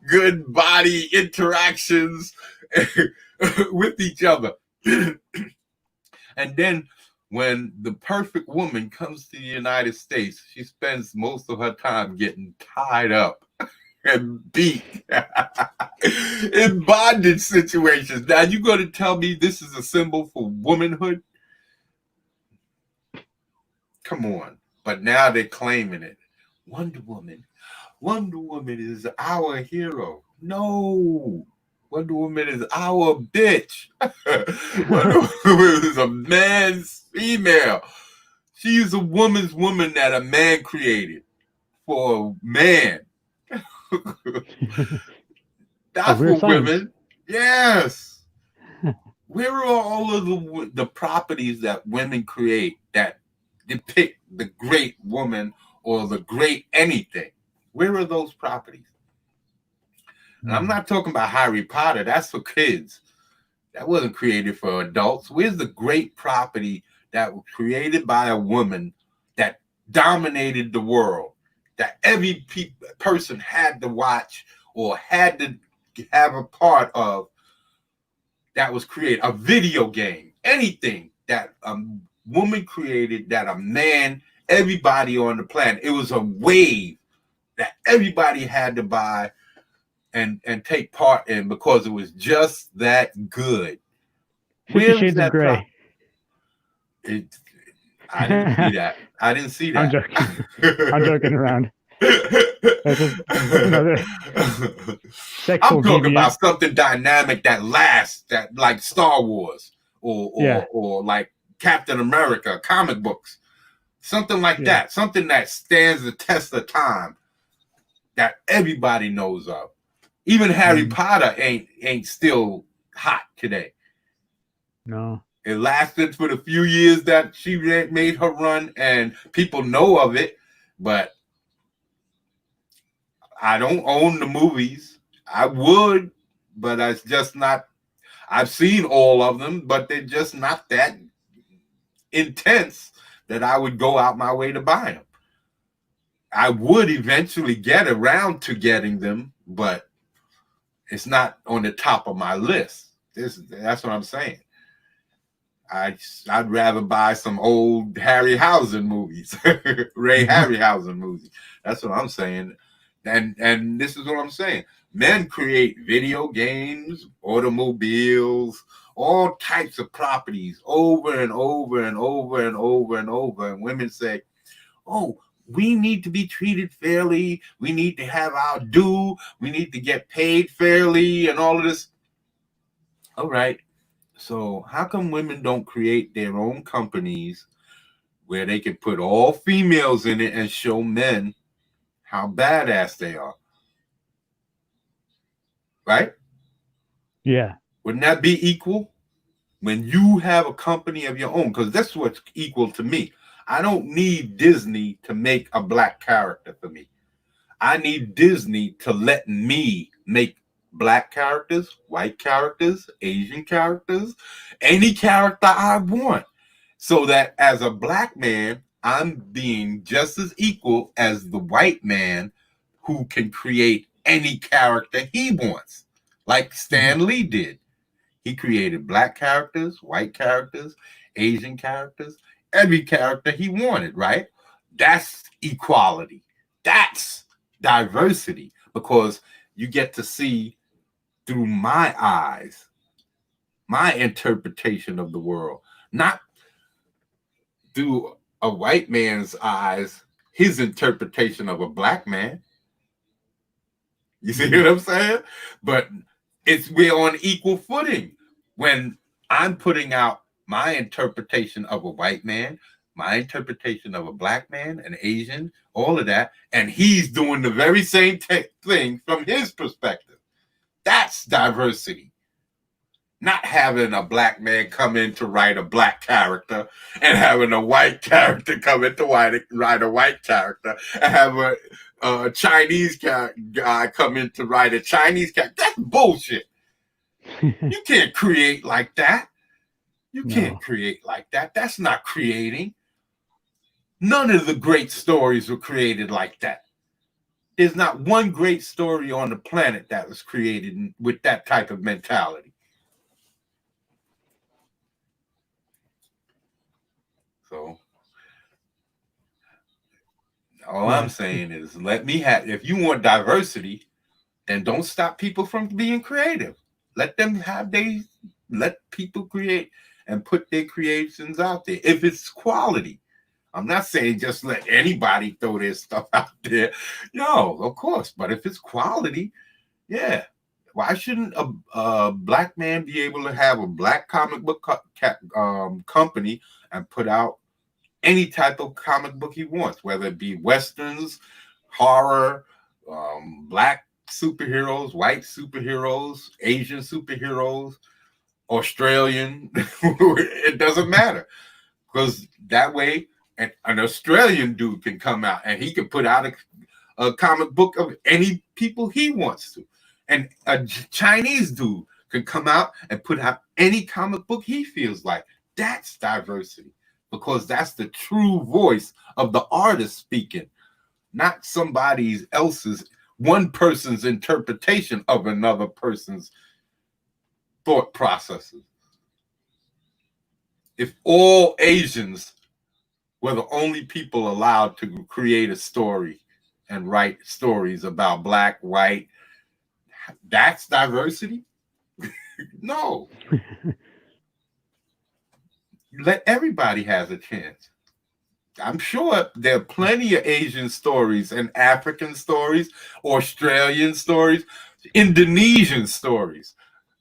good body interactions with each other. And then when the perfect woman comes to the United States, she spends most of her time getting tied up and beat in bondage situations. Now, you going to tell me this is a symbol for womanhood? Come on. But now they're claiming it. Wonder Woman is our hero. No. Wonder Woman is our bitch. Wonder Woman is a man's female. She's a woman's woman that a man created for a man. That's for women. Yes. Where are all of the properties that women create that depict the great woman or the great anything? Where are those properties? And I'm not talking about Harry Potter. That's for kids. That wasn't created for adults. Where's the great property that was created by a woman that dominated the world, that every person had to watch or had to have a part of, that was created? A video game, anything that a woman created that a man, everybody on the planet, it was a wave that everybody had to buy and take part in because it was just that good. 50 Shades of Grey. I didn't see that. I didn't see that. I'm joking. I'm joking around. That's another I'm talking about something dynamic that lasts, that like Star Wars or like Captain America, comic books, something like that, something that stands the test of time that everybody knows of. Even Harry Potter ain't still hot today. No. It lasted for the few years that she made her run, and people know of it, but I don't own the movies. I would, but it's just not. I've seen all of them, but they're just not that intense that I would go out my way to buy them. I would eventually get around to getting them, but it's not on the top of my list. That's what I'm saying. I'd rather buy some old Harryhausen movies, Ray Harryhausen movies. That's what I'm saying. And this is what I'm saying. Men create video games, automobiles, all types of properties over and over and over and over and over. And women say, oh, we need to be treated fairly. We need to have our due. We need to get paid fairly and all of this. All right. So how come women don't create their own companies where they can put all females in it and show men how badass they are? Right? Yeah. Wouldn't that be equal? When you have a company of your own, because that's what's equal to me. I don't need Disney to make a black character for me. I need Disney to let me make black characters, white characters, Asian characters, any character I want. So that as a black man, I'm being just as equal as the white man who can create any character he wants, like Stan Lee did. He created black characters, white characters, Asian characters, every character he wanted, right? That's equality. That's diversity, because you get to see through my eyes my interpretation of the world, not through a white man's eyes, his interpretation of a black man. You see what I'm saying? But we're on equal footing when I'm putting out my interpretation of a white man, my interpretation of a black man, an Asian, all of that, and he's doing the very same thing from his perspective. That's diversity. Not having a black man come in to write a black character and having a white character come in to write a white character and have a Chinese guy come in to write a Chinese character. That's bullshit. You can't create like that. You can't create like that. That's not creating. None of the great stories were created like that. There's not one great story on the planet that was created with that type of mentality. So all I'm saying is if you want diversity, then don't stop people from being creative. Let people create and put their creations out there. If it's quality, I'm not saying just let anybody throw their stuff out there. No, of course. But if it's quality, yeah. Why shouldn't a black man be able to have a black comic book company and put out any type of comic book he wants, whether it be Westerns, horror, black superheroes, white superheroes, Asian superheroes, Australian? It doesn't matter. Because that way, an Australian dude can come out and he can put out a comic book of any people he wants to. And a Chinese dude can come out and put out any comic book he feels like. That's diversity, because that's the true voice of the artist speaking, not somebody else's, one person's interpretation of another person's thought processes. If all Asians were the only people allowed to create a story and write stories about black, white, that's diversity? No. Let everybody has a chance. I'm sure there are plenty of Asian stories and African stories, Australian stories, Indonesian stories.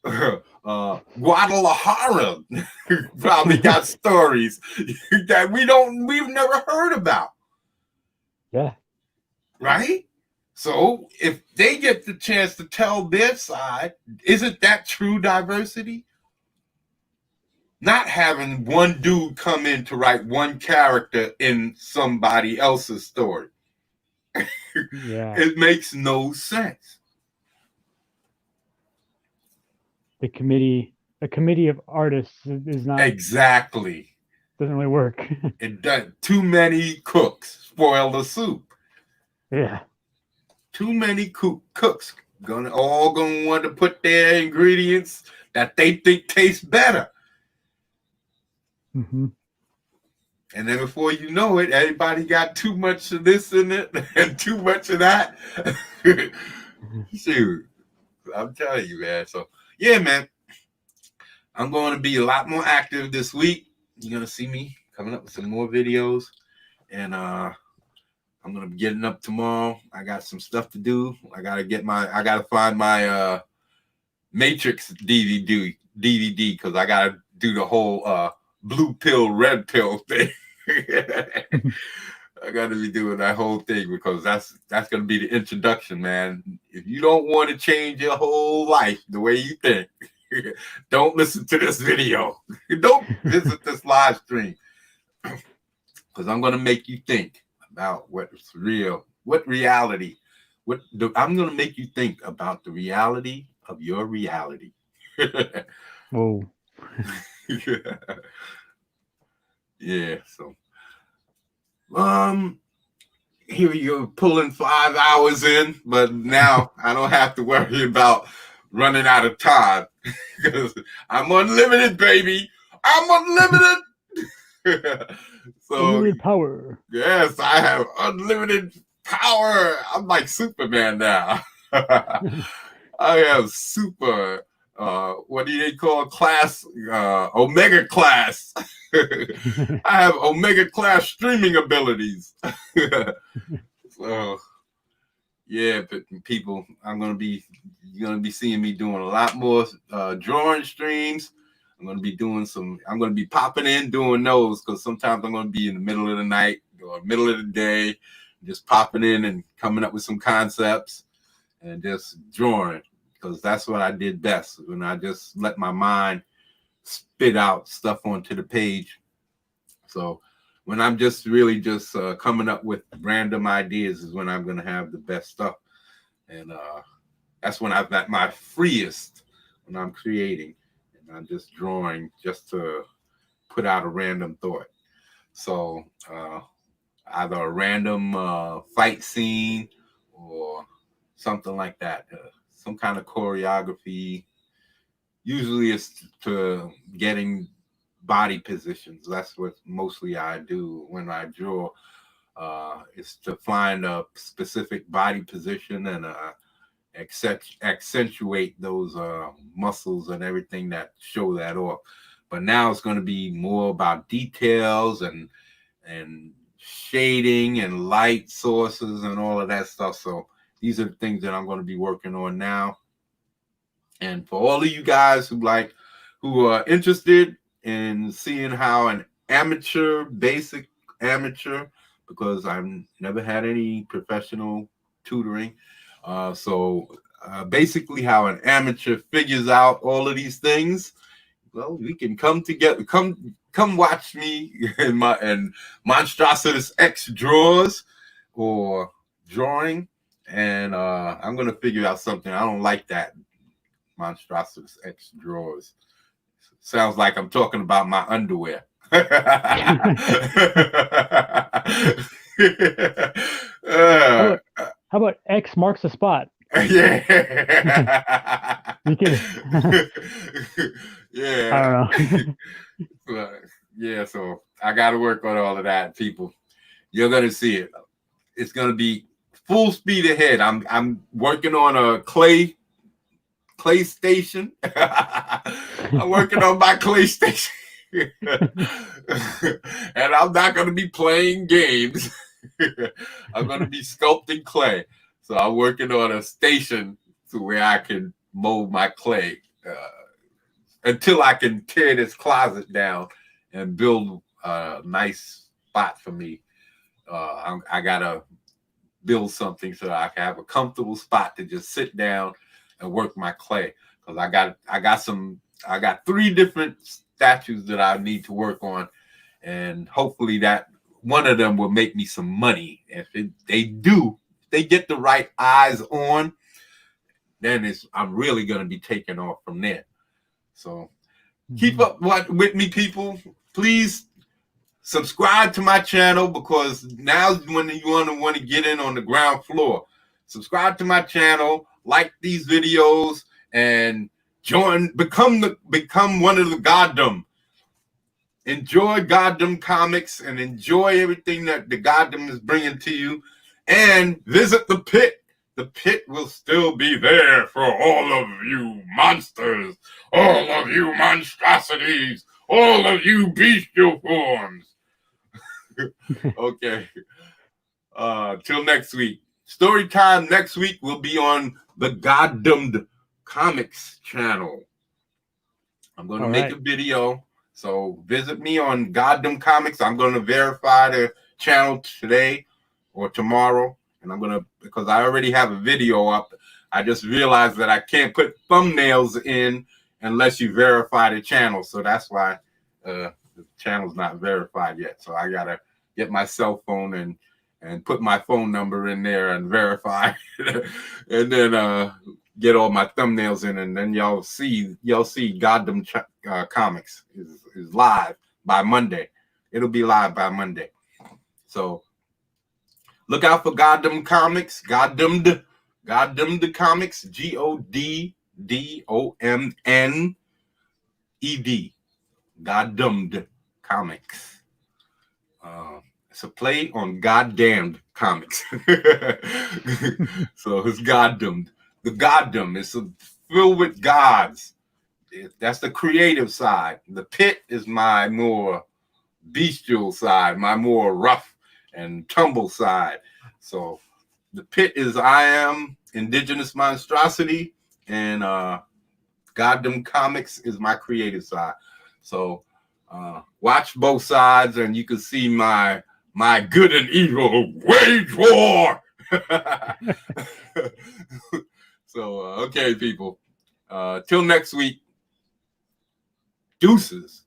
Guadalajara probably got stories that we've never heard about. Yeah. Right? So if they get the chance to tell their side, isn't that true diversity? Not having one dude come in to write one character in somebody else's story. Yeah. It makes no sense. A committee of artists is not exactly. Doesn't really work. It does. Too many cooks spoil the soup. Yeah. Too many cooks gonna want to put their ingredients that they think taste better. Mm-hmm. And then before you know it, everybody got too much of this in it and too much of that. Shoot, I'm telling you, man. So yeah, man, I'm going to be a lot more active this week. You're gonna see me coming up with some more videos, and I'm gonna be getting up tomorrow. I got some stuff to do. I gotta find my Matrix DVD because I gotta do the whole blue pill, red pill thing. I got to be doing that whole thing because that's going to be the introduction, man. If you don't want to change your whole life the way you think, don't listen to this video. Don't visit this live stream because I'm going to make you think about what's real, what reality. I'm going to make you think about the reality of your reality. Whoa. Yeah, so here you're pulling 5 hours in, but now I don't have to worry about running out of time because I'm unlimited, baby. I'm unlimited. So unlimited power. Yes, I have unlimited power. I'm like Superman now. I have super what do they call class? Omega class. I have Omega class streaming abilities. So yeah, but people, you're gonna be seeing me doing a lot more drawing streams. I'm gonna be popping in doing those because sometimes I'm gonna be in the middle of the night or middle of the day, just popping in and coming up with some concepts and just drawing, because that's what I did best, when I just let my mind spit out stuff onto the page. So when I'm just really just coming up with random ideas is when I'm going to have the best stuff. And that's when I'm at my freest, when I'm creating and I'm just drawing just to put out a random thought. So either a random fight scene or something like that, some kind of choreography. Usually it's to getting body positions. That's what mostly I do when I draw, is to find a specific body position and accentuate those muscles and everything that show that off. But now it's going to be more about details and shading and light sources and all of that stuff. So these are the things that I'm going to be working on now. And for all of you guys who are interested in seeing how an basic amateur, because I've never had any professional tutoring. So basically how an amateur figures out all of these things. Well, we can come together, come watch me and Monstrositus X draws or drawing. And I'm going to figure out something. I don't like that. Monstrositus X draws. Sounds like I'm talking about my underwear. How about X marks the spot? Yeah. Yeah. I don't know. Yeah, so I got to work on all of that, people. You're gonna see it. It's gonna be full speed ahead. I'm working on a clay station. I'm working on my clay station. And I'm not going to be playing games. I'm going to be sculpting clay. So I'm working on a station to where I can mold my clay until I can tear this closet down and build a nice spot for me. I got to build something so I can have a comfortable spot to just sit down and work my clay, because I got 3 different statues that I need to work on, and hopefully that one of them will make me some money. If they get the right eyes on, then I'm really going to be taking off from there. So keep up with me, people. Please subscribe to my channel, because now's when you want to get in on the ground floor. Subscribe to my channel. Like these videos and become one of the Goddom. Enjoy Goddom Comics and enjoy everything that the Goddom is bringing to you. And visit the pit. The pit will still be there for all of you monsters, all of you monstrosities, all of you bestial forms. Okay. Till next week. Story time next week will be on the Goddamned Comics channel. I'm going to make a video, so visit me on Goddamn Comics. I'm going to verify the channel today or tomorrow, and because I already have a video up. I just realized that I can't put thumbnails in unless you verify the channel, so that's why the channel's not verified yet. So I gotta get my cell phone and put my phone number in there and verify, and then get all my thumbnails in, and then y'all see Goddamn Comics is live by Monday. It'll be live by Monday. So look out for Goddamn Comics, Goddamned Comics, GODDOMNED, Goddamned Comics. It's a play on goddamned comics. So it's Goddamned. The Goddam is filled with gods. that's the creative side. The Pit is my more bestial side, my more rough and tumble side. So the Pit is I am indigenous monstrosity, and Goddamn Comics is my creative side. So watch both sides, and you can see my good and evil wage war. So okay, people. Till next week. Deuces.